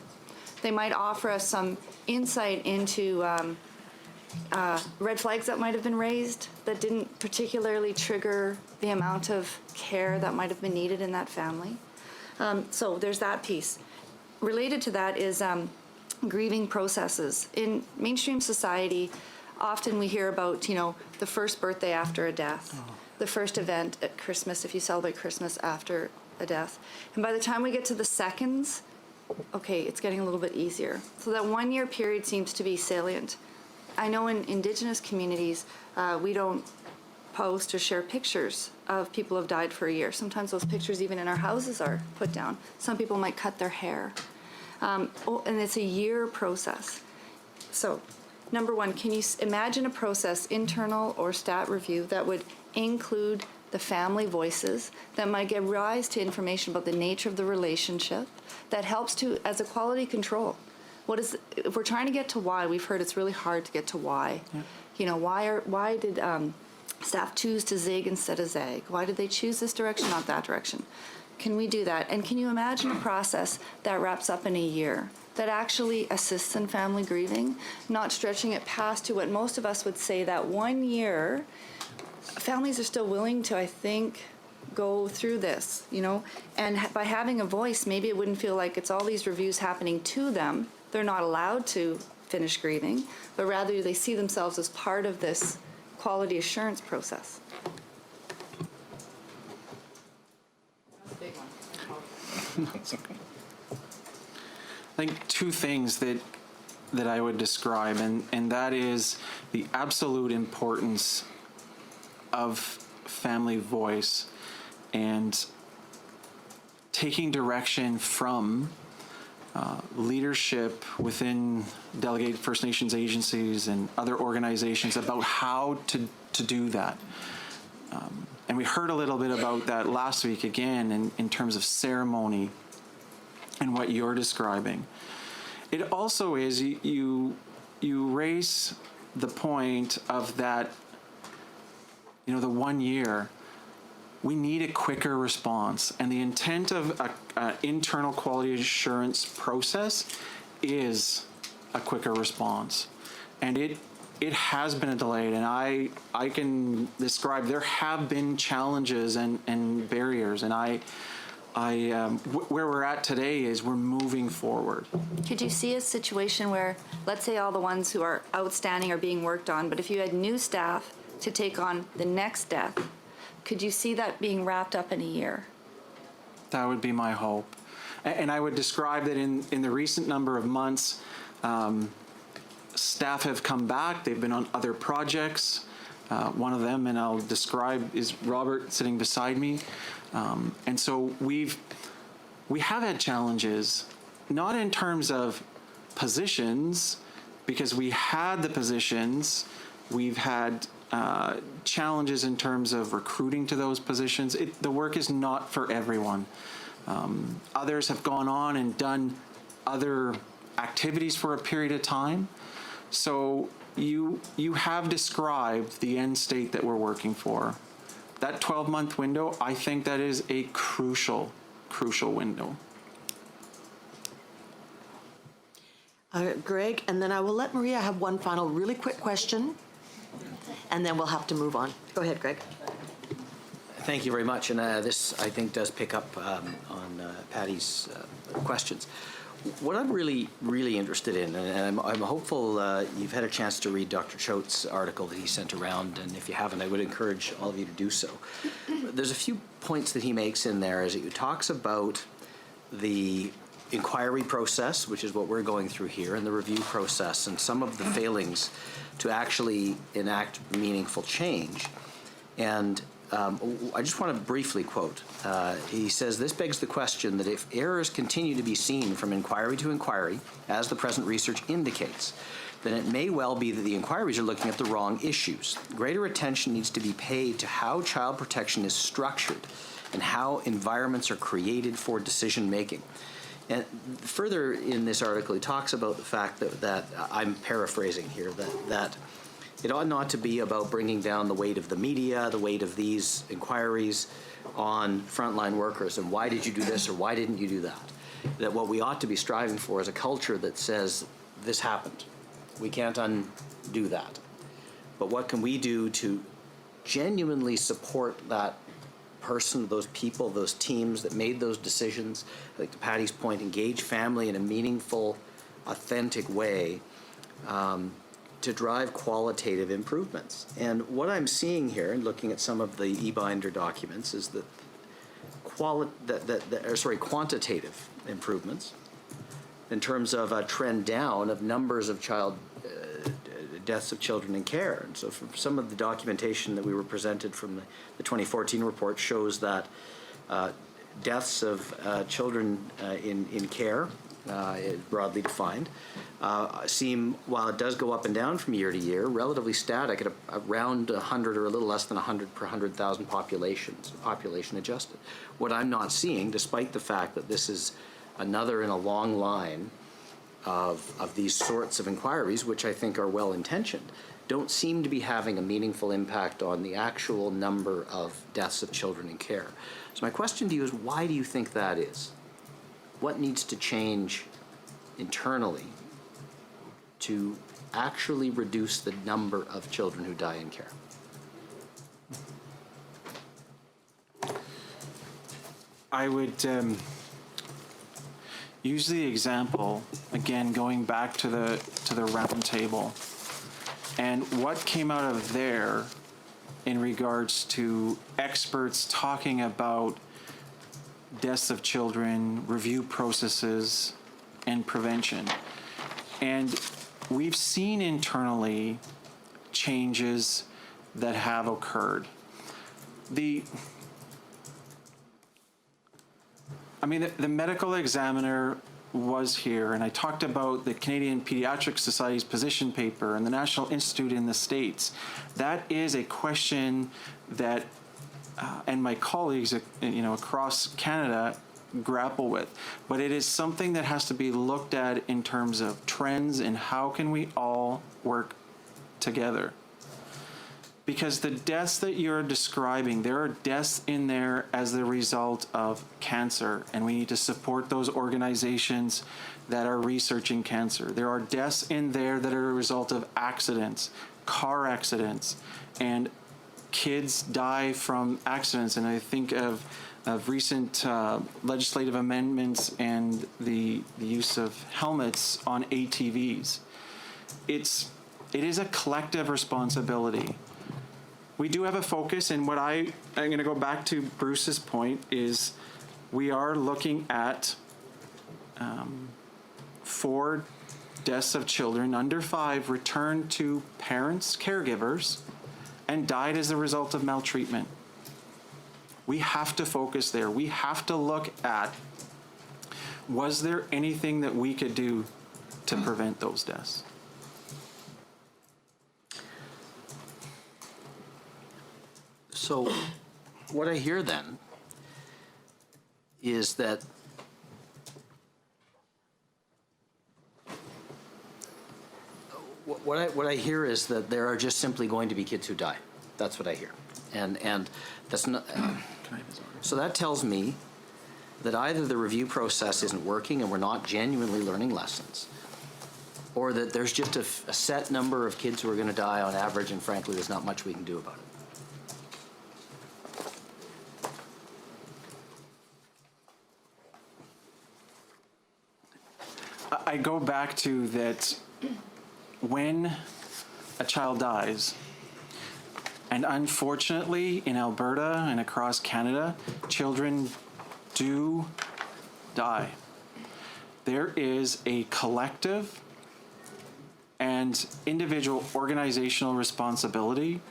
K: They might offer us some insight into red flags that might have been raised that didn't particularly trigger the amount of care that might have been needed in that family. So there's that piece. Related to that is grieving processes. In mainstream society, often we hear about, the first birthday after a death, the first event at Christmas, if you celebrate Christmas after a death. And by the time we get to the seconds, okay, it's getting a little bit easier. So that 1 year period seems to be salient. I know in Indigenous communities, we don't post or share pictures of people who have died for a year. Sometimes those pictures even in our houses are put down. Some people might cut their hair. And it's a year process. So, number one, can you imagine a process, internal or stat review, that would include the family voices, that might give rise to information about the nature of the relationship, that helps to, as a quality control. If we're trying to get to why, we've heard it's really hard to get to why. Yeah. Why did staff choose to zig instead of zag? Why did they choose this direction, not that direction? Can we do that? And can you imagine a process that wraps up in a year, that actually assists in family grieving, not stretching it past to what most of us would say that 1 year? Families are still willing to, I think, go through this, and by having a voice, maybe it wouldn't feel like it's all these reviews happening to them. They're not allowed to finish grieving, but rather they see themselves as part of this quality assurance process. That's a big one.
C: I think two things that I would describe, and that is the absolute importance of family voice and taking direction from leadership within delegated First Nations agencies and other organizations about how to do that. And we heard a little bit about that last week again in terms of ceremony and what you're describing. It also is, you raise the point of that, the 1 year, we need a quicker response. And the intent of an internal quality assurance process is a quicker response. And it has been delayed, and I can describe there have been challenges and barriers, and where we're at today is we're moving forward.
K: Could you see a situation where, let's say all the ones who are outstanding are being worked on, but if you had new staff to take on the next death, could you see that being wrapped up in a year?
C: That would be my hope. And I would describe that in the recent number of months, staff have come back. They've been on other projects. One of them, and I'll describe, is Robert sitting beside me. And so we have had challenges, not in terms of positions, because we had the positions. We've had challenges in terms of recruiting to those positions. The work is not for everyone. Others have gone on and done other activities for a period of time. So you have described the end state that we're working for. That 12-month window, I think that is a crucial window.
A: Greg, and then I will let Maria have one final really quick question, and then we'll have to move on. Go ahead, Greg.
G: Thank you very much, and this, I think, does pick up on Patty's questions. What I'm really, really interested in, and I'm hopeful you've had a chance to read Dr. Choate's article that he sent around, and if you haven't, I would encourage all of you to do so. There's a few points that he makes in there as he talks about the inquiry process, which is what we're going through here, and the review process, and some of the failings to actually enact meaningful change. And I just want to briefly quote. He says, "This begs the question that if errors continue to be seen from inquiry to inquiry, as the present research indicates, then it may well be that the inquiries are looking at the wrong issues. Greater attention needs to be paid to how child protection is structured and how environments are created for decision making." And further in this article, he talks about the fact that I'm paraphrasing here, that it ought not to be about bringing down the weight of the media, the weight of these inquiries on frontline workers, and why did you do this or why didn't you do that? That what we ought to be striving for is a culture that says, this happened. We can't undo that. But what can we do to genuinely support that person, those people, those teams that made those decisions? Like to Patty's point, engage family in a meaningful, authentic way, to drive qualitative improvements. And what I'm seeing here, and looking at some of the e-binder documents, is that quantitative improvements in terms of a trend down of numbers of deaths of children in care. And so from some of the documentation that we were presented from the 2014 report shows that deaths of children in care, broadly defined, seem, while it does go up and down from year to year, relatively static at around 100 or a little less than 100 per 100,000 population adjusted. What I'm not seeing, despite the fact that this is another in a long line of these sorts of inquiries, which I think are well-intentioned, don't seem to be having a meaningful impact on the actual number of deaths of children in care. So my question to you is, why do you think that is? What needs to change internally to actually reduce the number of children who die in care?
C: I would use the example, again, going back to the round table, and what came out of there in regards to experts talking about deaths of children, review processes, and prevention. And we've seen internally changes that have occurred. The medical examiner was here, and I talked about the Canadian Pediatric Society's position paper and the National Institute in the States, that is a question that, and my colleagues, across Canada grapple with. But it is something that has to be looked at in terms of trends and how can we all work together. Because the deaths that you're describing, there are deaths in there as the result of cancer, and we need to support those organizations that are researching cancer. There are deaths in there that are a result of accidents, car accidents, and kids die from accidents. And I think of recent legislative amendments and the use of helmets on ATVs. It is a collective responsibility. We do have a focus, and what I'm going to go back to Bruce's point is we are looking at 4 deaths of children under 5 returned to parents, caregivers, and died as a result of maltreatment. We have to focus there. We have to look at, was there anything that we could do to prevent those deaths?
G: So what I hear then is that what I hear is that there are just simply going to be kids who die. That's what I hear. And that's not, so that tells me that either the review process isn't working and we're not genuinely learning lessons, or that there's just a set number of kids who are going to die on average, and frankly, there's not much we can do about it.
C: I go back to that when a child dies, and unfortunately in Alberta and across Canada, children do die. There is a collective and individual organizational responsibility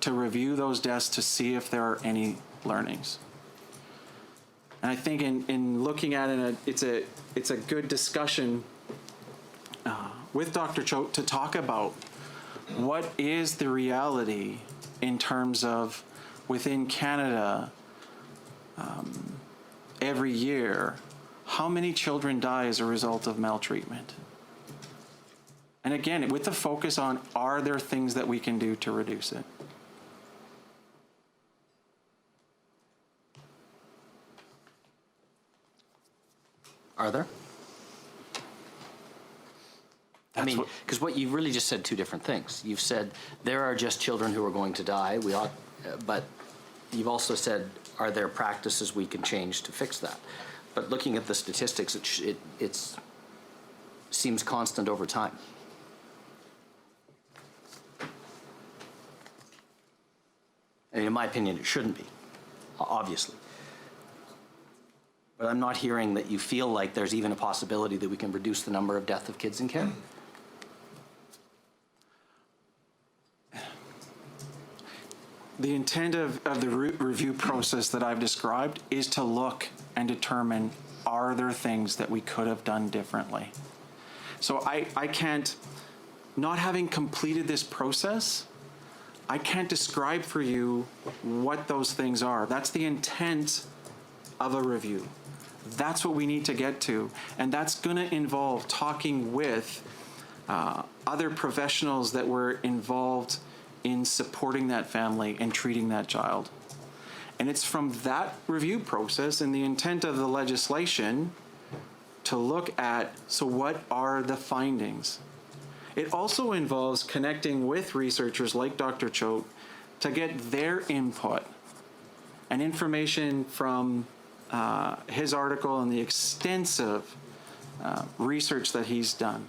C: to review those deaths to see if there are any learnings. And I think in looking at it, it's a good discussion with Dr. Choate to talk about what is the reality in terms of within Canada every year, how many children die as a result of maltreatment? And again, with the focus on, are there things that we can do to reduce it?
G: Are there? I mean, because what you've really just said 2 different things. You've said there are just children who are going to die. We ought, but you've also said, are there practices we can change to fix that? But looking at the statistics, it seems constant over time. And in my opinion, it shouldn't be, obviously. But I'm not hearing that you feel like there's even a possibility that we can reduce the number of deaths of kids in care.
C: The intent of the review process that I've described is to look and determine, are there things that we could have done differently? So I can't, not having completed this process, I can't describe for you what those things are. That's the intent of a review. That's what we need to get to. And that's going to involve talking with other professionals that were involved in supporting that family and treating that child. And it's from that review process and the intent of the legislation to look at, so what are the findings? It also involves connecting with researchers like Dr. Choate to get their input and information from his article and the extensive research that he's done.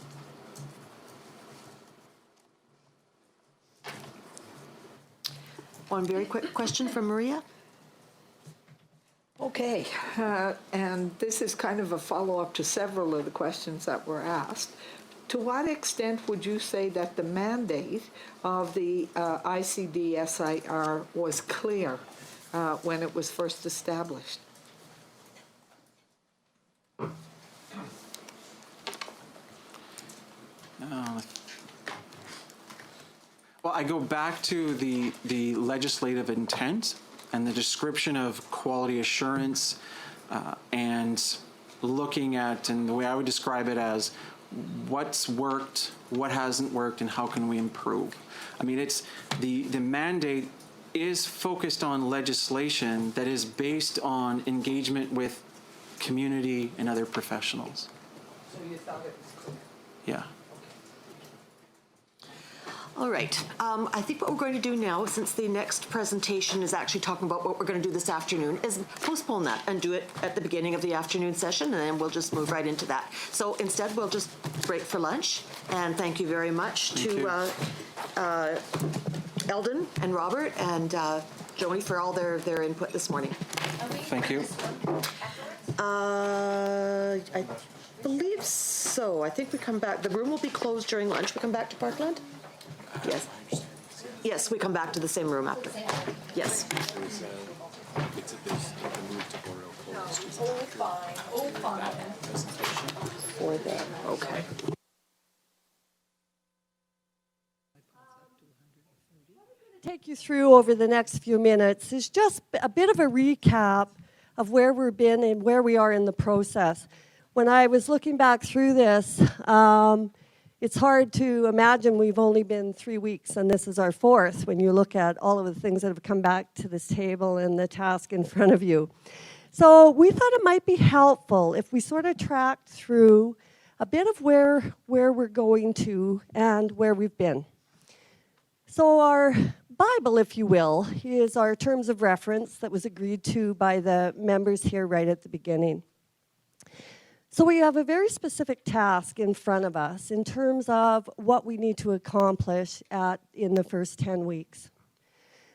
A: One very quick question from Maria.
O: Okay, and this is kind of a follow-up to several of the questions that were asked. To what extent would you say that the mandate of the ICD-SIR was clear when it was first established?
C: I go back to the legislative intent and the description of quality assurance and looking at, and the way I would describe it as what's worked, what hasn't worked, and how can we improve. I mean, it's the mandate is focused on legislation that is based on engagement with community and other professionals.
O: So you thought it was clear?
C: Yeah.
A: All right. I think what we're going to do now, since the next presentation is actually talking about what we're going to do this afternoon, is postpone that and do it at the beginning of the afternoon session, and then we'll just move right into that. So instead, we'll just break for lunch, and thank you very much to Eldon and Robert and Joey for all their input this morning.
C: Thank you.
A: I believe so. I think we come back. The room will be closed during lunch. We come back to Parkland? Yes. Yes, we come back to the same room after. Yes. For them. Okay.
D: Take you through over the next few minutes is just a bit of a recap of where we've been and where we are in the process. When I was looking back through this, it's hard to imagine we've only been 3 weeks and this is our 4th when you look at all of the things that have come back to this table and the task in front of you. So we thought it might be helpful if we sort of tracked through a bit of where we're going to and where we've been. So our Bible, if you will, is our terms of reference that was agreed to by the members here right at the beginning. So we have a very specific task in front of us in terms of what we need to accomplish in the first 10 weeks.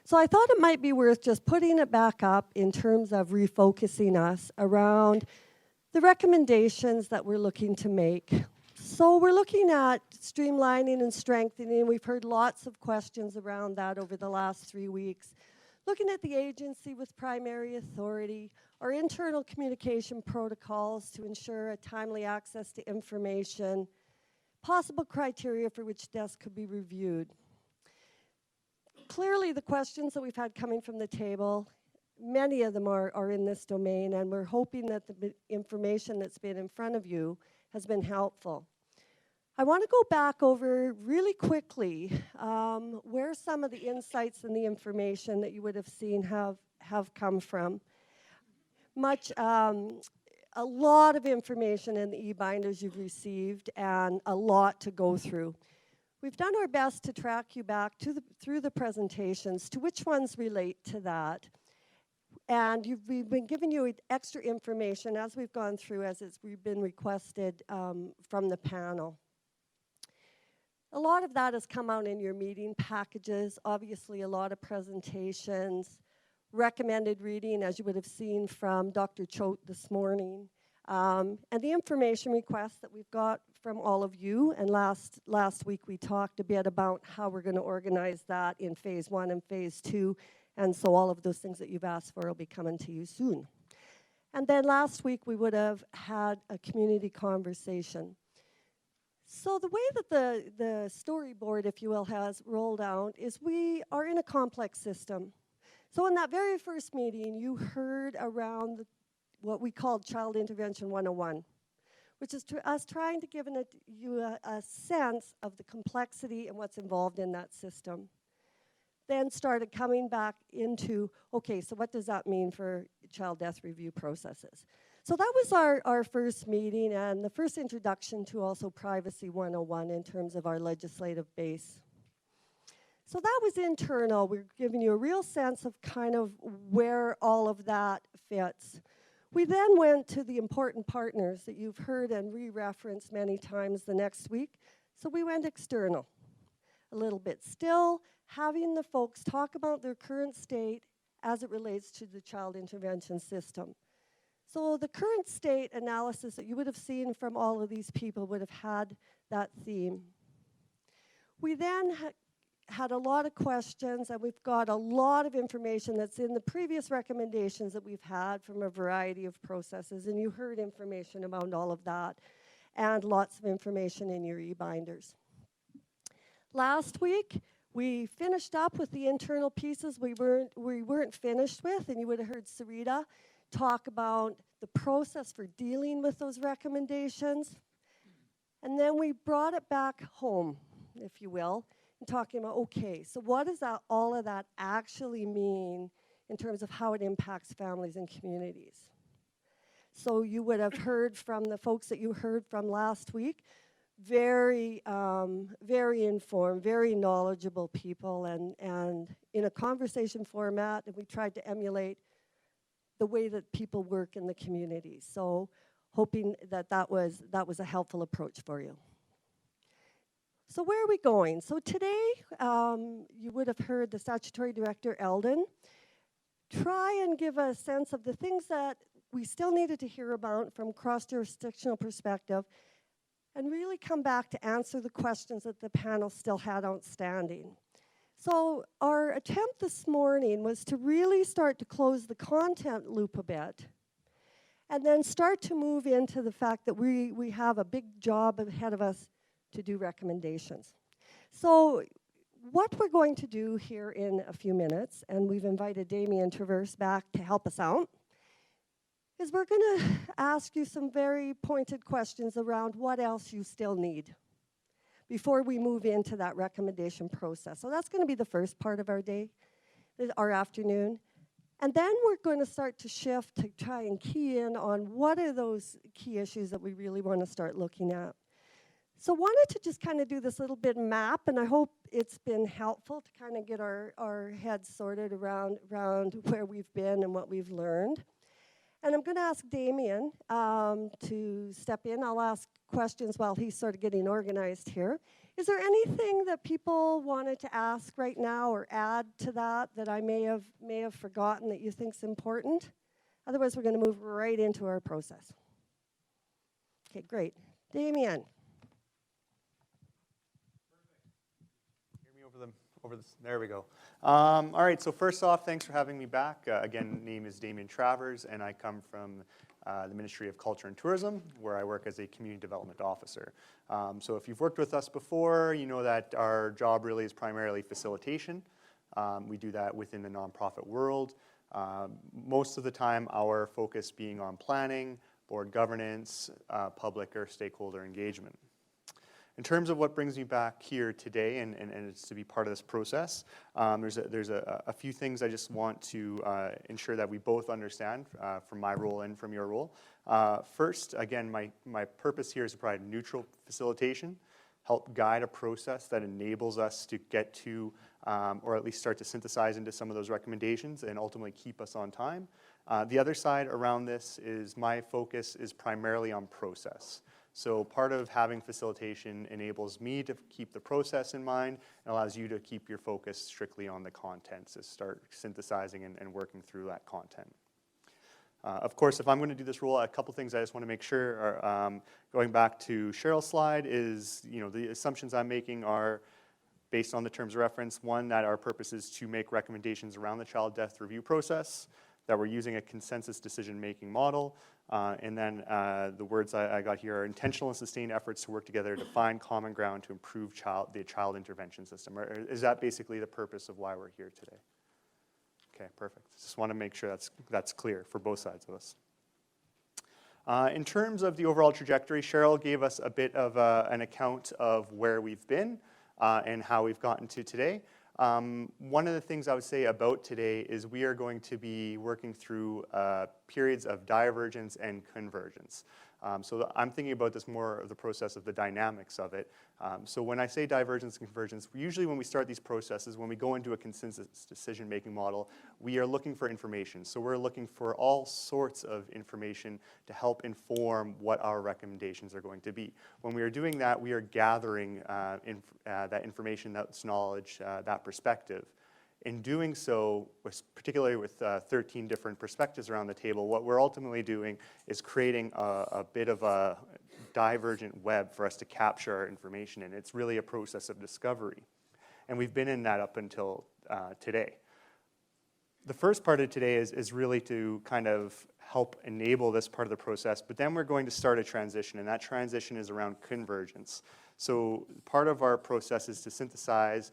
D: So I thought it might be worth just putting it back up in terms of refocusing us around the recommendations that we're looking to make. So we're looking at streamlining and strengthening. We've heard lots of questions around that over the last 3 weeks. Looking at the agency with primary authority, our internal communication protocols to ensure a timely access to information, possible criteria for which deaths could be reviewed. Clearly, the questions that we've had coming from the table, many of them are in this domain, and we're hoping that the information that's been in front of you has been helpful. I want to go back over really quickly where some of the insights and the information that you would have seen have come from. A lot of information in the e-binders you've received and a lot to go through. We've done our best to track you back through the presentations to which ones relate to that. And we've been giving you extra information as we've gone through, we've been requested from the panel. A lot of that has come out in your meeting packages, obviously a lot of presentations, recommended reading, as you would have seen from Dr. Choate this morning, and the information requests that we've got from all of you. And last week we talked a bit about how we're going to organize that in phase 1 and phase 2, and so all of those things that you've asked for will be coming to you soon. And then last week we would have had a community conversation. So the way that the storyboard, if you will, has rolled out is we are in a complex system. So in that very first meeting, you heard around what we called Child Intervention 101, which is us trying to give you a sense of the complexity and what's involved in that system. Then started coming back into, okay, so what does that mean for child death review processes? So that was our first meeting and the first introduction to also Privacy 101 in terms of our legislative base. So that was internal. We're giving you a real sense of kind of where all of that fits. We then went to the important partners that you've heard and re-referenced many times the next week. So we went external a little bit. Still having the folks talk about their current state as it relates to the child intervention system. So the current state analysis that you would have seen from all of these people would have had that theme. We then had a lot of questions, and we've got a lot of information that's in the previous recommendations that we've had from a variety of processes, and you heard information about all of that, and lots of information in your e-binders. Last week, We finished up with the internal pieces we weren't finished with, and you would have heard Sarita talk about the process for dealing with those recommendations. And then we brought it back home, if you will, and talking about, okay, so what does all of that actually mean in terms of how it impacts families and communities? So you would have heard from the folks that you heard from last week, very informed, very knowledgeable people, and in a conversation format, and we tried to emulate the way that people work in the community. So hoping that was a helpful approach for you. So where are we going? So today, you would have heard the Statutory Director, Eldon, try and give a sense of the things that we still needed to hear about from cross-jurisdictional perspective, and really come back to answer the questions that the panel still had outstanding. So our attempt this morning was to really start to close the content loop a bit, and then start to move into the fact that we have a big job ahead of us to do recommendations. So what we're going to do here in a few minutes, and we've invited Damien Traverse back to help us out, is we're going to ask you some very pointed questions around what else you still need before we move into that recommendation process. So that's going to be the first part of our day, our afternoon. And then we're going to start to shift to try and key in on what are those key issues that we really want to start looking at. So wanted to just kind of do this little bit map, and I hope it's been helpful to kind of get our heads sorted around where we've been and what we've learned. And I'm going to ask Damien to step in. I'll ask questions while he's sort of getting organized here. Is there anything that people wanted to ask right now or add to that I may have forgotten that you think is important? Otherwise, we're going to move right into our process. Okay, great. Damien.
S: There we go. All right, so first off, thanks for having me back. Again, name is Damien Travers, and I come from the Ministry of Culture and Tourism, where I work as a Community Development Officer. So if you've worked with us before, you know that our job really is primarily facilitation. We do that within the nonprofit world. Most of the time, our focus being on planning, board governance, public or stakeholder engagement. In terms of what brings me back here today, and it's to be part of this process, there's a few things I just want to ensure that we both understand from my role and from your role. First, again, my purpose here is to provide neutral facilitation, help guide a process that enables us to get to, or at least start to synthesize into some of those recommendations and ultimately keep us on time. The other side around this is my focus is primarily on process. So part of having facilitation enables me to keep the process in mind and allows you to keep your focus strictly on the content, to start synthesizing and working through that content. Of course, if I'm going to do this role, a couple things I just want to make sure are, going back to Cheryl's slide, is the assumptions I'm making are based on the terms of reference. One, that our purpose is to make recommendations around the child death review process, that we're using a consensus decision-making model, and then the words I got here are intentional and sustained efforts to work together to find common ground to improve the child intervention system. Is that basically the purpose of why we're here today? Okay, perfect. Just want to make sure that's clear for both sides of us. In terms of the overall trajectory, Cheryl gave us a bit of an account of where we've been and how we've gotten to today. One of the things I would say about today is we are going to be working through periods of divergence and convergence. So I'm thinking about this more of the process of the dynamics of it. So when I say divergence and convergence, usually when we start these processes, when we go into a consensus decision-making model, we are looking for information. So we're looking for all sorts of information to help inform what our recommendations are going to be. When we are doing that, we are gathering that information, that knowledge, that perspective. In doing so, particularly with 13 different perspectives around the table, what we're ultimately doing is creating a bit of a divergent web for us to capture our information in. It's really a process of discovery. And we've been in that up until today. The first part of today is really to kind of help enable this part of the process, but then we're going to start a transition, and that transition is around convergence. So part of our process is to synthesize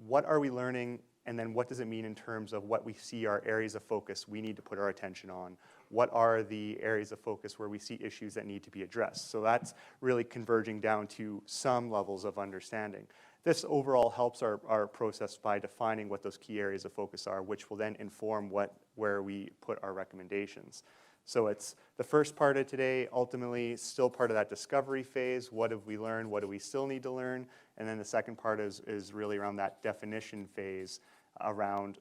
S: what are we learning, and then what does it mean in terms of what we see our areas of focus we need to put our attention on? What are the areas of focus where we see issues that need to be addressed? So that's really converging down to some levels of understanding. This overall helps our process by defining what those key areas of focus are, which will then inform where we put our recommendations. So it's the first part of today, ultimately still part of that discovery phase. What have we learned? What do we still need to learn? And then the second part is really around that definition phase, around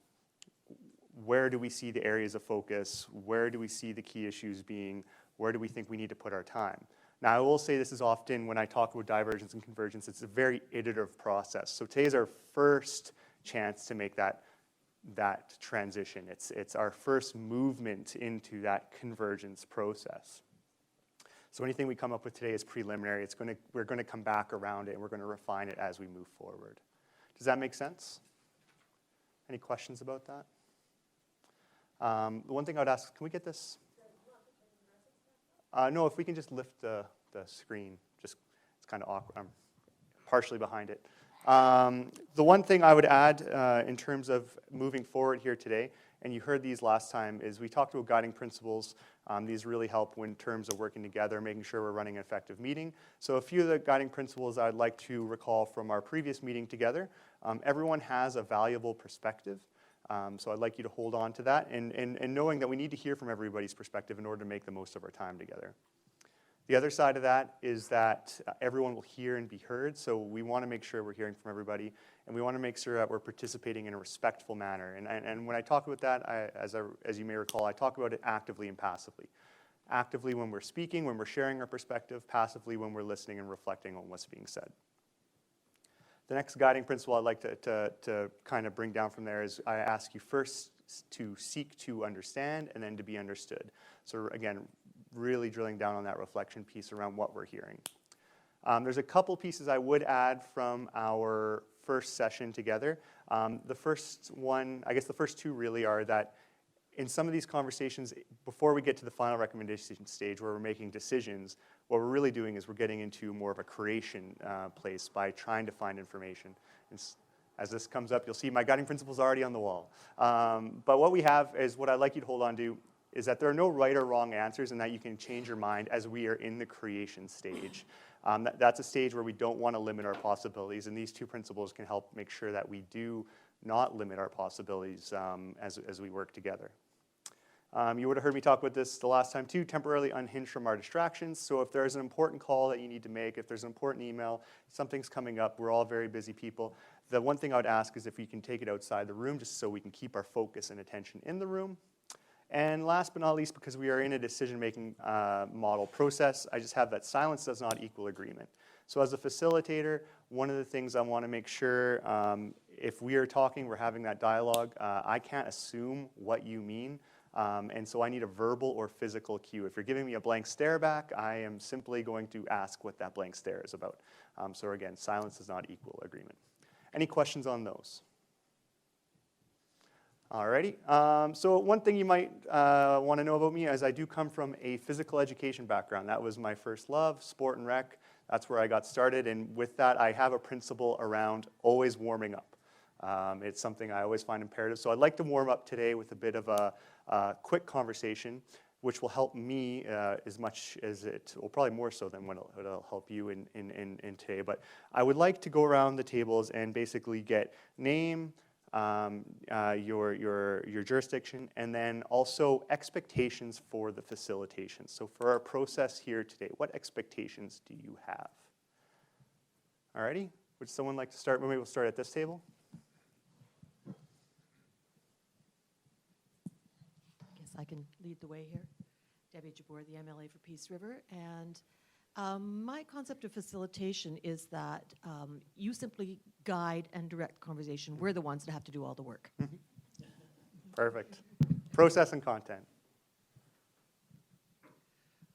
S: where do we see the areas of focus? Where do we see the key issues being? Where do we think we need to put our time? Now, I will say this is often, when I talk about divergence and convergence, it's a very iterative process. So today's our first chance to make that transition. It's our first movement into that convergence process. So anything we come up with today is preliminary. We're going to come back around it, and we're going to refine it as we move forward. Does that make sense? Any questions about that? The one thing I would ask, can we get this? No, if we can just lift the screen. It's kind of awkward. I'm partially behind it. The one thing I would add in terms of moving forward here today, and you heard these last time, is we talked about guiding principles. These really help in terms of working together, making sure we're running an effective meeting. So a few of the guiding principles I'd like to recall from our previous meeting together. Everyone has a valuable perspective. So I'd like you to hold on to that, and knowing that we need to hear from everybody's perspective in order to make the most of our time together. The other side of that is that everyone will hear and be heard, so we want to make sure we're hearing from everybody, and we want to make sure that we're participating in a respectful manner. And when I talk about that, as you may recall, I talk about it actively and passively. Actively when we're speaking, when we're sharing our perspective, passively when we're listening and reflecting on what's being said. The next guiding principle I'd like to kind of bring down from there is I ask you first to seek to understand and then to be understood. So again, really drilling down on that reflection piece around what we're hearing. There's a couple pieces I would add from our first session together. The first one, I guess the first two really are that in some of these conversations, before we get to the final recommendation stage where we're making decisions, what we're really doing is we're getting into more of a creation place by trying to find information. And as this comes up, you'll see my guiding principles already on the wall. But what we have is what I'd like you to hold on to is that there are no right or wrong answers and that you can change your mind as we are in the creation stage. That's a stage where we don't want to limit our possibilities, and these two principles can help make sure that we do not limit our possibilities as we work together. You would have heard me talk about this the last time too, temporarily unhinged from our distractions. So if there's an important call that you need to make, if there's an important email, something's coming up, we're all very busy people. The one thing I would ask is if we can take it outside the room just so we can keep our focus and attention in the room. And last but not least, because we are in a decision-making model process, I just have that silence does not equal agreement. So as a facilitator, one of the things I want to make sure, if we are talking, we're having that dialogue, I can't assume what you mean. And so I need a verbal or physical cue. If you're giving me a blank stare back, I am simply going to ask what that blank stare is about. So again, silence does not equal agreement. Any questions on those? Alrighty, so one thing you might want to know about me is I do come from a physical education background. That was my first love, sport and rec. That's where I got started, and with that I have a principle around always warming up. It's something I always find imperative. So I'd like to warm up today with a bit of a quick conversation, which will help me as much as it, well, probably more so than what it'll help you in today. But I would like to go around the tables and basically get name, your jurisdiction, and then also expectations for the facilitation. So for our process here today, what expectations do you have? Alrighty, would someone like to start? Maybe we'll start at this table.
A: I can lead the way here. Debbie Jabbour, the MLA for Peace River. And my concept of facilitation is that you simply guide and direct conversation. We're the ones that have to do all the work.
S: Perfect. Process and content.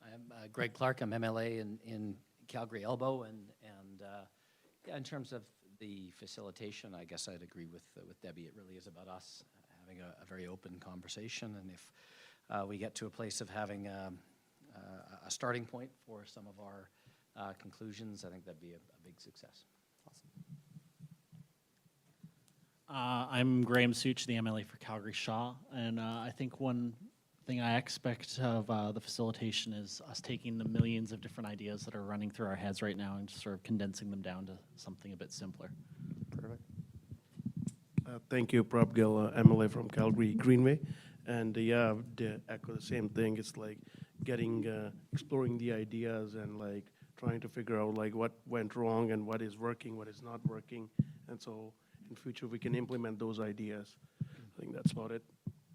G: I'm Greg Clark. I'm MLA in Calgary Elbow. And yeah, in terms of the facilitation, I guess I'd agree with Debbie. It really is about us having a very open conversation, and if we get to a place of having a starting point for some of our conclusions, I think that'd be a big success.
S: Awesome.
L: I'm Graham Such, the MLA for Calgary Shaw, and I think one thing I expect of the facilitation is us taking the millions of different ideas that are running through our heads right now and just sort of condensing them down to something a bit simpler.
S: Perfect.
Q: Thank you, Prab Gill, MLA from Calgary Greenway. And yeah, to echo the same thing. It's like getting, exploring the ideas and like trying to figure out like what went wrong and what is working, what is not working. And so in future, we can implement those ideas. I think that's about it.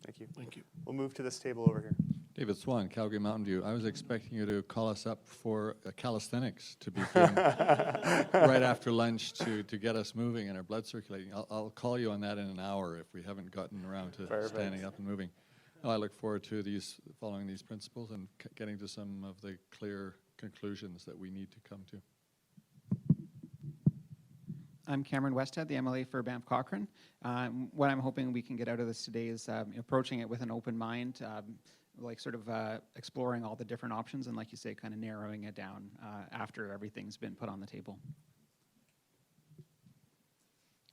S: Thank you.
Q: Thank you.
S: We'll move to this table over here.
I: David Swan, Calgary Mountain View. I was expecting you to call us up for calisthenics to begin right after lunch to get us moving and our blood circulating. I'll call you on that in an hour if we haven't gotten around to
S: Perfect.
I: standing up and moving. I look forward to following these principles and getting to some of the clear conclusions that we need to come to.
P: I'm Cameron Westhead, the MLA for Banff Cochrane. What I'm hoping we can get out of this today is approaching it with an open mind, like sort of exploring all the different options and, like you say, kind of narrowing it down after everything's been put on the table.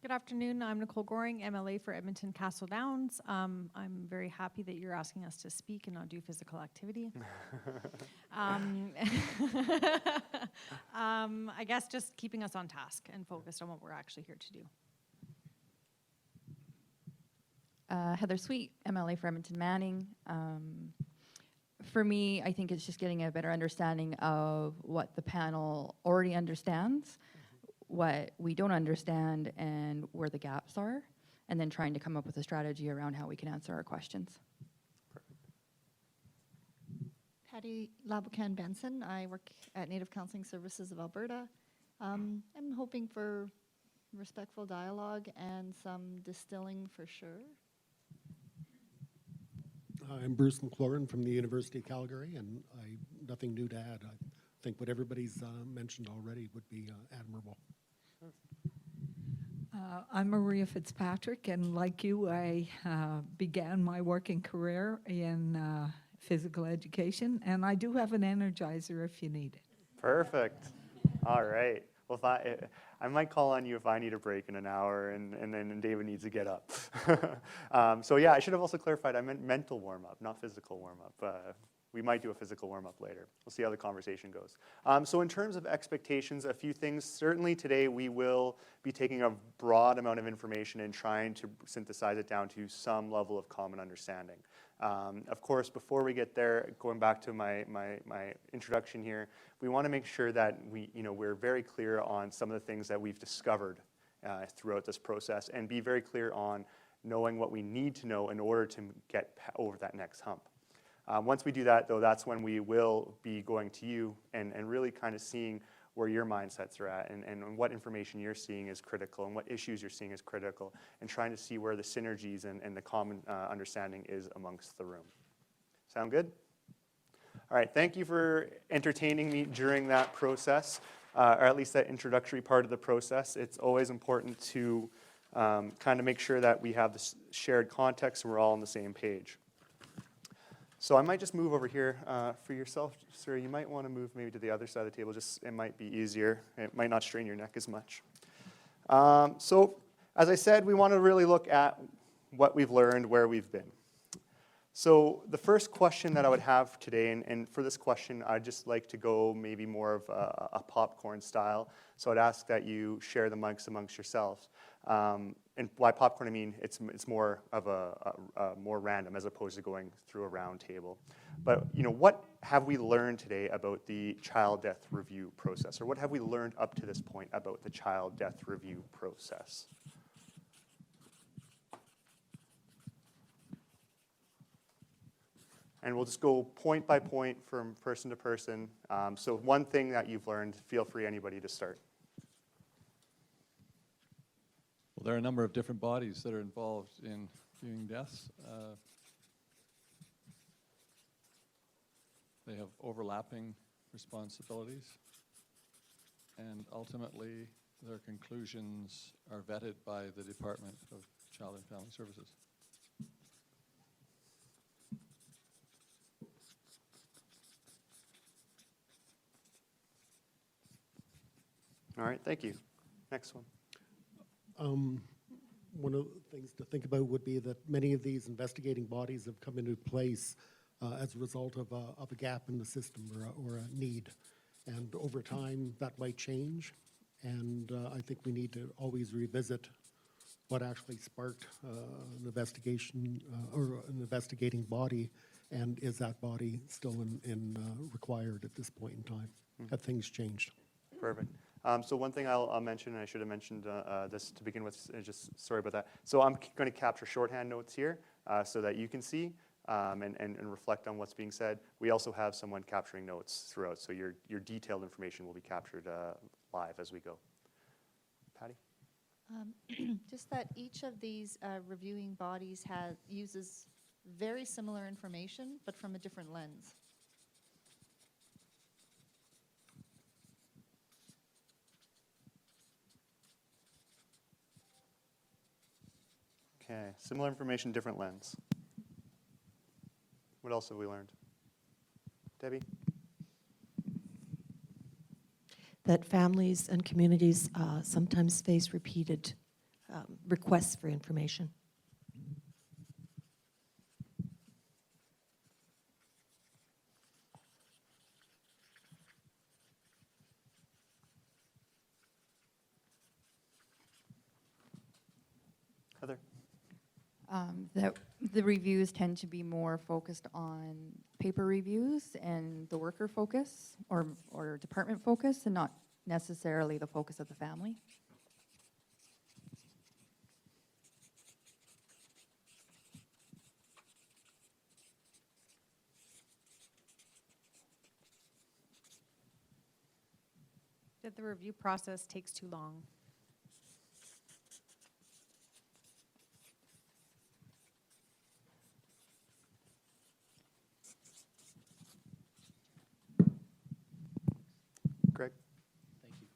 T: Good afternoon. I'm Nicole Goring, MLA for Edmonton Castle Downs. I'm very happy that you're asking us to speak and not do physical activity. I guess just keeping us on task and focused on what we're actually here to do.
H: Heather Sweet, MLA for Edmonton Manning. For me, I think it's just getting a better understanding of what the panel already understands, what we don't understand, and where the gaps are, and then trying to come up with a strategy around how we can answer our questions.
U: Patty Labucan Benson. I work at Native Counseling Services of Alberta. I'm hoping for respectful dialogue and some distilling for sure.
M: I'm Bruce McLaurin from the University of Calgary, and nothing new to add. I think what everybody's mentioned already would be admirable.
O: I'm Maria Fitzpatrick, and like you, I began my working career in physical education, and I do have an energizer if you need it.
S: Perfect. All right. Well, I might call on you if I need a break in an hour and then David needs to get up. So yeah, I should have also clarified, I meant mental warm-up, not physical warm-up. We might do a physical warm-up later. We'll see how the conversation goes. So in terms of expectations, a few things. Certainly today we will be taking a broad amount of information and trying to synthesize it down to some level of common understanding. Of course, before we get there, going back to my introduction here, we want to make sure that we're very clear on some of the things that we've discovered throughout this process and be very clear on knowing what we need to know in order to get over that next hump. Once we do that, though, that's when we will be going to you and really kind of seeing where your mindsets are at and what information you're seeing is critical and what issues you're seeing is critical and trying to see where the synergies and the common understanding is amongst the room. Sound good? All right, thank you for entertaining me during that process, or at least that introductory part of the process. It's always important to kind of make sure that we have this shared context and we're all on the same page. So I might just move over here for yourself, sir. You might want to move maybe to the other side of the table. Just it might be easier. It might not strain your neck as much. So as I said, we want to really look at what we've learned, where we've been. So the first question that I would have today, and for this question, I'd just like to go maybe more of a popcorn style. So I'd ask that you share the mics amongst yourselves. And by popcorn, I mean it's more of a more random as opposed to going through a round table. But what have we learned today about the child death review process, or what have we learned up to this point about the child death review process? And we'll just go point by point from person to person. So one thing that you've learned, feel free, anybody, to start.
I: Well, there are a number of different bodies that are involved in viewing deaths. They have overlapping responsibilities, and ultimately their conclusions are vetted by the Department of Child and Family Services.
S: All right, thank you. Next one.
M: one of the things to think about would be that many of these investigating bodies have come into place as a result of a gap in the system or a need. And over time, that might change. And I think we need to always revisit what actually sparked an investigation or an investigating body, and is that body still required at this point in time? Have things changed?
S: Perfect. So one thing I'll mention, and I should have mentioned this to begin with, just sorry about that. So I'm going to capture shorthand notes here so that you can see and reflect on what's being said. We also have someone capturing notes throughout, so your detailed information will be captured live as we go. Patty?
U: Just that each of these reviewing bodies uses very similar information, but from a different lens.
S: Okay, similar information, different lens. What else have we learned? Debbie?
A: That families and communities sometimes face repeated requests for information.
S: Heather?
H: That the reviews tend to be more focused on paper reviews and the worker focus or department focus, and not necessarily the focus of the family.
T: That the review process takes too long.
S: Greg?
G: Thank you.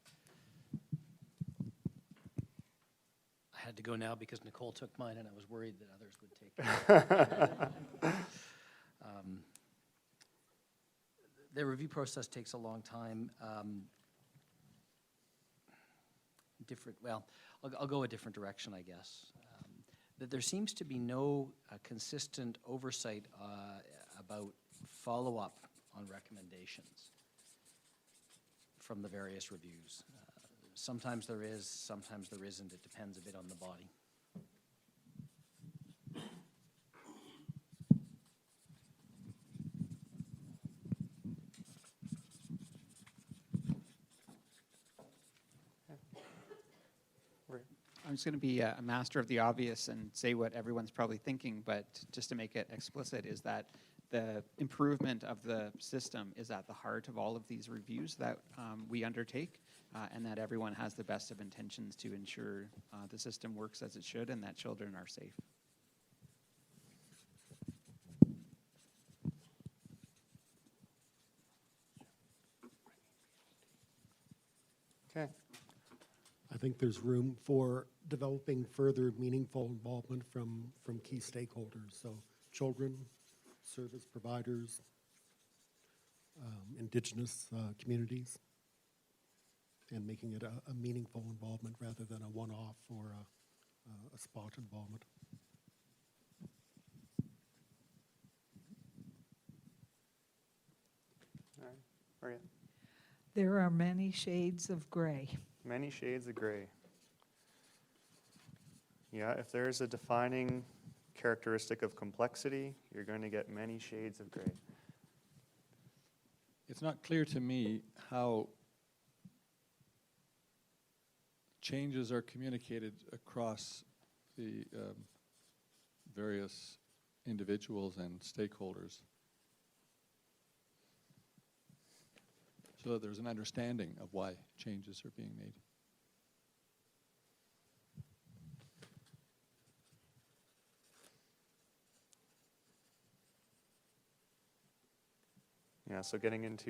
G: I had to go now because Nicole took mine, and I was worried that others would take it. The review process takes a long time. I'll go a different direction, I guess. That there seems to be no consistent oversight about follow-up on recommendations from the various reviews. Sometimes there is, sometimes there isn't. It depends a bit on the body.
P: I'm just going to be a master of the obvious and say what everyone's probably thinking, but just to make it explicit is that the improvement of the system is at the heart of all of these reviews that we undertake, and that everyone has the best of intentions to ensure the system works as it should and that children are safe.
S: Okay.
M: I think there's room for developing further meaningful involvement from key stakeholders. So children, service providers, Indigenous communities, and making it a meaningful involvement rather than a one-off or a spot involvement.
S: All right. Maria?
O: There are many shades of gray.
S: Many shades of gray. Yeah, if there's a defining characteristic of complexity, you're going to get many shades of gray.
I: It's not clear to me how changes are communicated across the various individuals and stakeholders, so that there's an understanding of why changes are being made.
S: Yeah, so getting into